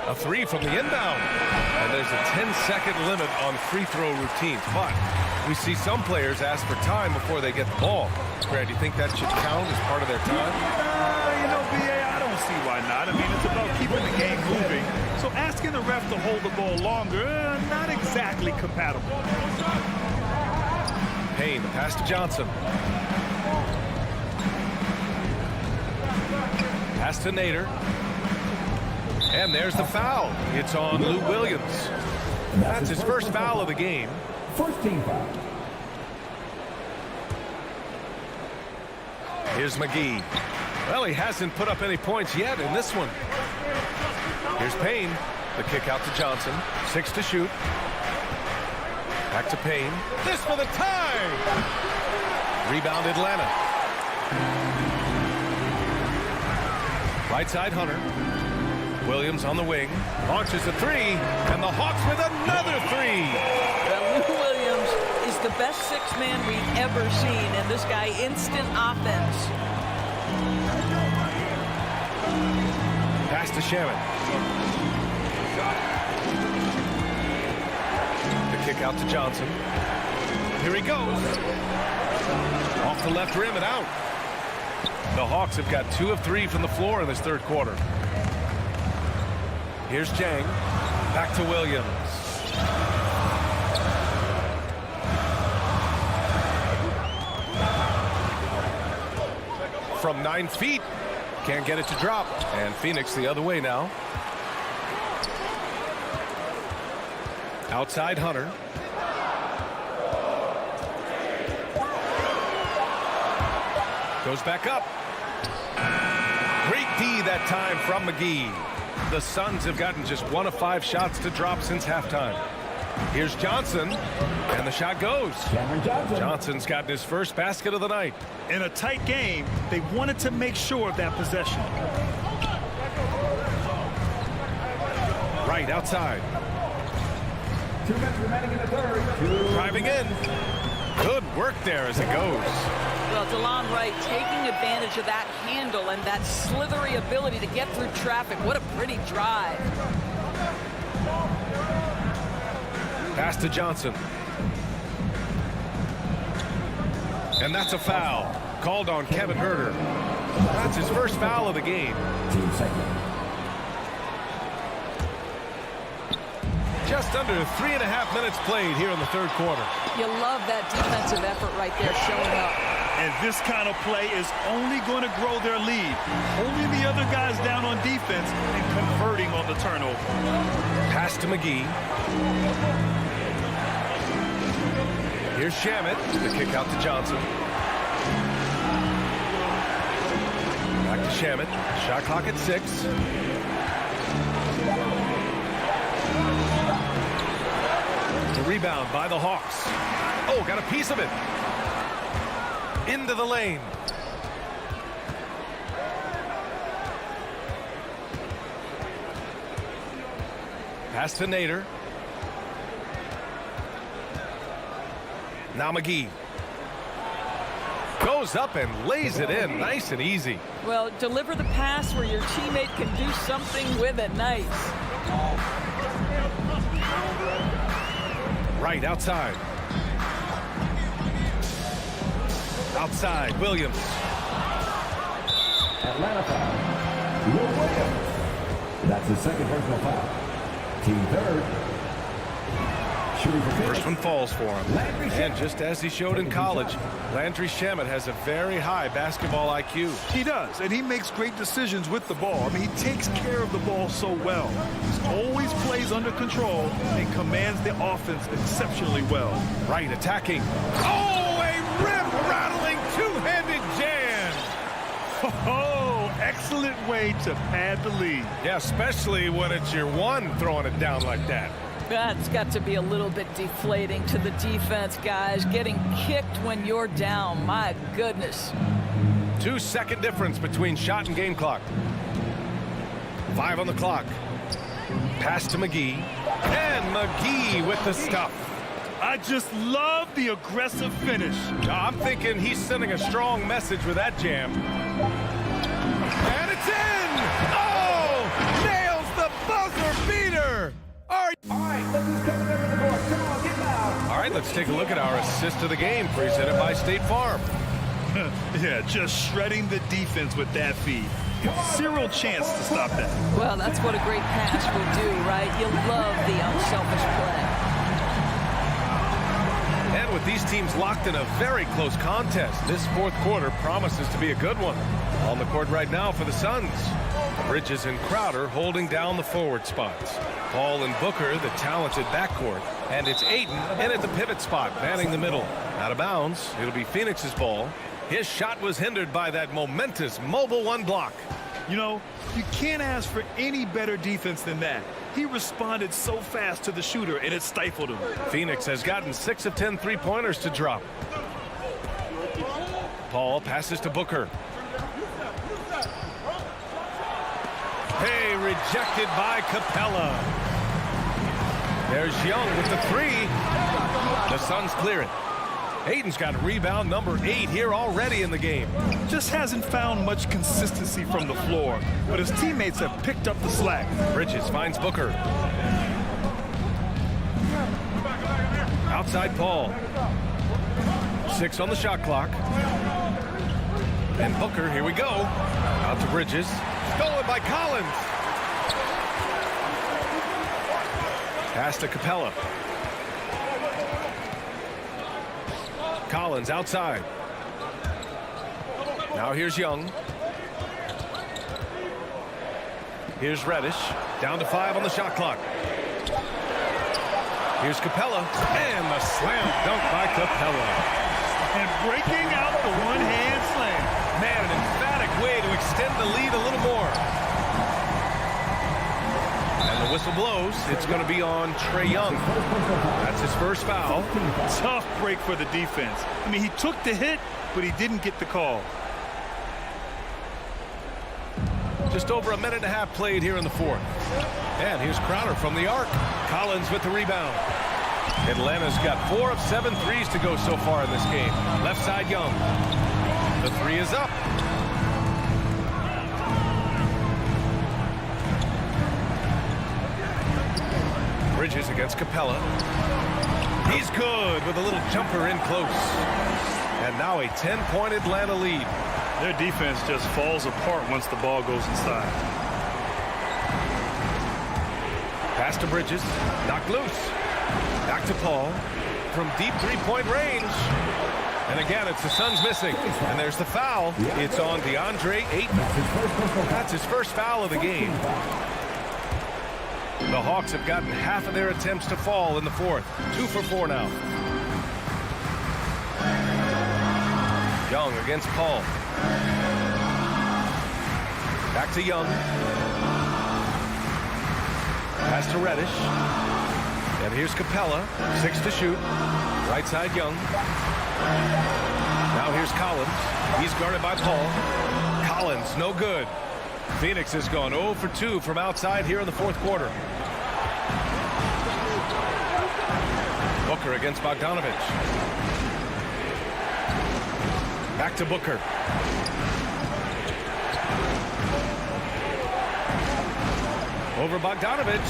A 3 from the inbound. And there's a 10-second limit on free throw routines. But we see some players ask for time before they get the ball. Grant, do you think that should count as part of their time? You know, B.A., I don't see why not. I mean, it's about keeping the game moving. So asking the ref to hold the ball longer, not exactly compatible. Payne, pass to Johnson. Pass to Nader. And there's the foul. It's on Lou Williams. That's his first foul of the game. First team foul. Here's McGee. Well, he hasn't put up any points yet in this one. Here's Payne. The kick out to Johnson. 6 to shoot. Back to Payne. This for the tie. Rebound Atlanta. Right side Hunter. Williams on the wing. Launches a 3. And the Hawks with another 3. Well, Lou Williams is the best 6-man we've ever seen. And this guy, instant offense. Pass to Shannon. The kick out to Johnson. Here he goes. Off the left rim and out. The Hawks have got 2 of 3 from the floor in this third quarter. Here's Jang. Back to Williams. From 9 feet. Can't get it to drop. And Phoenix the other way now. Outside Hunter. Goes back up. Great D that time from McGee. The Suns have gotten just 1 of 5 shots to drop since halftime. Here's Johnson, and the shot goes. Johnson's gotten his first basket of the night. In a tight game, they wanted to make sure of that possession. Right outside. 2 minutes remaining in the third. Driving in. Good work there as it goes. Well, DeLon Wright taking advantage of that handle and that slithery ability to get through traffic. What a pretty drive. Pass to Johnson. And that's a foul. Called on Kevin Huerter. That's his first foul of the game. Team second. Just under 3.5 minutes played here in the third quarter. You love that defensive effort right there showing up. And this kind of play is only going to grow their lead. Holding the other guys down on defense and converting on the turnover. Pass to McGee. Here's Shamet. The kick out to Johnson. Back to Shamet. Shot clock at 6. The rebound by the Hawks. Oh, got a piece of it. Into the lane. Pass to Nader. Now McGee. Goes up and lays it in nice and easy. Well, deliver the pass where your teammate can do something with it. Nice. Right outside. Outside, Williams. Atlanta foul. Will Williams. That's his second personal foul. Team third. Shooting for Phoenix. First one falls for him. And just as he showed in college, Landry Shamet has a very high basketball IQ. He does, and he makes great decisions with the ball. I mean, he takes care of the ball so well. He always plays under control and commands the offense exceptionally well. Right, attacking. Oh, a rim-rattling two-handed jam. Oh, excellent way to pad the lead. Yeah, especially when it's your one throwing it down like that. That's got to be a little bit deflating to the defense, guys. Getting kicked when you're down. My goodness. 2-second difference between shot and game clock. 5 on the clock. Pass to McGee. And McGee with the stuff. I just love the aggressive finish. I'm thinking he's sending a strong message with that jam. And it's in! Oh! Nails the buzzer beater! All right, let's take a look at our assist of the game presented by State Farm. Yeah, just shredding the defense with that feed. Zero chance to stop that. Well, that's what a great pass will do, right? You love the unselfish play. And with these teams locked in a very close contest, this fourth quarter promises to be a good one. On the court right now for the Suns. Bridges and Crowder holding down the forward spots. Paul and Booker, the talented backcourt. And it's Ayton in at the pivot spot, manning the middle. Out of bounds, it'll be Phoenix's ball. His shot was hindered by that momentous mobile one block. You know, you can't ask for any better defense than that. He responded so fast to the shooter, and it stifled him. Phoenix has gotten 6 of 10 three-pointers to drop. Paul passes to Booker. Hey, rejected by Capella. There's Young with the 3. The Suns clear it. Ayton's got rebound number 8 here already in the game. Just hasn't found much consistency from the floor, but his teammates have picked up the slack. Bridges finds Booker. Outside Paul. 6 on the shot clock. And Booker, here we go. Out to Bridges. Stolen by Collins. Pass to Capella. Collins outside. Now here's Young. Here's Reddish. Down to 5 on the shot clock. Here's Capella. And the slam dunk by Capella. And breaking out the one-hand slam. Man, an emphatic way to extend the lead a little more. And the whistle blows. It's going to be on Trae Young. That's his first foul. Tough break for the defense. I mean, he took the hit, but he didn't get the call. Just over a minute and a half played here in the fourth. And here's Crowder from the arc. Collins with the rebound. Atlanta's got 4 of 7 threes to go so far in this game. Left side, Young. The three is up. Bridges against Capella. He's good with a little jumper in close. And now a 10-point Atlanta lead. Their defense just falls apart once the ball goes inside. Pass to Bridges. Knocked loose. Back to Paul. From deep three-point range. And again, it's the Suns missing. And there's the foul. It's on DeAndre Ayton. That's his first foul of the game. The Hawks have gotten half of their attempts to fall in the fourth. 2 for 4 now. Young against Paul. Back to Young. Pass to Reddish. And here's Capella. 6 to shoot. Right side Young. Now here's Collins. He's guarded by Paul. Collins, no good. Phoenix has gone 0 for 2 from outside here in the fourth quarter. Booker against Bogdanovich. Back to Booker. Over Bogdanovich.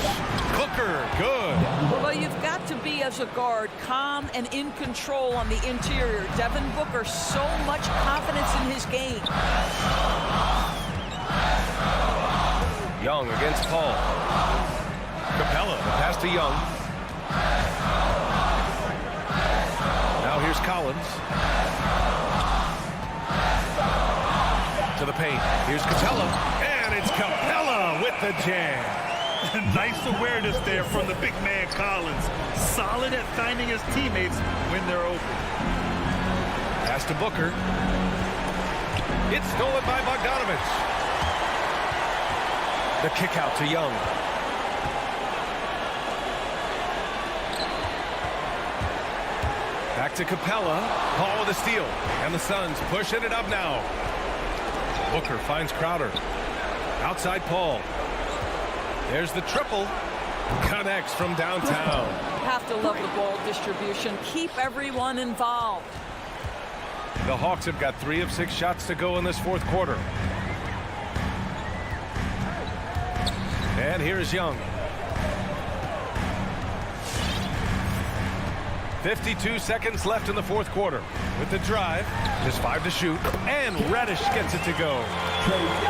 Booker, good. Well, you've got to be, as a guard, calm and in control on the interior. Devin Booker, so much confidence in his game. Young against Paul. Capella, pass to Young. Now here's Collins. To the paint. Here's Capella. And it's Capella with the jam. Nice awareness there from the big man Collins. Solid at finding his teammates when they're open. Pass to Booker. It's stolen by Bogdanovich. The kick out to Young. Back to Capella. Paul with a steal. And the Suns pushing it up now. Booker finds Crowder. Outside Paul. There's the triple. Connects from downtown. Have to love the ball distribution. Keep everyone involved. The Hawks have got 3 of 6 shots to go in this fourth quarter. And here's Young. 52 seconds left in the fourth quarter. With the drive, just 5 to shoot. And Reddish gets it to go.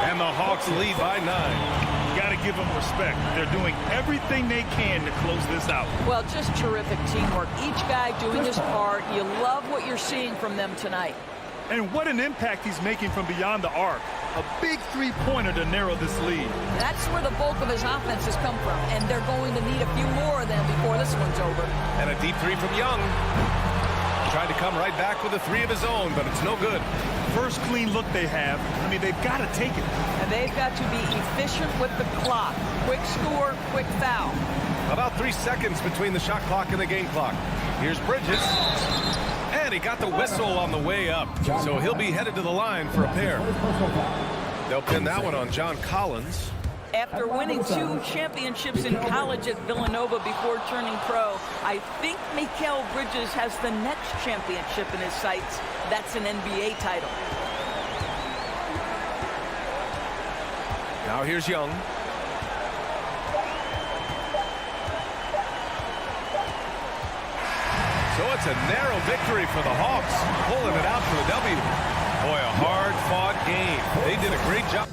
And the Hawks lead by 9. Got to give them respect. They're doing everything they can to close this out. Well, just terrific teamwork. Each guy doing his part. You love what you're seeing from them tonight. And what an impact he's making from beyond the arc. A big three-pointer to narrow this lead. That's where the bulk of his offense has come from, and they're going to need a few more of them before this one's over. And a deep three from Young. Tried to come right back with a 3 of his own, but it's no good. First clean look they have. I mean, they've got to take it. And they've got to be efficient with the clock. Quick score, quick foul. About 3 seconds between the shot clock and the game clock. Here's Bridges. And he got the whistle on the way up. So he'll be headed to the line for a pair. They'll pin that one on John Collins. After winning 2 championships in college at Villanova before turning pro, I think Mikal Bridges has the next championship in his sights. That's an NBA title. Now here's Young. So it's a narrow victory for the Hawks, pulling it out for the W. Boy, a hard-fought game. They did a great job.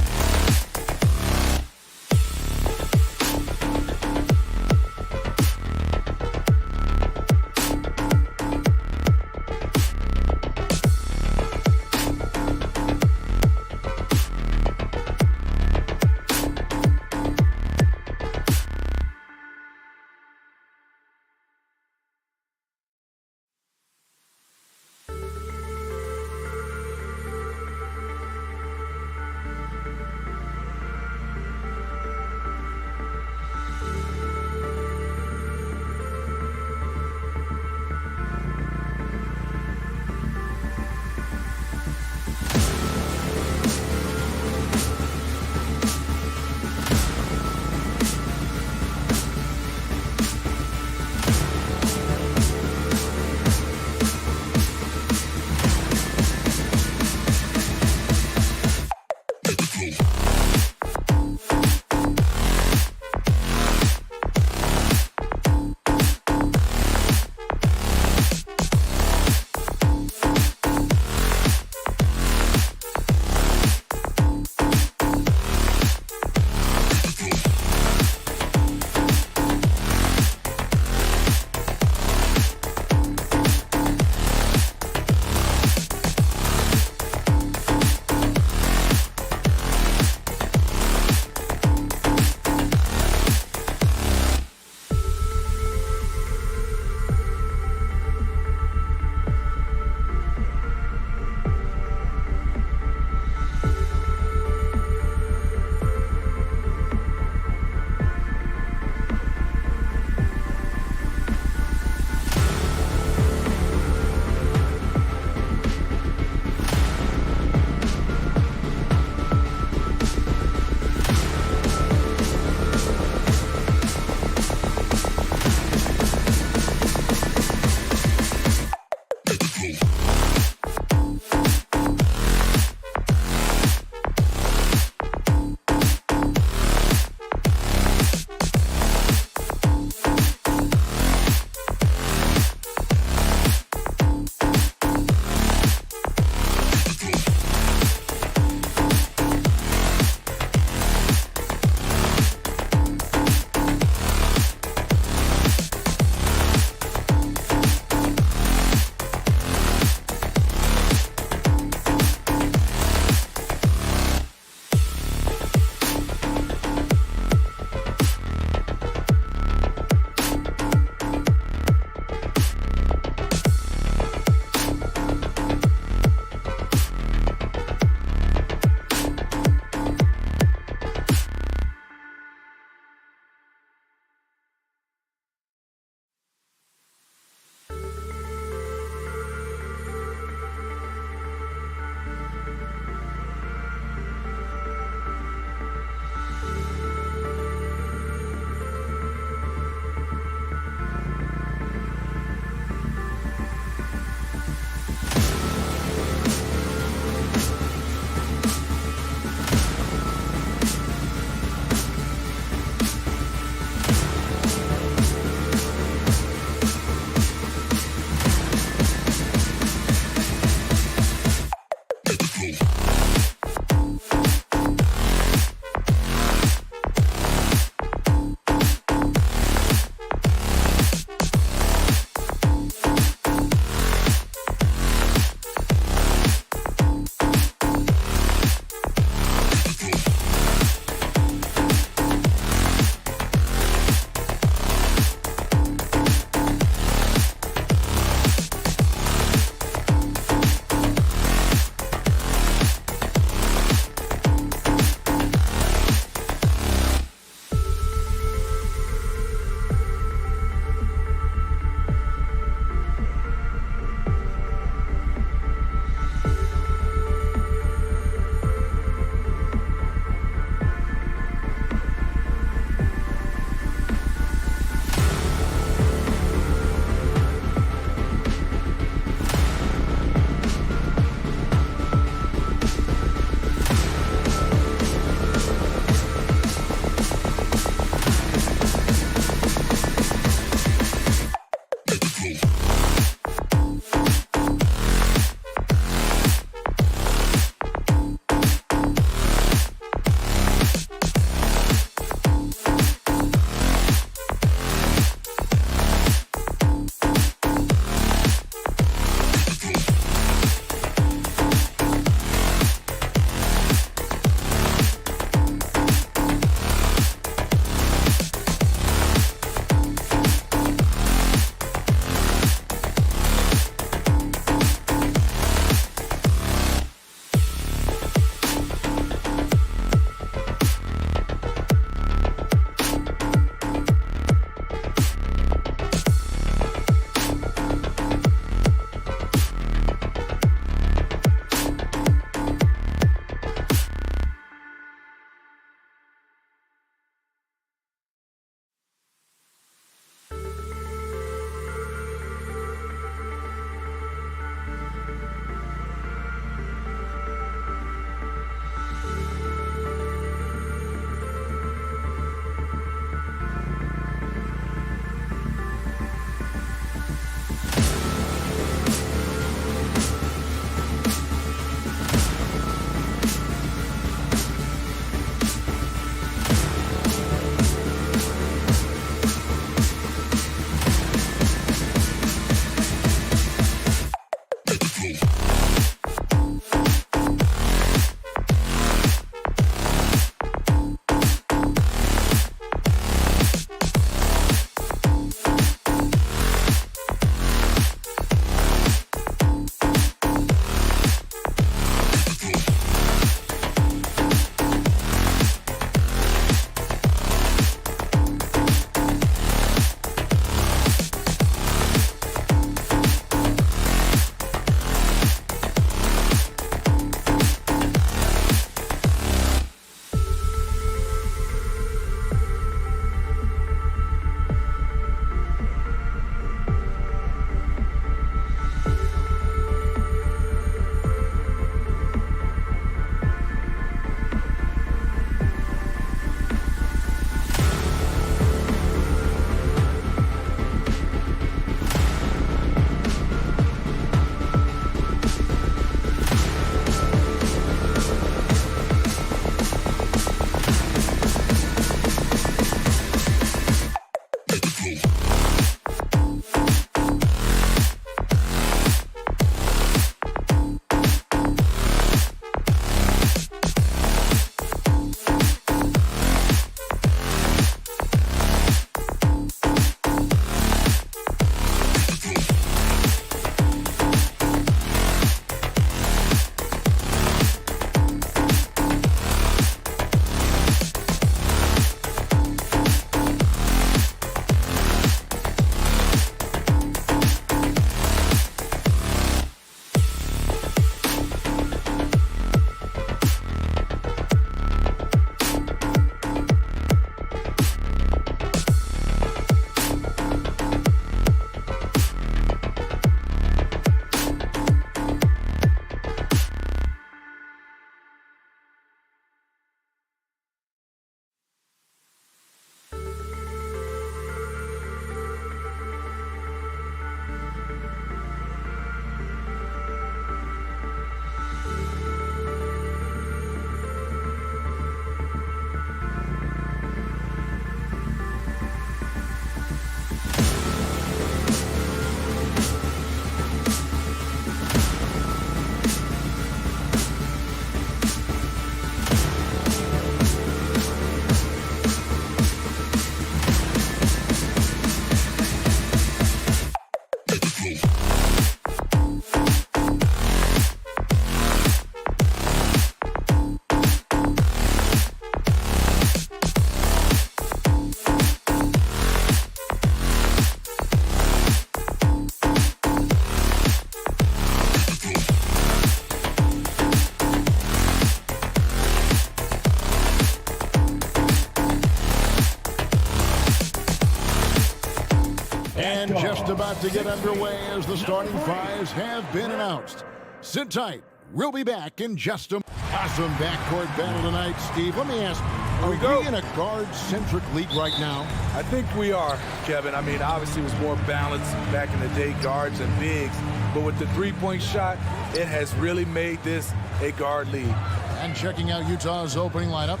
just about to get underway as the starting fives have been announced. Sit tight. We'll be back in just a moment. Awesome backcourt battle tonight, Steve. Let me ask, are we in a guard-centric league right now? I think we are, Kevin. I mean, obviously it was more balanced back in the day, guards and bigs. But with the three-point shot, it has really made this a guard league. And checking out Utah's opening lineup,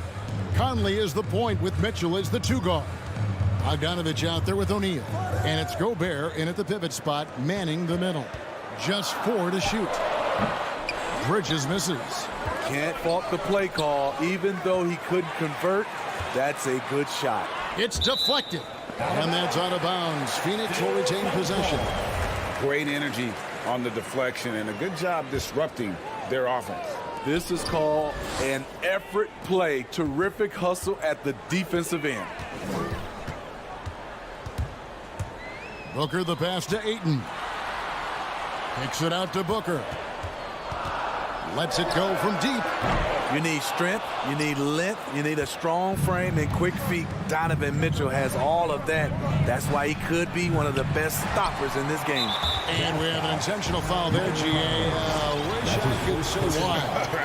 Conley is the point with Mitchell as the two guard. Bogdanovich out there with O'Neal. And it's Gobert in at the pivot spot, manning the middle. Just 4 to shoot. Bridges misses. Can't fault the play call. Even though he couldn't convert, that's a good shot. It's deflected. And that's out of bounds. Phoenix will retain possession. Great energy on the deflection and a good job disrupting their offense. This is called an effort play. Terrific hustle at the defensive end. Booker the pass to Ayton. Kicks it out to Booker. Lets it go from deep. You need strength, you need length, you need a strong frame and quick feet. Donovan Mitchell has all of that. That's why he could be one of the best stoppers in this game. And we have an intentional foul there, GA. Wish I could say why.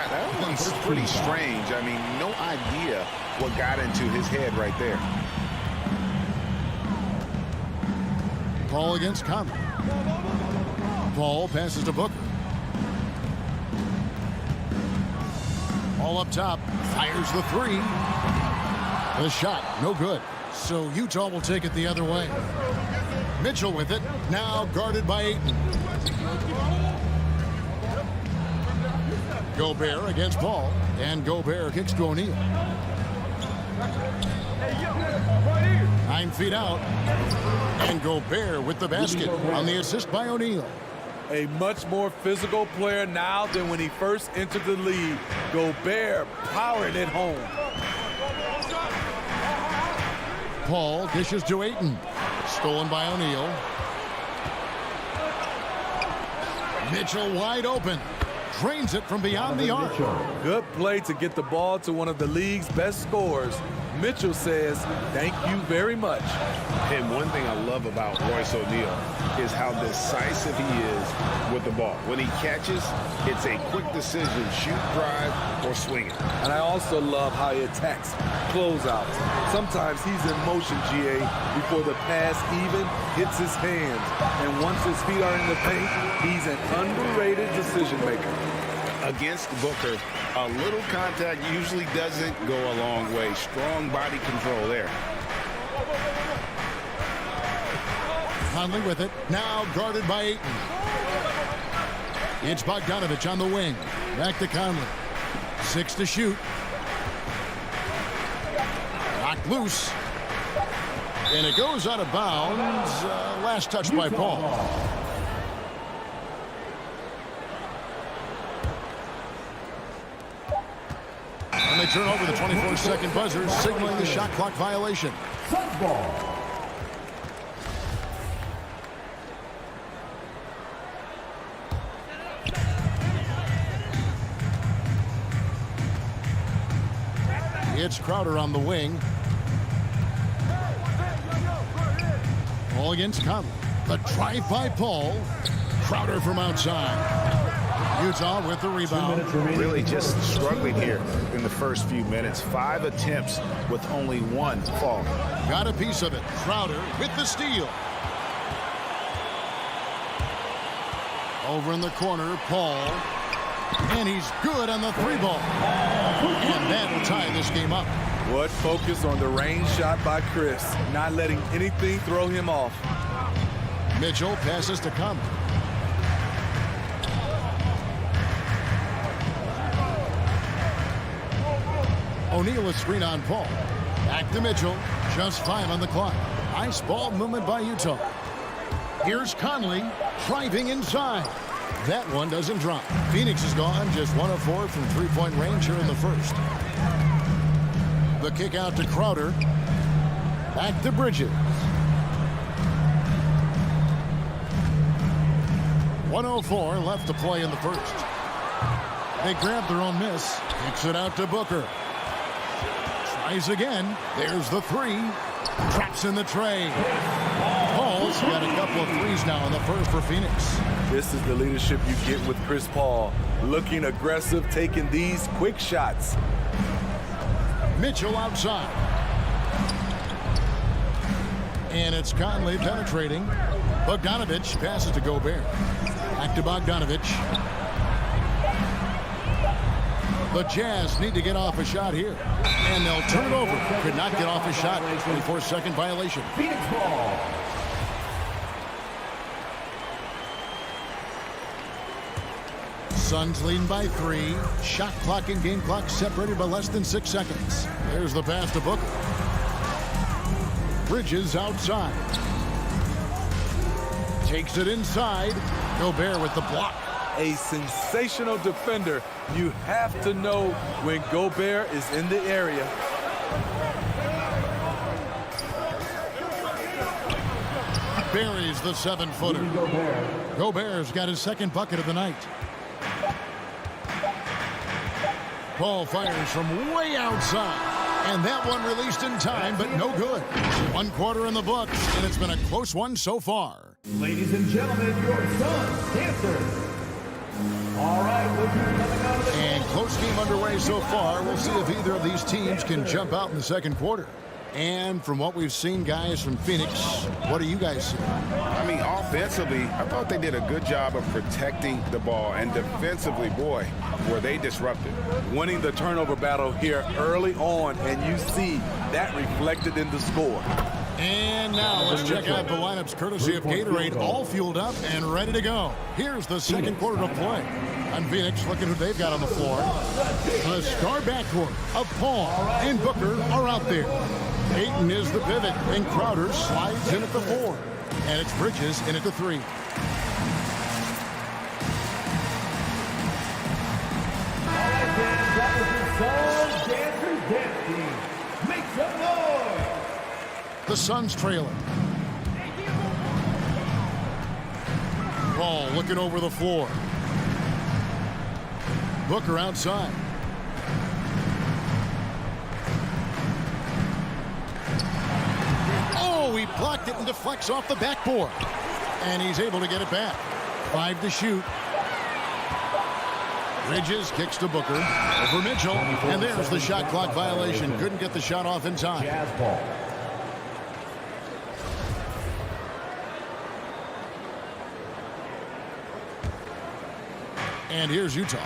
That one's pretty strange. I mean, no idea what got into his head right there. Paul against Conley. Paul passes to Booker. All up top, fires the three. The shot, no good. So Utah will take it the other way. Mitchell with it, now guarded by Ayton. Gobert against Paul, and Gobert kicks to O'Neal. 9 feet out, and Gobert with the basket on the assist by O'Neal. A much more physical player now than when he first entered the league. Gobert powered it home. Paul dishes to Ayton. Stolen by O'Neal. Mitchell wide open. Drains it from beyond the arc. Good play to get the ball to one of the league's best scorers. Mitchell says, thank you very much. And one thing I love about Royce O'Neal is how decisive he is with the ball. When he catches, it's a quick decision, shoot, drive, or swing it. And I also love how he attacks closeouts. Sometimes he's in motion, GA, before the pass even hits his hands. And once his feet are in the paint, he's an underrated decision maker. Against Booker, a little contact usually doesn't go a long way. Strong body control there. Conley with it, now guarded by Ayton. It's Bogdanovich on the wing. Back to Conley. 6 to shoot. Knocked loose. And it goes out of bounds. Last touch by Paul. And they turn over the 24-second buzzer, signaling the shot clock violation. It's Crowder on the wing. Paul against Conley. The drive by Paul. Crowder from outside. Utah with the rebound. Really just struggling here in the first few minutes. 5 attempts with only 1 fall. Got a piece of it. Crowder with the steal. Over in the corner, Paul. And he's good on the 3-ball. And that will tie this game up. What focus on the range shot by Chris. Not letting anything throw him off. Mitchell passes to Conley. O'Neal a screen on Paul. Back to Mitchell. Just 5 on the clock. Nice ball movement by Utah. Here's Conley driving inside. That one doesn't drop. Phoenix is gone. Just 1 of 4 from 3-point range here in the first. The kick out to Crowder. Back to Bridges. 1:04 left to play in the first. They grab their own miss. Kicks it out to Booker. Tries again. There's the 3. Traps in the tray. Paul He's got a couple of threes now in the first for Phoenix. This is the leadership you get with Chris Paul. Looking aggressive, taking these quick shots. Mitchell outside. And it's Conley penetrating. Bogdanovich passes to Gobert. Back to Bogdanovich. The Jazz need to get off a shot here. And they'll turn it over. Could not get off a shot. 24-second violation. Phoenix ball. Suns leading by 3. Shot clock and game clock separated by less than 6 seconds. There's the pass to Booker. Bridges outside. Takes it inside. Gobert with the block. A sensational defender. You have to know when Gobert is in the area. Buries the 7-footer. Gobert's got his second bucket of the night. Paul fires from way outside. And that one released in time, but no good. 1 quarter in the books, and it's been a close one so far. Ladies and gentlemen, your Suns dancers. All right, and close game underway so far. We'll see if either of these teams can jump out in the second quarter. And from what we've seen, guys, from Phoenix, what do you guys see? I mean, offensively, I thought they did a good job of protecting the ball. And defensively, boy, were they disruptive. Winning the turnover battle here early on, and you see that reflected in the score. And now let's check out the lineups courtesy of Gatorade, all fueled up and ready to go. Here's the second quarter to play. And Phoenix, looking who they've got on the floor. The star backcourt of Paul and Booker are out there. Ayton is the pivot, and Crowder slides in at the 4. And it's Bridges in at the 3. Make some noise. The Suns trailing. Paul looking over the floor. Booker outside. Oh, he blocked it and deflects off the backboard. And he's able to get it back. 5 to shoot. Bridges kicks to Booker. Over Mitchell. And there's the shot clock violation. Couldn't get the shot off in time. Jazz ball. And here's Utah.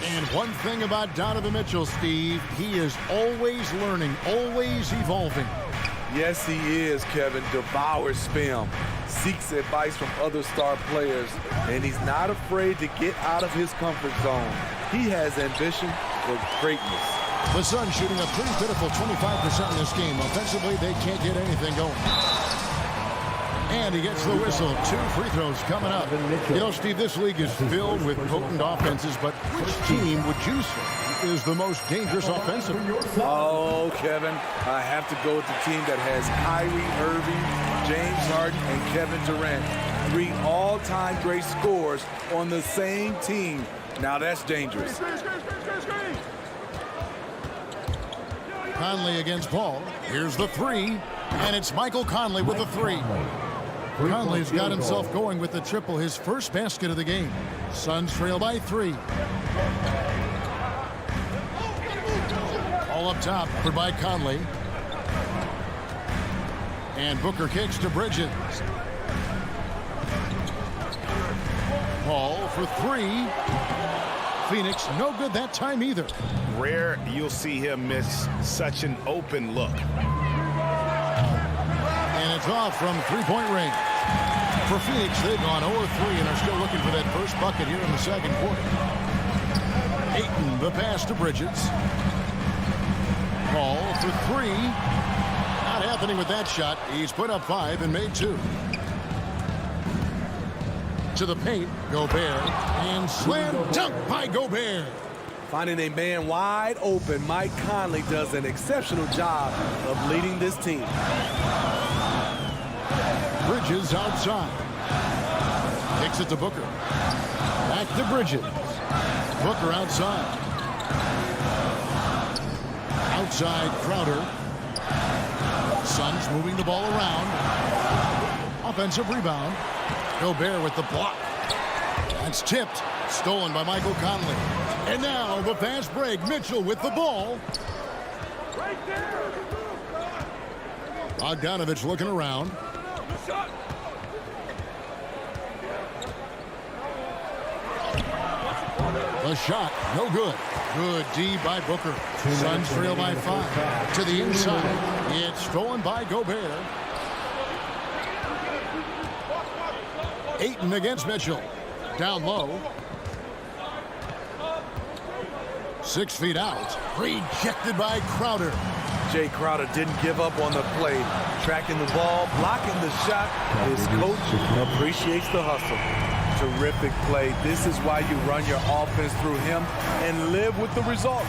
And one thing about Donovan Mitchell, Steve, he is always learning, always evolving. Yes, he is, Kevin. Devours film, seeks advice from other star players, and he's not afraid to get out of his comfort zone. He has ambition for greatness. The Suns shooting a pretty pitiful 25% in this game. Offensively, they can't get anything going. And he gets the whistle. 2 free throws coming up. You know, Steve, this league is filled with potent offenses, but which team would you say is the most dangerous offensively? Oh, Kevin, I have to go with the team that has Kyrie Irving, James Harden, and Kevin Durant. 3 all-time great scorers on the same team. Now that's dangerous. Conley against Paul. Here's the 3, and it's Michael Conley with the 3. Conley's got himself going with the triple, his first basket of the game. Suns trail by 3. All up top for by Conley. And Booker kicks to Bridges. Paul for 3. Phoenix, no good that time either. Rare you'll see him miss such an open look. And it's off from 3-point range. For Phoenix, they've gone 0-3 and are still looking for that first bucket here in the second quarter. Ayton, the pass to Bridges. Paul for 3. Not happening with that shot. He's put up 5 and made 2. To the paint, Gobert, and slam dunk by Gobert. Finding a man wide open, Mike Conley does an exceptional job of leading this team. Bridges outside. Kicks it to Booker. Back to Bridges. Booker outside. Outside Crowder. Suns moving the ball around. offensive rebound. Gobert with the block. That's tipped. Stolen by Michael Conley. And now the fast break. Mitchell with the ball. Bogdanovich looking around. The shot, no good. Good D by Booker. Suns trail by 5. To the inside. It's stolen by Gobert. Ayton against Mitchell. Down low. 6 feet out. Rejected by Crowder. Jay Crowder didn't give up on the play. Tracking the ball, blocking the shot. His coach appreciates the hustle. Terrific play. This is why you run your offense through him and live with the results.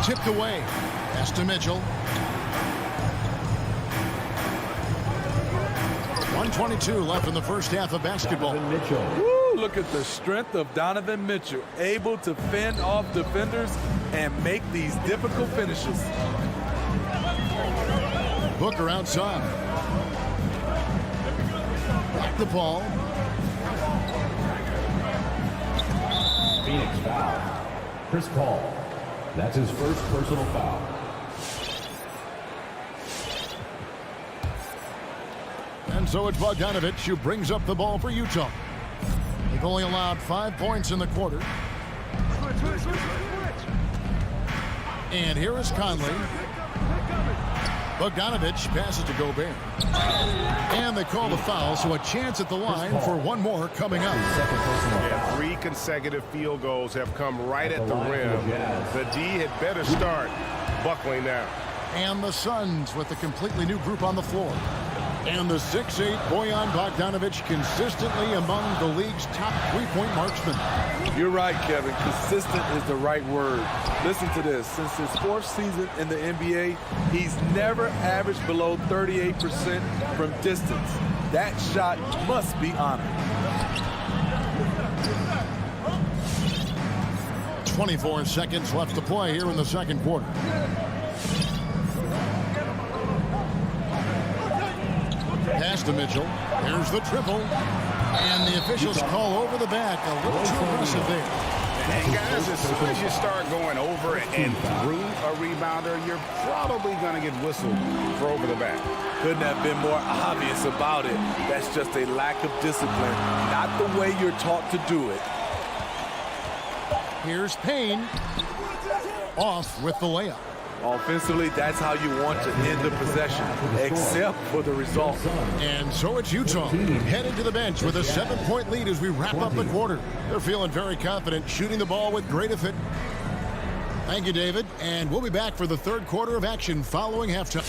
Tipped away. Pass to Mitchell. 1:22 left in the first half of basketball. Woo, look at the strength of Donovan Mitchell. Able to fend off defenders and make these difficult finishes. Booker outside. Back the ball. Phoenix foul. Chris Paul. That's his first personal foul. And so it's Bogdanovich who brings up the ball for Utah. They've only allowed 5 points in the quarter. And here is Conley. Bogdanovich passes to Gobert. And they call the foul, so a chance at the line for one more coming up. Yeah, 3 consecutive field goals have come right at the rim. The D had better start buckling now. And the Suns with a completely new group on the floor. And the 6'8" Bojan Bogdanovich consistently among the league's top three-point marksmen. You're right, Kevin. Consistent is the right word. Listen to this. Since his 4th season in the NBA, he's never averaged below 38% from distance. That shot must be honored. 24 seconds left to play here in the second quarter. Pass to Mitchell. Here's the triple. And the officials call over the back. A little too aggressive there. And guys, as soon as you start going over and through a rebounder, you're probably going to get whistled for over the back. Couldn't have been more obvious about it. That's just a lack of discipline, not the way you're taught to do it. Here's Payne. Off with the layup. Offensively, that's how you want to end the possession, except for the result. And so it's Utah headed to the bench with a 7-point lead as we wrap up the quarter. They're feeling very confident, shooting the ball with great effect. Thank you, David. And we'll be back for the third quarter of action following halftime.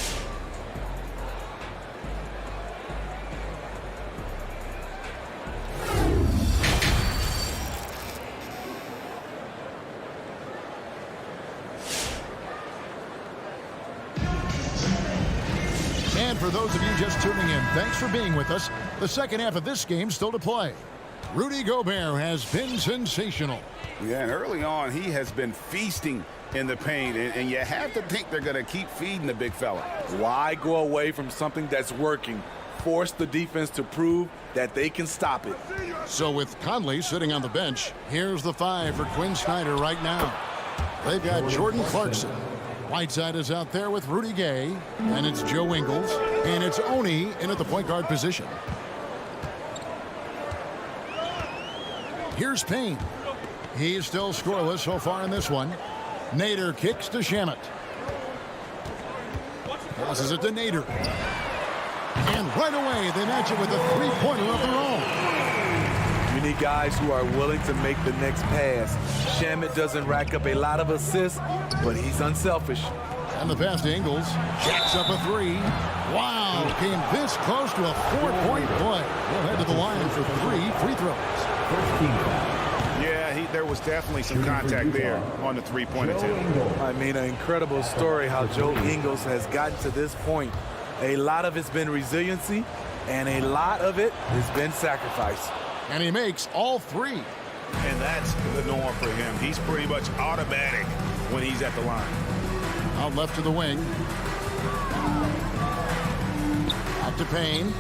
And for those of you just tuning in, thanks for being with us. The second half of this game still to play. Rudy Gobert has been sensational. Yeah, and early on, he has been feasting in the paint, and you have to think they're going to keep feeding the big fella. Why go away from something that's working? Force the defense to prove that they can stop it. So with Conley sitting on the bench, here's the 5 for Quinn Snyder right now. They've got Jordan Clarkson. Whiteside is out there with Rudy Gay, and it's Joe Ingles, and it's Oni in at the point guard position. Here's Payne. He's still scoreless so far in this one. Nader kicks to Shamet. Passes it to Nader. And right away, they match it with a three-pointer of their own. You need guys who are willing to make the next pass. Shamet doesn't rack up a lot of assists, but he's unselfish. And the pass to Ingles. Jacks up a 3. Wow, came this close to a 4-point play. He'll head to the line for 3 free throws. Yeah, there was definitely some contact there on the three-point attempt. I mean, an incredible story how Joe Ingles has gotten to this point. A lot of it's been resiliency, and a lot of it has been sacrifice. And he makes all 3. And that's the norm for him. He's pretty much automatic when he's at the line. Out left to the wing. Out to Payne.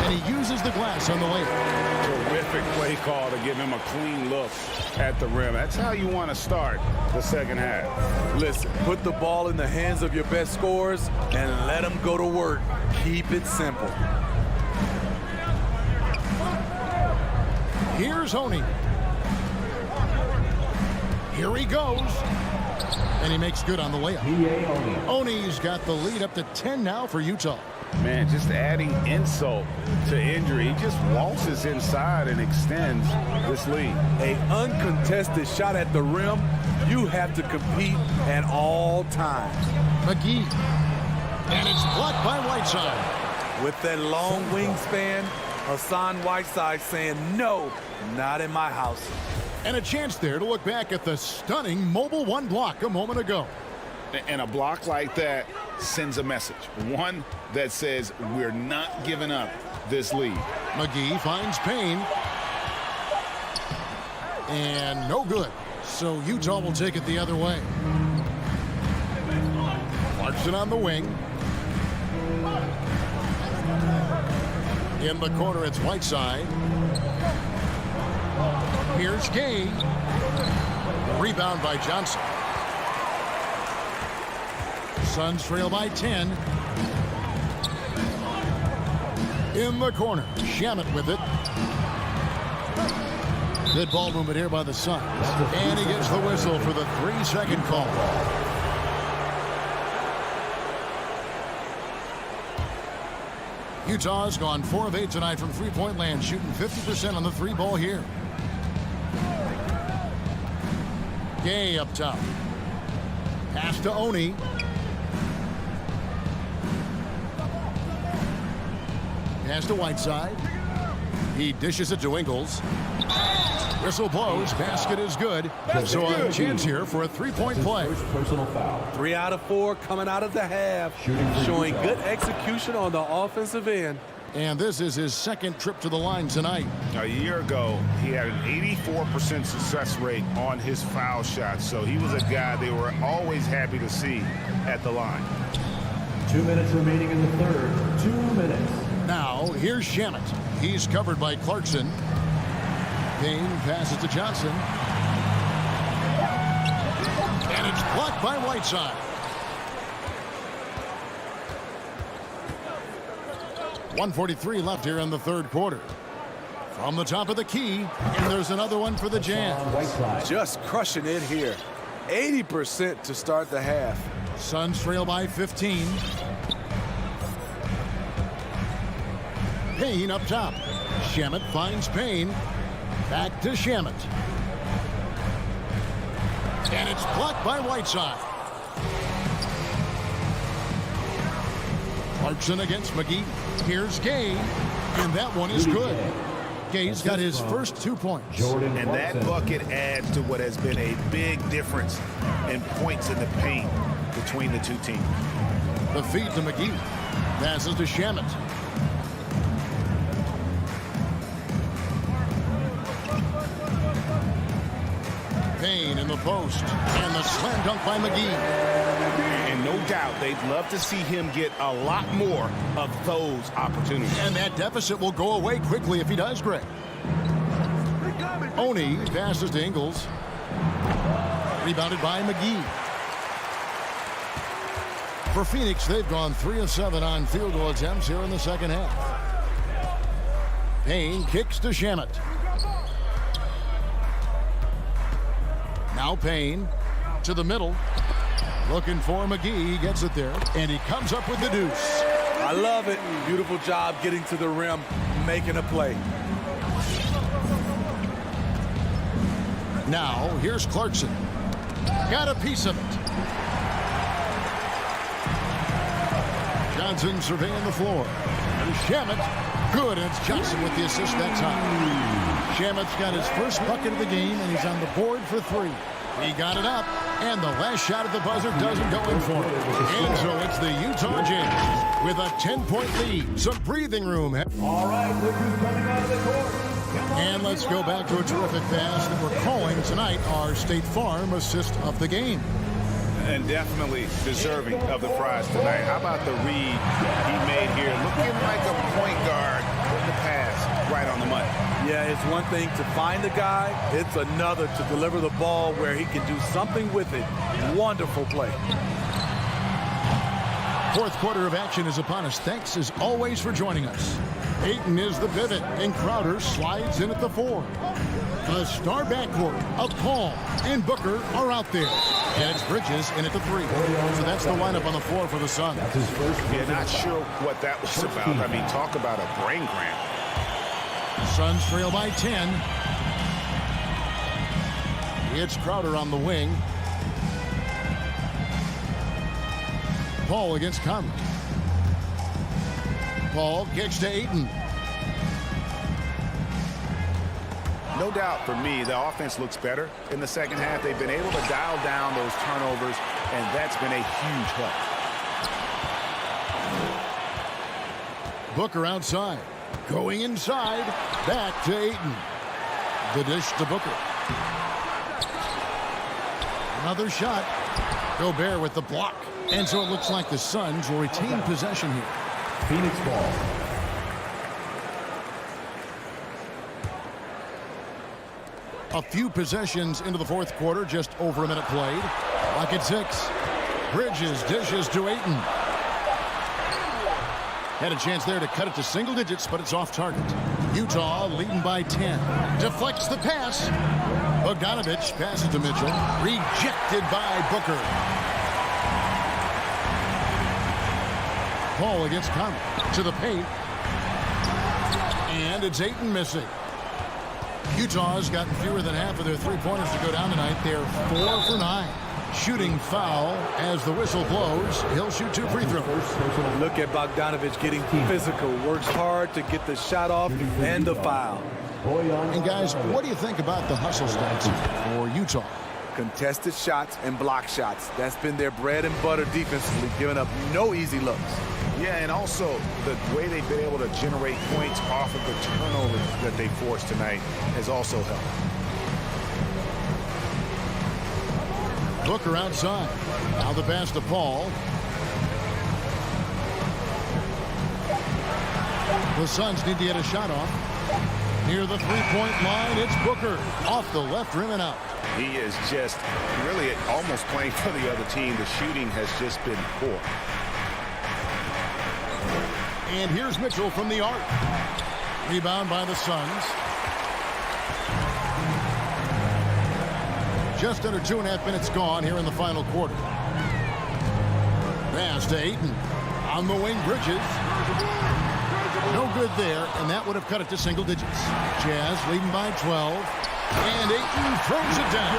And he uses the glass on the layup. Terrific play call to give him a clean look at the rim. That's how you want to start the second half. Listen, put the ball in the hands of your best scorers and let them go to work. Keep it simple. Here's Oney. Here he goes. And he makes good on the layup. Oney's got the lead up to 10 now for Utah. Man, just adding insult to injury. He just waltzes inside and extends this lead. An uncontested shot at the rim, you have to compete at all times. McGee. And it's blocked by Whiteside. With that long wingspan, Hassan Whiteside saying, no, not in my house. And a chance there to look back at the stunning mobile one block a moment ago. And a block like that sends a message. One that says we're not giving up this lead. McGee finds Payne. And no good. So Utah will take it the other way. Clarkson on the wing. In the corner, it's Whiteside. Here's Gay. Rebound by Johnson. Suns trail by 10. In the corner, Shamet with it. Good ball movement here by the Suns. And he gets the whistle for the 3-second call. Utah's gone 4 of 8 tonight from three-point land, shooting 50% on the three ball here. Gay up top. Pass to Oney. Pass to Whiteside. He dishes it to Ingles. Whistle blows. Basket is good. So a chance here for a three-point play. Personal foul. 3 out of 4 coming out of the half, showing good execution on the offensive end. And this is his second trip to the line tonight. A year ago, he had an 84% success rate on his foul shots. So he was a guy they were always happy to see at the line. 2 minutes remaining in the third. 2 minutes. Now, here's Shamet. He's covered by Clarkson. Payne passes to Johnson. And it's blocked by Whiteside. 1:43 left here in the third quarter. From the top of the key, and there's another one for the Jazz. Just crushing it here. 80% to start the half. Suns trail by 15. Payne up top. Shamet finds Payne. Back to Shamet. And it's blocked by Whiteside. Clarkson against McGee. Here's Gay. And that one is good. Gay's got his first 2 points. And that bucket adds to what has been a big difference in points in the paint between the two teams. The feed to McGee. Passes to Shamet. Payne in the post. And the slam dunk by McGee. And no doubt they'd love to see him get a lot more of those opportunities. And that deficit will go away quickly if he does, Greg. Oney passes to Ingles. Rebounded by McGee. For Phoenix, they've gone 3 of 7 on field goal attempts here in the second half. Payne kicks to Shamet. Now Payne to the middle. Looking for McGee. He gets it there. And he comes up with the deuce. I love it. Beautiful job getting to the rim, making a play. Now, here's Clarkson. Got a piece of it. Johnson surveying the floor. And Shamet. Good, and it's Johnson with the assist that time. Shamet's got his first bucket of the game, and he's on the board for 3. He got it up, and the last shot at the buzzer doesn't go in for him. And so it's the Utah Jazz with a 10-point lead. Some breathing room. All right, look who's coming out of the court. And let's go back to a terrific pass that we're calling tonight our State Farm assist of the game. and definitely deserving of the prize tonight. How about the read he made here? Looking like a point guard with the pass right on the money. Yeah, it's one thing to find the guy. It's another to deliver the ball where he can do something with it. Wonderful play. Fourth quarter of action is upon us. Thanks as always for joining us. Ayton is the pivot, and Crowder slides in at the 4. The star backcourt of Paul and Booker are out there. And it's Bridges in at the 3. So that's the lineup on the floor for the Suns. Yeah, not sure what that was about. I mean, talk about a brain cramp. Suns trail by 10. It's Crowder on the wing. Paul against Conley. Paul kicks to Ayton. No doubt for me, the offense looks better in the second half. They've been able to dial down those turnovers, and that's been a huge help. Booker outside. Going inside. Back to Ayton. The dish to Booker. Another shot. Gobert with the block. And so it looks like the Suns will retain possession here. Phoenix ball. A few possessions into the fourth quarter, just over a minute played. Clock at 6. Bridges dishes to Ayton. Had a chance there to cut it to single digits, but it's off target. Utah leading by 10. Deflects the pass. Bogdanovich passes to Mitchell. Rejected by Booker. Paul against Conley. To the paint. And it's Ayton missing. Utah's gotten fewer than half of their three-pointers to go down tonight. They're 4 for 9. Shooting foul as the whistle blows. He'll shoot 2 free throws. Look at Bogdanovich getting physical. Works hard to get the shot off and the foul. And guys, what do you think about the hustle stats for Utah? Contested shots and block shots. That's been their bread and butter defensively, giving up no easy looks. Yeah, and also the way they've been able to generate points off of the turnovers that they forced tonight has also helped. Booker outside. Now the pass to Paul. The Suns need to get a shot off. Near the three-point line, it's Booker. Off the left rim and out. He is just really almost playing for the other team. The shooting has just been poor. And here's Mitchell from the arc. Rebound by the Suns. Just under 2.5 minutes gone here in the final quarter. Pass to Ayton. On the wing, Bridges. No good there, and that would have cut it to single digits. Jazz leading by 12. And Ayton throws it down.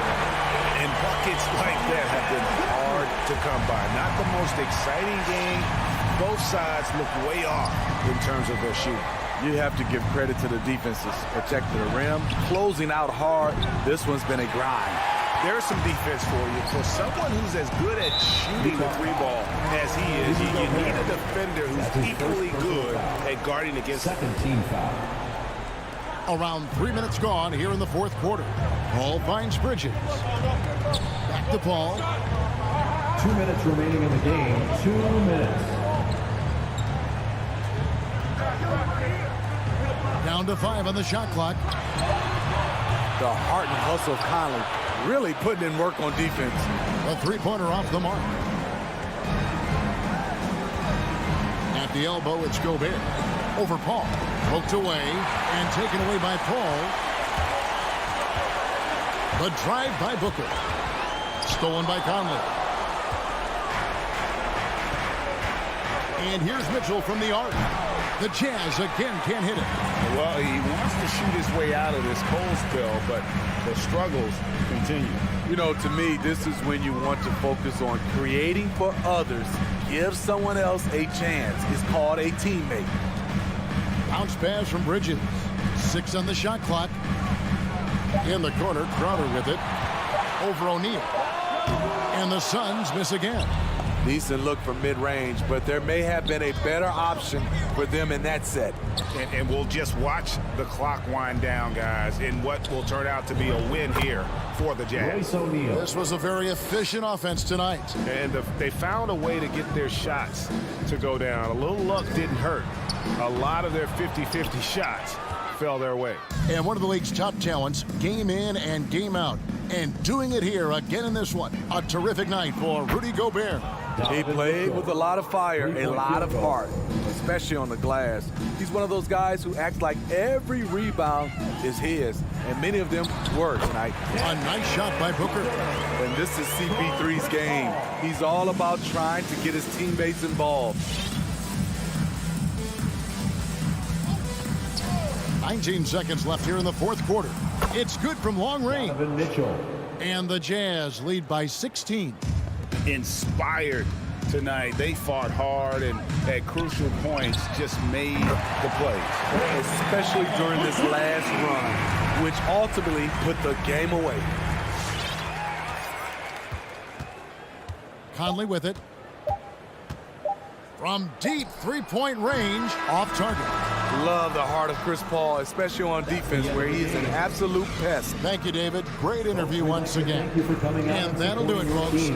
And buckets like that have been hard to come by. Not the most exciting game. Both sides look way off in terms of their shooting. You have to give credit to the defenses. Protecting the rim, closing out hard. This one's been a grind. There's some defense for you. For someone who's as good at shooting the three ball as he is, you need a defender who's equally good at guarding against Second team foul. Around 3 minutes gone here in the fourth quarter. Paul finds Bridges. Back to Paul. 2 minutes remaining in the game. 2 minutes. Down to 5 on the shot clock. The heart and hustle of Conley really putting in work on defense. A three-pointer off the mark. At the elbow, it's Gobert. Over Paul. Poked away and taken away by Paul. The drive by Booker. Stolen by Conley. And here's Mitchell from the arc. The Jazz again can't hit it. Well, he wants to shoot his way out of this cold spell, but the struggles continue. You know, to me, this is when you want to focus on creating for others. Give someone else a chance. It's called a teammate. Bounce pass from Bridges. 6 on the shot clock. In the corner, Crowder with it. Over O'Neal. And the Suns miss again. Decent look from mid-range, but there may have been a better option for them in that set. And we'll just watch the clock wind down, guys, in what will turn out to be a win here for the Jazz. This was a very efficient offense tonight. And they found a way to get their shots to go down. A little luck didn't hurt. A lot of their 50-50 shots fell their way. And one of the league's top talents, game in and game out. And doing it here again in this one. A terrific night for Rudy Gobert. He played with a lot of fire, a lot of heart, especially on the glass. He's one of those guys who acts like every rebound is his, and many of them were tonight. A nice shot by Booker. And this is CP3's game. He's all about trying to get his teammates involved. 19 seconds left here in the fourth quarter. It's good from long range. Donovan Mitchell. And the Jazz lead by 16. Inspired tonight. They fought hard and at crucial points just made the plays. Especially during this last run, which ultimately put the game away. Conley with it. From deep three-point range, off target. Love the heart of Chris Paul, especially on defense, where he is an absolute pest. Thank you, David. Great interview once again. Thank you for coming out. And that'll do it, folks.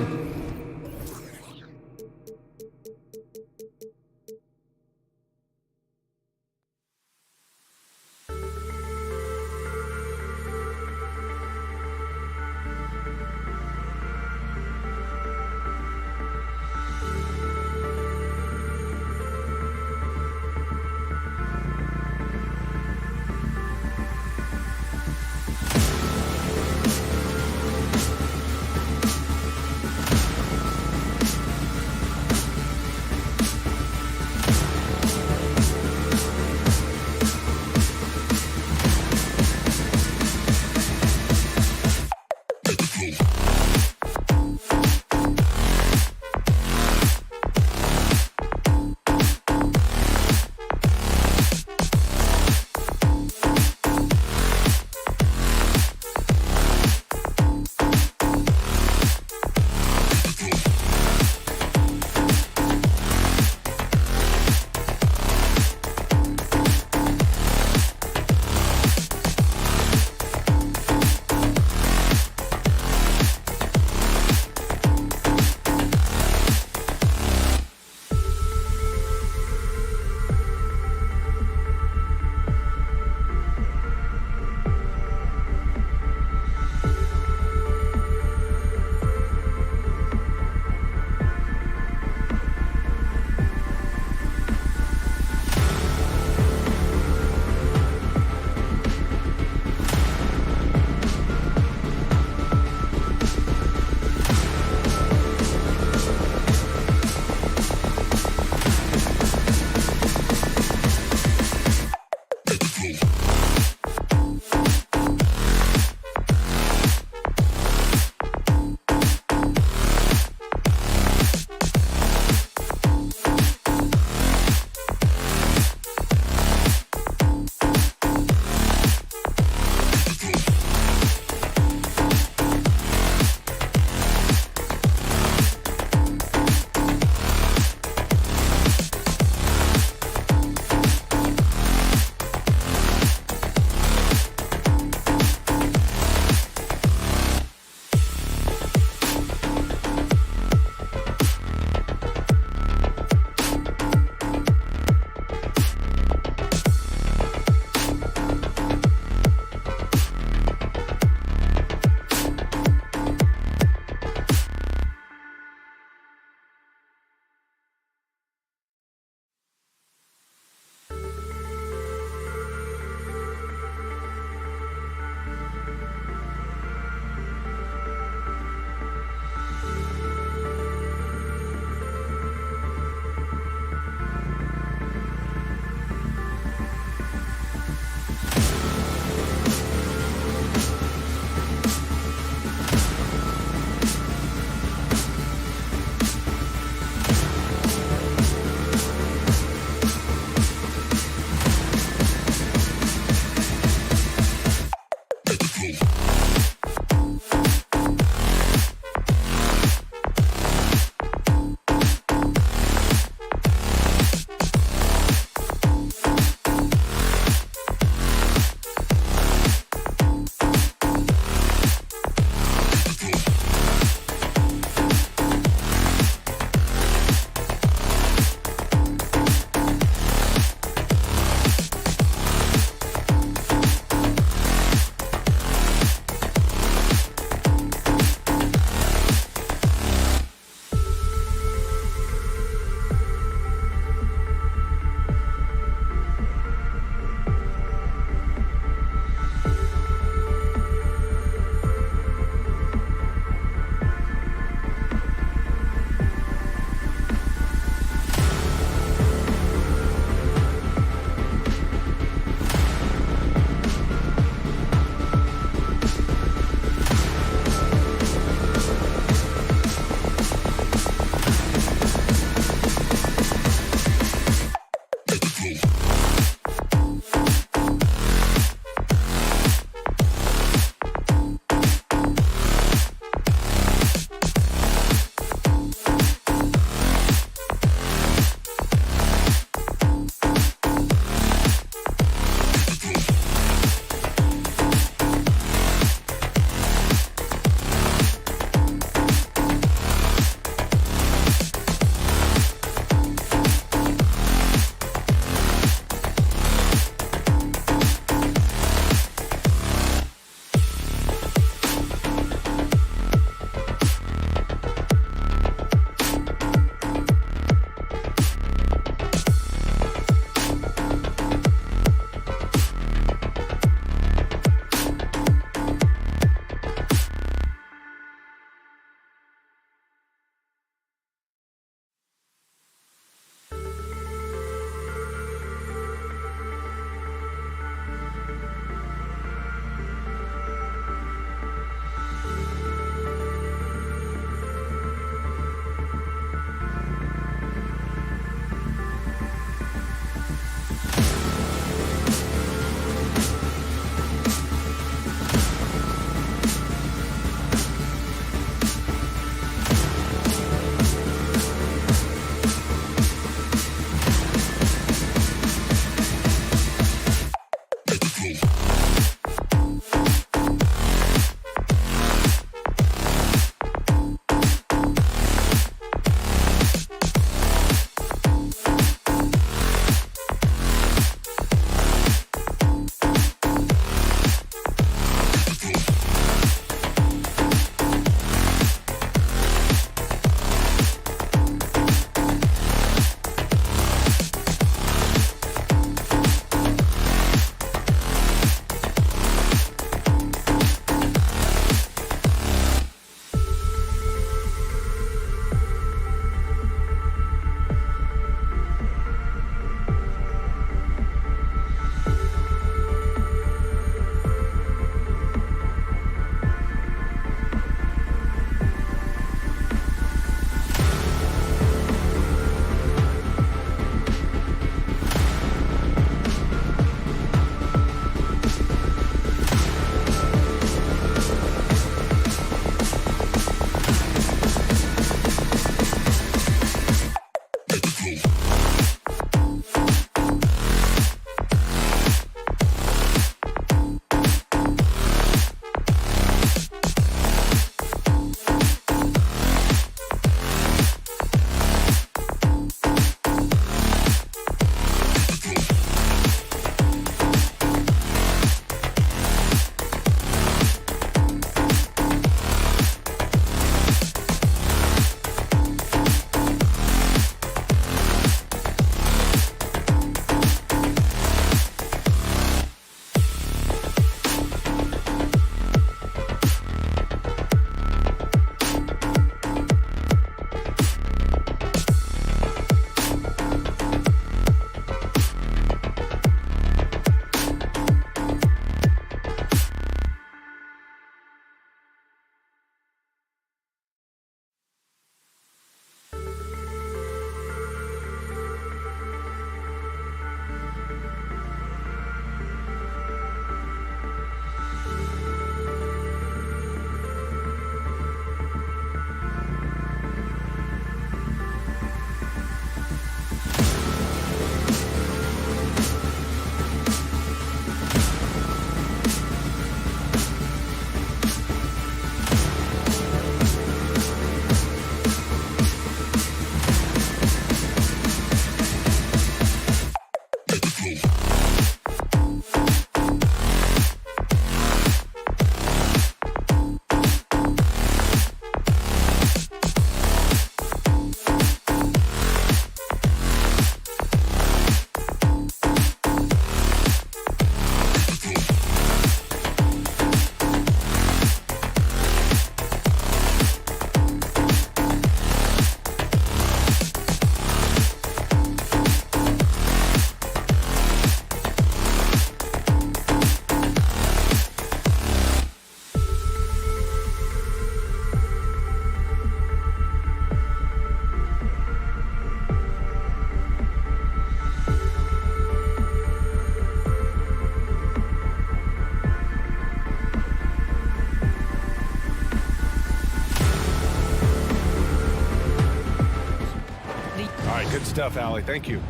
Good stuff, Allie. Thank you.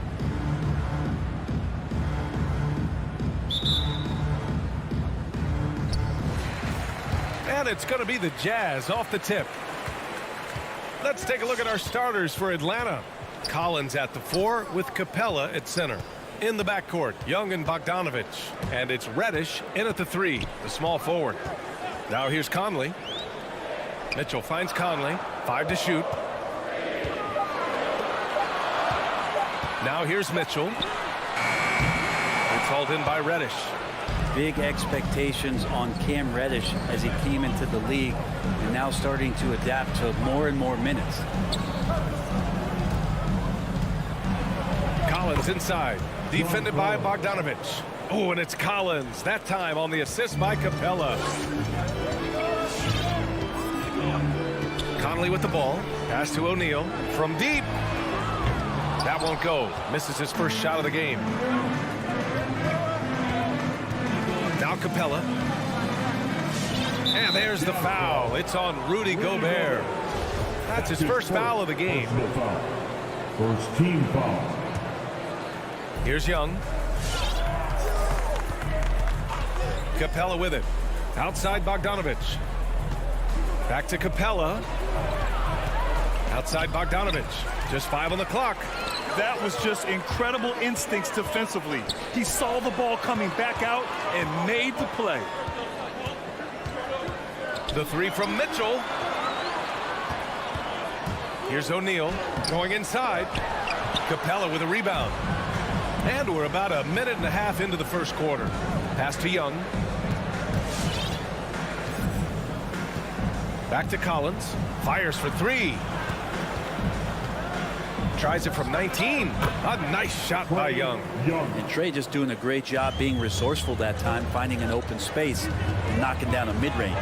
And it's going to be the Jazz off the tip. Let's take a look at our starters for Atlanta. Collins at the 4 with Capella at center. In the backcourt, Young and Bogdanovich. And it's Reddish in at the 3, the small forward. Now here's Conley. Mitchell finds Conley. 5 to shoot. Now here's Mitchell. It's hauled in by Reddish. Big expectations on Cam Reddish as he came into the league and now starting to adapt to more and more minutes. Collins inside, defended by Bogdanovich. Oh, and it's Collins, that time on the assist by Capella. Conley with the ball, pass to O'Neal from deep. That won't go. Misses his first shot of the game. Now Capella. And there's the foul. It's on Rudy Gobert. That's his first foul of the game. First team foul. Here's Young. Capella with it. Outside Bogdanovich. Back to Capella. Outside Bogdanovich. Just 5 on the clock. That was just incredible instincts defensively. He saw the ball coming back out and made the play. The 3 from Mitchell. Here's O'Neal going inside. Capella with a rebound. And we're about a minute and a half into the first quarter. Pass to Young. Back to Collins. Fires for 3. Tries it from 19. A nice shot by Young. And Trey just doing a great job being resourceful that time, finding an open space and knocking down a mid-range.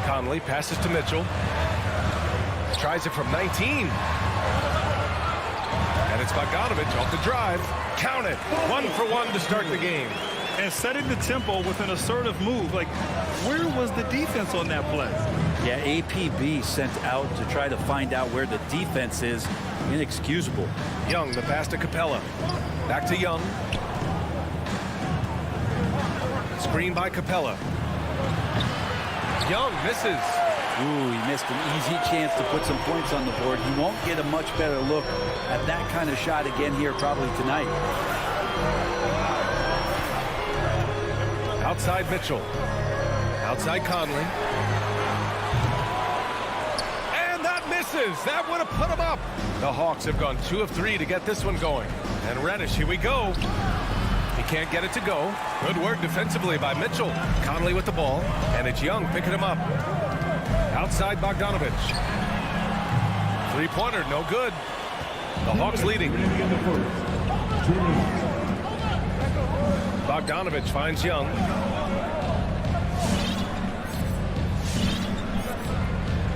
Conley passes to Mitchell. Tries it from 19. And it's Bogdanovich off the drive. Count it. 1 for 1 to start the game. And setting the tempo with an assertive move. Like, where was the defense on that play? Yeah, APB sent out to try to find out where the defense is. Inexcusable. Young, the pass to Capella. Back to Young. Screen by Capella. Young misses. Ooh, he missed an easy chance to put some points on the board. He won't get a much better look at that kind of shot again here probably tonight. Outside Mitchell. Outside Conley. And that misses. That would have put him up. The Hawks have gone 2 of 3 to get this one going. And Reddish, here we go. He can't get it to go. Good work defensively by Mitchell. Conley with the ball. And it's Young picking him up. Outside Bogdanovich. 3-pointer, no good. The Hawks leading. Bogdanovich finds Young.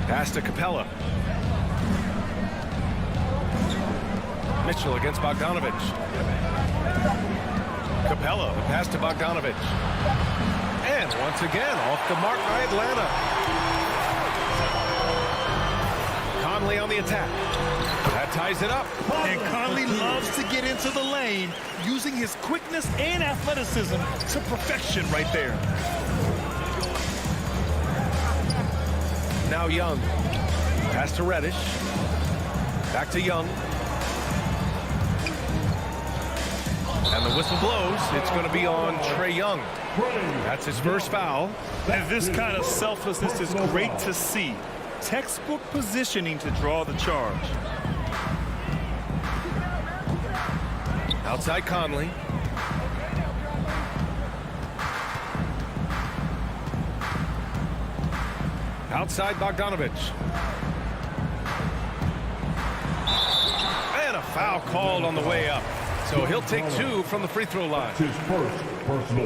Pass to Capella. Mitchell against Bogdanovich. Capella, the pass to Bogdanovich. And once again, off the mark by Atlanta. Conley on the attack. That ties it up. And Conley loves to get into the lane, using his quickness and athleticism to perfection right there. Now Young. Pass to Reddish. Back to Young. And the whistle blows. It's going to be on Trey Young. That's his first foul. And this kind of selflessness is great to see. Textbook positioning to draw the charge. Outside Conley. Outside Bogdanovich. And a foul called on the way up. So he'll take 2 from the free throw line.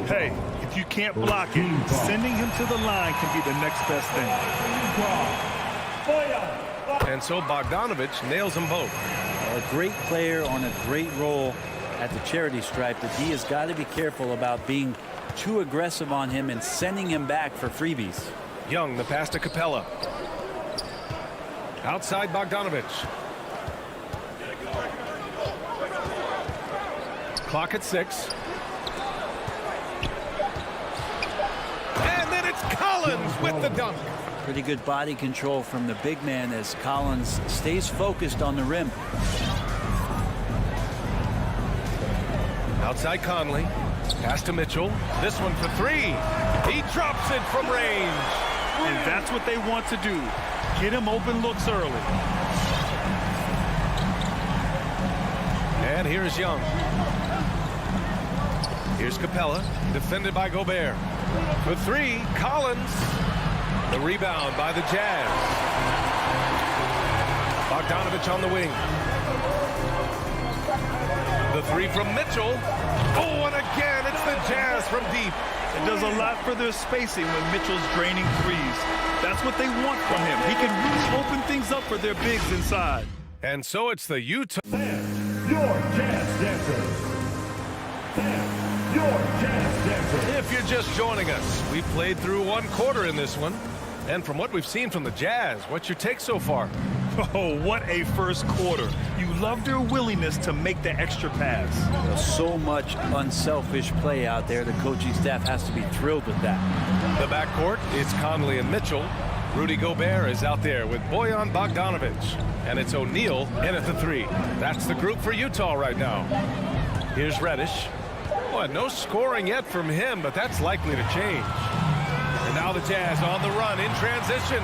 Hey, if you can't block it, sending him to the line can be the next best thing. And so Bogdanovich nails them both. A great player on a great role at the charity stripe. The D has got to be careful about being too aggressive on him and sending him back for freebies. Young, the pass to Capella. Outside Bogdanovich. Clock at 6. And then it's Collins with the dunk. Pretty good body control from the big man as Collins stays focused on the rim. Outside Conley. Pass to Mitchell. This one for 3. He drops it from range. And that's what they want to do. Get him open looks early. And here's Young. Here's Capella, defended by Gobert. For 3, Collins. The rebound by the Jazz. Bogdanovich on the wing. The 3 from Mitchell. Oh, and again, it's the Jazz from deep. It does a lot for their spacing when Mitchell's draining threes. That's what they want from him. He can really open things up for their bigs inside. And so it's the Utah. Your Jazz Dancers. Your Jazz Dancers. If you're just joining us, we've played through 1 quarter in this one. And from what we've seen from the Jazz, what's your take so far? Oh, what a first quarter. You love their willingness to make the extra pass. There's so much unselfish play out there. The coaching staff has to be thrilled with that. The backcourt, it's Conley and Mitchell. Rudy Gobert is out there with Bojan Bogdanovic. And it's O'Neal in at the 3. That's the group for Utah right now. Here's Reddish. Boy, no scoring yet from him, but that's likely to change. And now the Jazz on the run in transition.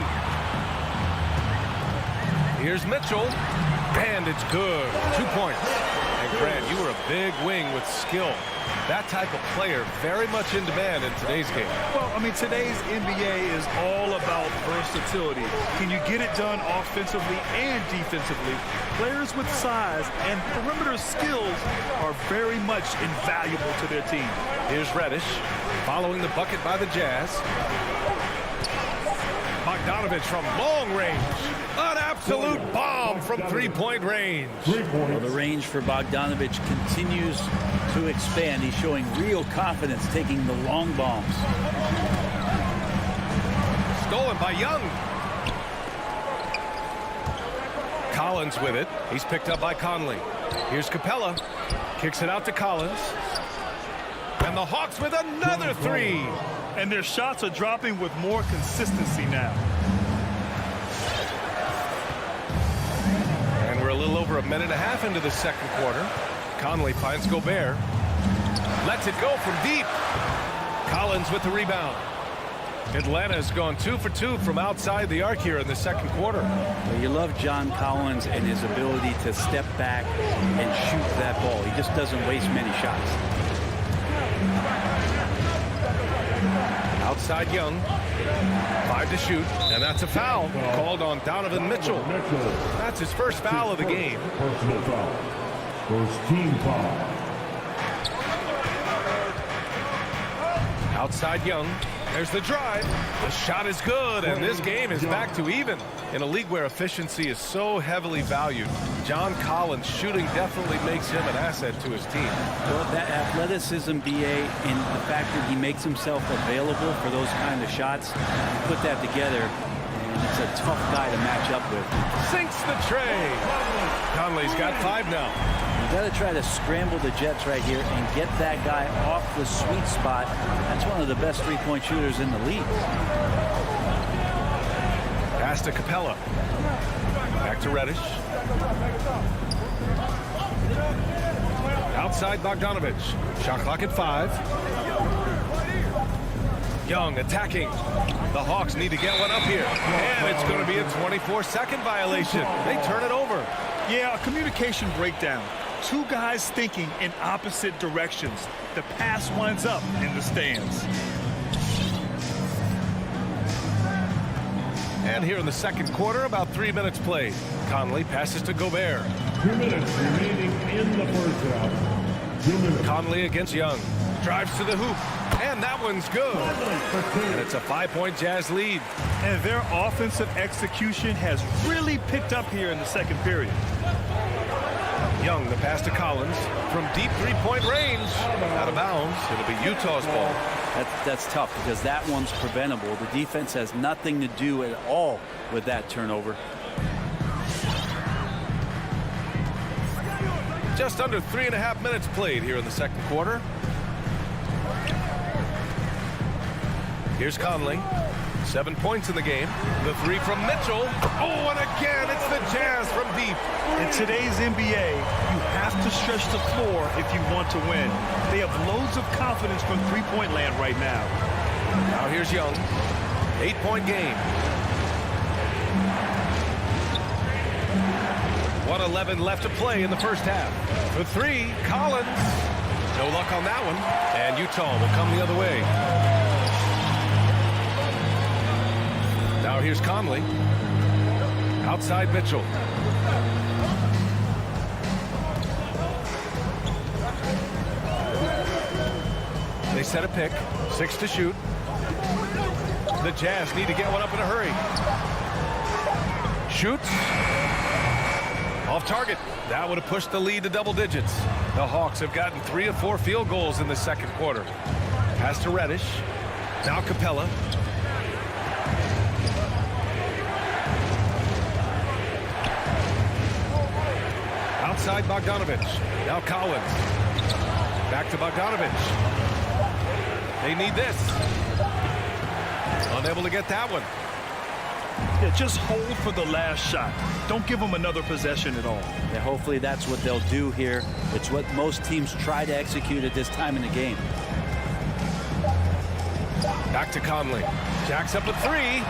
Here's Mitchell, and it's good. 2 points. And Grant, you were a big wing with skill. That type of player very much in demand in today's game. Well, I mean, today's NBA is all about versatility. Can you get it done offensively and defensively? Players with size and perimeter skills are very much invaluable to their team. Here's Reddish, following the bucket by the Jazz. Bogdanovic from long range. An absolute bomb from three-point range. Well, the range for Bogdanovic continues to expand. He's showing real confidence taking the long bombs. Stolen by Young. Collins with it. He's picked up by Conley. Here's Capella. Kicks it out to Collins. And the Hawks with another 3. And their shots are dropping with more consistency now. And we're a little over a minute and a half into the second quarter. Conley finds Gobert. Lets it go from deep. Collins with the rebound. Atlanta's gone 2 for 2 from outside the arc here in the second quarter. Well, you love John Collins and his ability to step back and shoot that ball. He just doesn't waste many shots. Outside Young. 5 to shoot, and that's a foul called on Donovan Mitchell. That's his first foul of the game. Personal foul. First team foul. Outside Young. There's the drive. The shot is good, and this game is back to even. In a league where efficiency is so heavily valued, John Collins' shooting definitely makes him an asset to his team. Well, that athleticism, BA, and the fact that he makes himself available for those kind of shots, you put that together, and it's a tough guy to match up with. Sinks the tray. Conley's got 5 now. You got to try to scramble the Jets right here and get that guy off the sweet spot. That's one of the best three-point shooters in the league. Pass to Capella. Back to Reddish. Outside Bogdanovic. Shot clock at 5. Young attacking. The Hawks need to get one up here. And it's going to be a 24-second violation. They turn it over. Yeah, a communication breakdown. Two guys thinking in opposite directions. The pass winds up in the stands. And here in the second quarter, about 3 minutes played. Conley passes to Gobert. 2 minutes remaining in the first half. 2 minutes. Conley against Young. Drives to the hoop. And that one's good. And it's a 5-point Jazz lead. And their offensive execution has really picked up here in the second period. Young, the pass to Collins from deep three-point range. Out of bounds. It'll be Utah's ball. That's tough because that one's preventable. The defense has nothing to do at all with that turnover. Just under 3.5 minutes played here in the second quarter. Here's Conley. 7 points in the game. The 3 from Mitchell. Oh, and again, it's the Jazz from deep. In today's NBA, you have to stretch the floor if you want to win. They have loads of confidence from three-point land right now. Now here's Young. 8-point game. 1:11 left to play in the first half. The 3, Collins. No luck on that one. And Utah will come the other way. Now here's Conley. Outside Mitchell. They set a pick. 6 to shoot. The Jazz need to get one up in a hurry. Shoots. Off target. That would have pushed the lead to double digits. The Hawks have gotten 3 of 4 field goals in the second quarter. Pass to Reddish. Now Capella. outside Bogdanovich. Now Collins. Back to Bogdanovich. They need this. Unable to get that one. Yeah, just hold for the last shot. Don't give them another possession at all. Yeah, hopefully that's what they'll do here. It's what most teams try to execute at this time in the game. Back to Conley. Jacks up a three.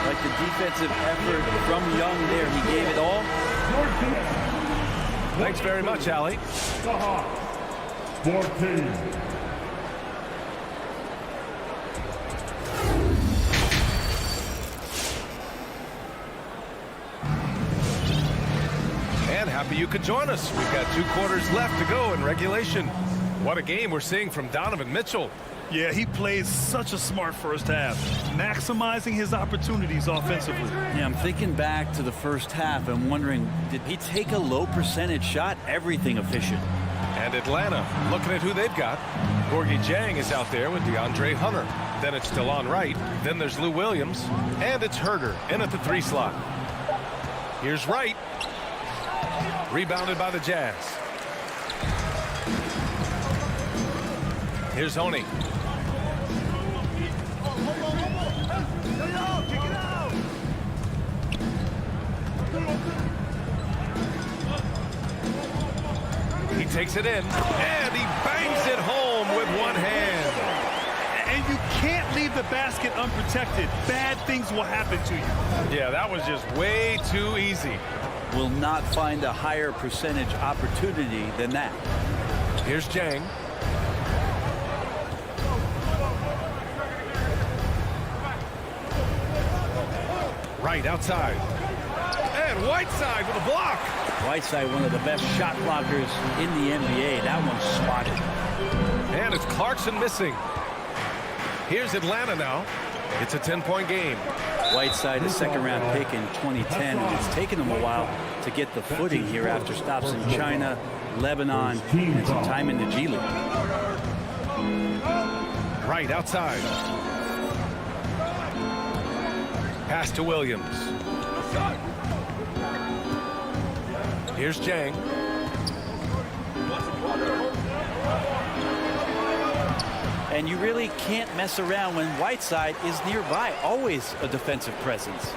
Like the defensive effort from Young there. He gave it all. Thanks very much, Allie. 14. And happy you could join us. We've got 2 quarters left to go in regulation. What a game we're seeing from Donovan Mitchell. Yeah, he plays such a smart first half, maximizing his opportunities offensively. Yeah, I'm thinking back to the first half and wondering, did he take a low percentage shot? Everything efficient. And Atlanta, looking at who they've got. Gorgie Jang is out there with DeAndre Hunter. Then it's DeLon Wright. Then there's Lou Williams. And it's Herter in at the 3 slot. Here's Wright. Rebounded by the Jazz. Here's Honey. He takes it in, and he bangs it home with one hand. And you can't leave the basket unprotected. Bad things will happen to you. Yeah, that was just way too easy. Will not find a higher percentage opportunity than that. Here's Jang. Right outside. And Whiteside with a block. Whiteside, one of the best shot blockers in the NBA. That one's swatted. And it's Clarkson missing. Here's Atlanta now. It's a 10-point game. Whiteside, a second-round pick in 2010, and it's taken him a while to get the footing here after stops in China, Lebanon, and some time in the G League. Right outside. Pass to Williams. Here's Jang. And you really can't mess around when Whiteside is nearby. Always a defensive presence.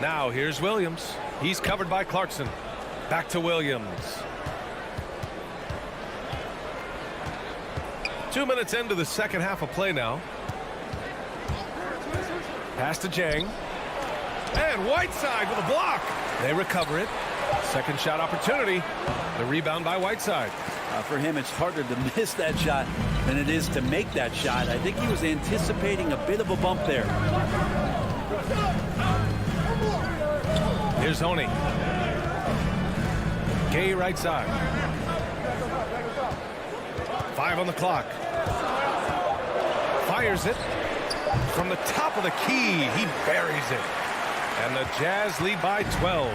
Now here's Williams. He's covered by Clarkson. Back to Williams. 2 minutes into the second half of play now. Pass to Jang. And Whiteside with a block. They recover it. Second shot opportunity. The rebound by Whiteside. For him, it's harder to miss that shot than it is to make that shot. I think he was anticipating a bit of a bump there. Here's Honey. Gay right side. 5 on the clock. Fires it. From the top of the key, he buries it. And the Jazz lead by 12.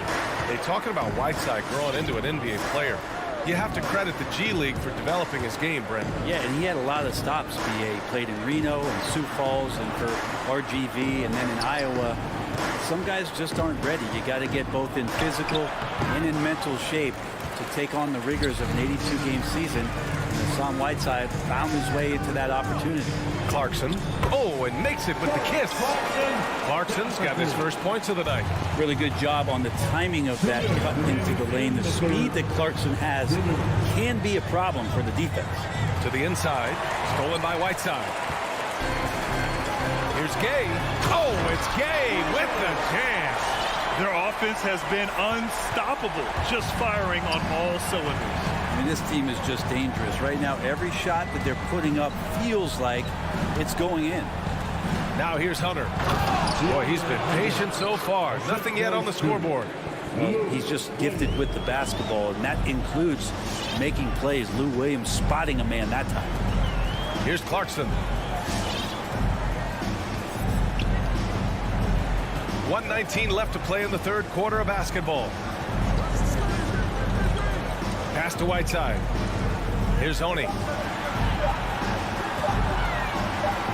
They talking about Whiteside growing into an NBA player. You have to credit the G League for developing his game, Brent. Yeah, and he had a lot of stops, BA. He played in Reno and Sioux Falls and for RGV and then in Iowa. Some guys just aren't ready. You got to get both in physical and in mental shape to take on the rigors of an 82-game season. And Hassan Whiteside found his way into that opportunity. Clarkson. Oh, and makes it with the kiss. Clarkson's got his first points of the night. Really good job on the timing of that cut into the lane. The speed that Clarkson has can be a problem for the defense. To the inside. Stolen by Whiteside. Here's Gay. Oh, it's Gay with the jam. Their offense has been unstoppable, just firing on all cylinders. I mean, this team is just dangerous. Right now, every shot that they're putting up feels like it's going in. Now here's Hunter. Boy, he's been patient so far. Nothing yet on the scoreboard. He's just gifted with the basketball, and that includes making plays. Lou Williams spotting a man that time. Here's Clarkson. 1:19 left to play in the third quarter of basketball. Pass to Whiteside. Here's Honey.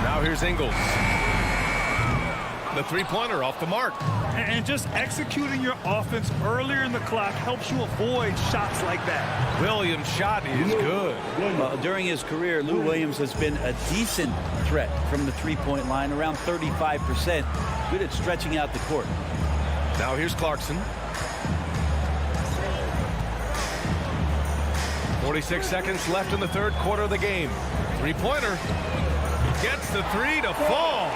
Now here's Ingles. The three-pointer off the mark. And just executing your offense earlier in the clock helps you avoid shots like that. Williams' shot is good. During his career, Lou Williams has been a decent threat from the three-point line, around 35%. Good at stretching out the court. Now here's Clarkson. 46 seconds left in the third quarter of the game. Three-pointer. Gets the three to fall.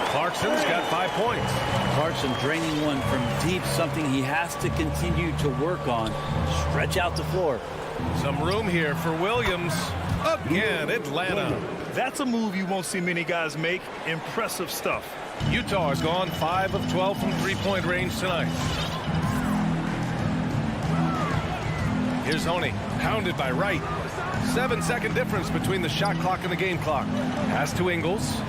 Clarkson's got 5 points. Clarkson draining one from deep, something he has to continue to work on. Stretch out the floor. Some room here for Williams. Again, Atlanta. That's a move you won't see many guys make. Impressive stuff. Utah has gone 5 of 12 from three-point range tonight. Here's Honey, pounded by Wright. 7-second difference between the shot clock and the game clock. Pass to Ingles.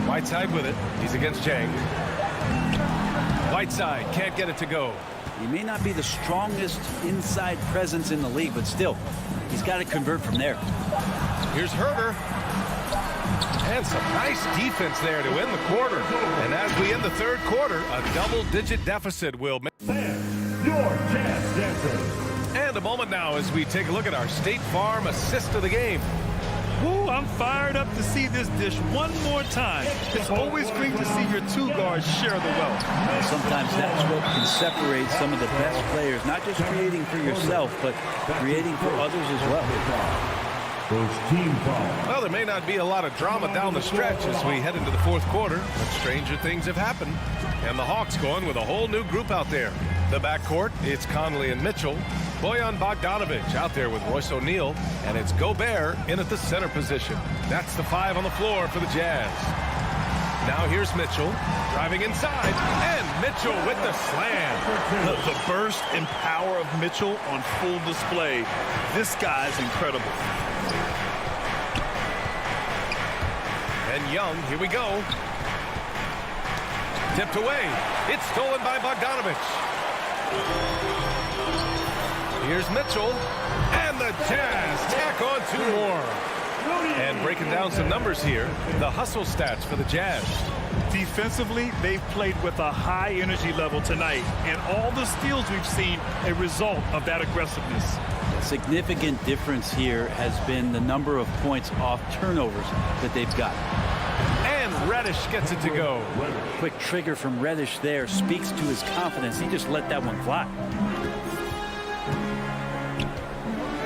Whiteside with it. He's against Jang. Whiteside can't get it to go. He may not be the strongest inside presence in the league, but still, he's got to convert from there. Here's Herter. And some nice defense there to end the quarter. And as we end the third quarter, a double-digit deficit will make. Your chance dancer. And a moment now as we take a look at our State Farm assist of the game. Ooh, I'm fired up to see this dish one more time. It's always great to see your two guards share the wealth. Sometimes that's what can separate some of the best players, not just creating for yourself, but creating for others as well. First team foul. Well, there may not be a lot of drama down the stretch as we head into the fourth quarter, but stranger things have happened. And the Hawks going with a whole new group out there. The backcourt, it's Conley and Mitchell. Bojan Bogdanovic out there with Royce O'Neal. And it's Gobert in at the center position. That's the 5 on the floor for the Jazz. Now here's Mitchell driving inside. And Mitchell with the slam. The burst and power of Mitchell on full display. This guy's incredible. And Young, here we go. Tipped away. It's stolen by Bogdanovic. Here's Mitchell. And the Jazz tack on 2 more. And breaking down some numbers here, the hustle stats for the Jazz. Defensively, they've played with a high energy level tonight. And all the steals we've seen, a result of that aggressiveness. A significant difference here has been the number of points off turnovers that they've got. And Reddish gets it to go. Quick trigger from Reddish there speaks to his confidence. He just let that one fly.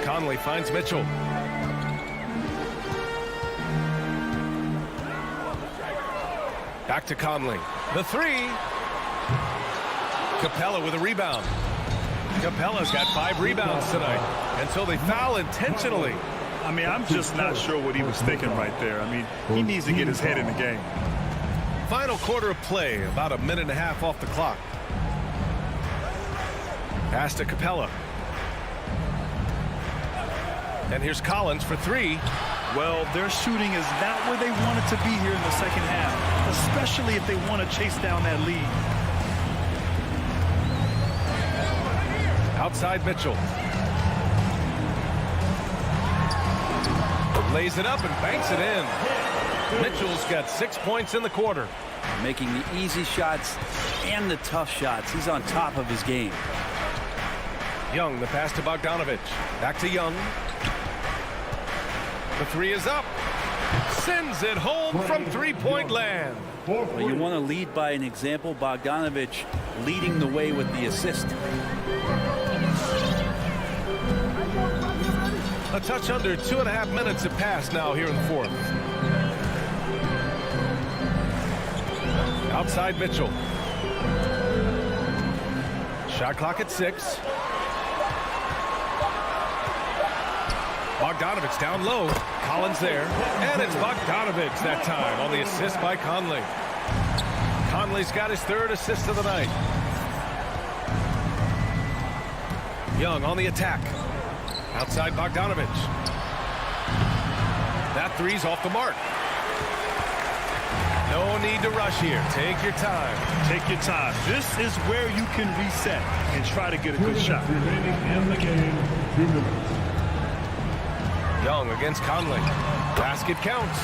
Conley finds Mitchell. Back to Conley. The 3. Capella with a rebound. Capella's got 5 rebounds tonight. And so they foul intentionally. I mean, I'm just not sure what he was thinking right there. I mean, he needs to get his head in the game. Final quarter of play, about a minute and a half off the clock. Pass to Capella. And here's Collins for 3. Well, their shooting is not where they want it to be here in the second half, especially if they want to chase down that lead. Outside Mitchell. Lays it up and banks it in. Mitchell's got 6 points in the quarter. Making the easy shots and the tough shots. He's on top of his game. Young, the pass to Bogdanovic. Back to Young. The 3 is up. Sends it home from three-point land. Well, you want to lead by an example. Bogdanovic leading the way with the assist. A touch under 2.5 minutes have passed now here in the fourth. Outside Mitchell. Shot clock at 6. Bogdanovic down low. Collins there. And it's Bogdanovic that time on the assist by Conley. Conley's got his 3rd assist of the night. Young on the attack. Outside Bogdanovic. That 3's off the mark. No need to rush here. Take your time. Take your time. This is where you can reset and try to get a good shot. Remaining in the game, 2 minutes. Young against Conley. Basket counts.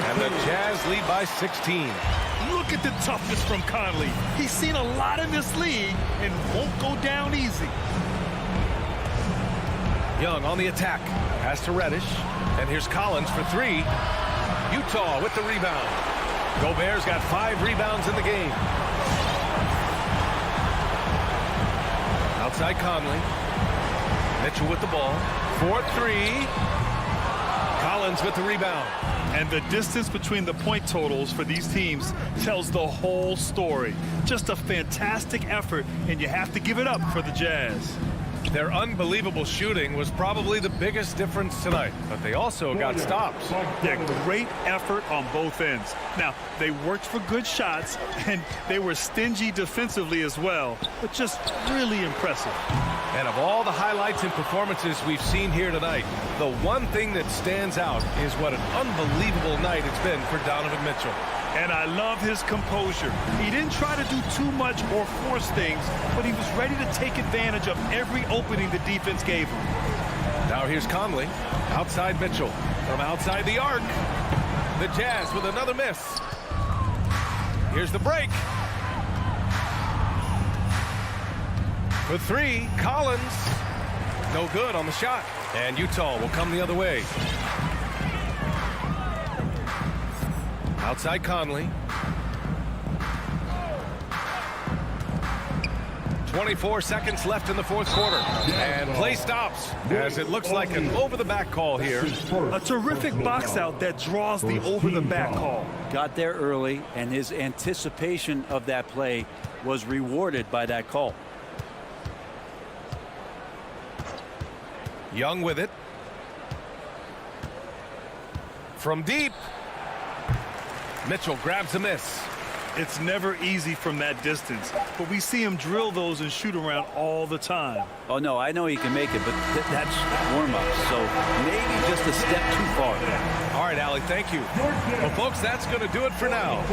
And the Jazz lead by 16. Look at the toughness from Conley. He's seen a lot in this league and won't go down easy. Young on the attack. Pass to Reddish. And here's Collins for three. Utah with the rebound. Gobert's got 5 rebounds in the game. Outside Conley. Mitchell with the ball. 4-3. Collins with the rebound. And the distance between the point totals for these teams tells the whole story. Just a fantastic effort, and you have to give it up for the Jazz. Their unbelievable shooting was probably the biggest difference tonight, but they also got stops. Yeah, great effort on both ends. Now, they worked for good shots, and they were stingy defensively as well, but just really impressive. And of all the highlights and performances we've seen here tonight, the one thing that stands out is what an unbelievable night it's been for Donovan Mitchell. And I love his composure. He didn't try to do too much or force things, but he was ready to take advantage of every opening the defense gave him. Now here's Conley. Outside Mitchell. From outside the arc. The Jazz with another miss. Here's the break. For three, Collins. No good on the shot. And Utah will come the other way. Outside Conley. 24 seconds left in the fourth quarter. And play stops as it looks like an over-the-back call here. A terrific box out that draws the over-the-back call. Got there early, and his anticipation of that play was rewarded by that call. Young with it. From deep. Mitchell grabs a miss. It's never easy from that distance, but we see him drill those and shoot around all the time. Oh, no, I know he can make it, but that's warm-up, so maybe just a step too far. All right, Allie, thank you. Well, folks, that's going to do it for now.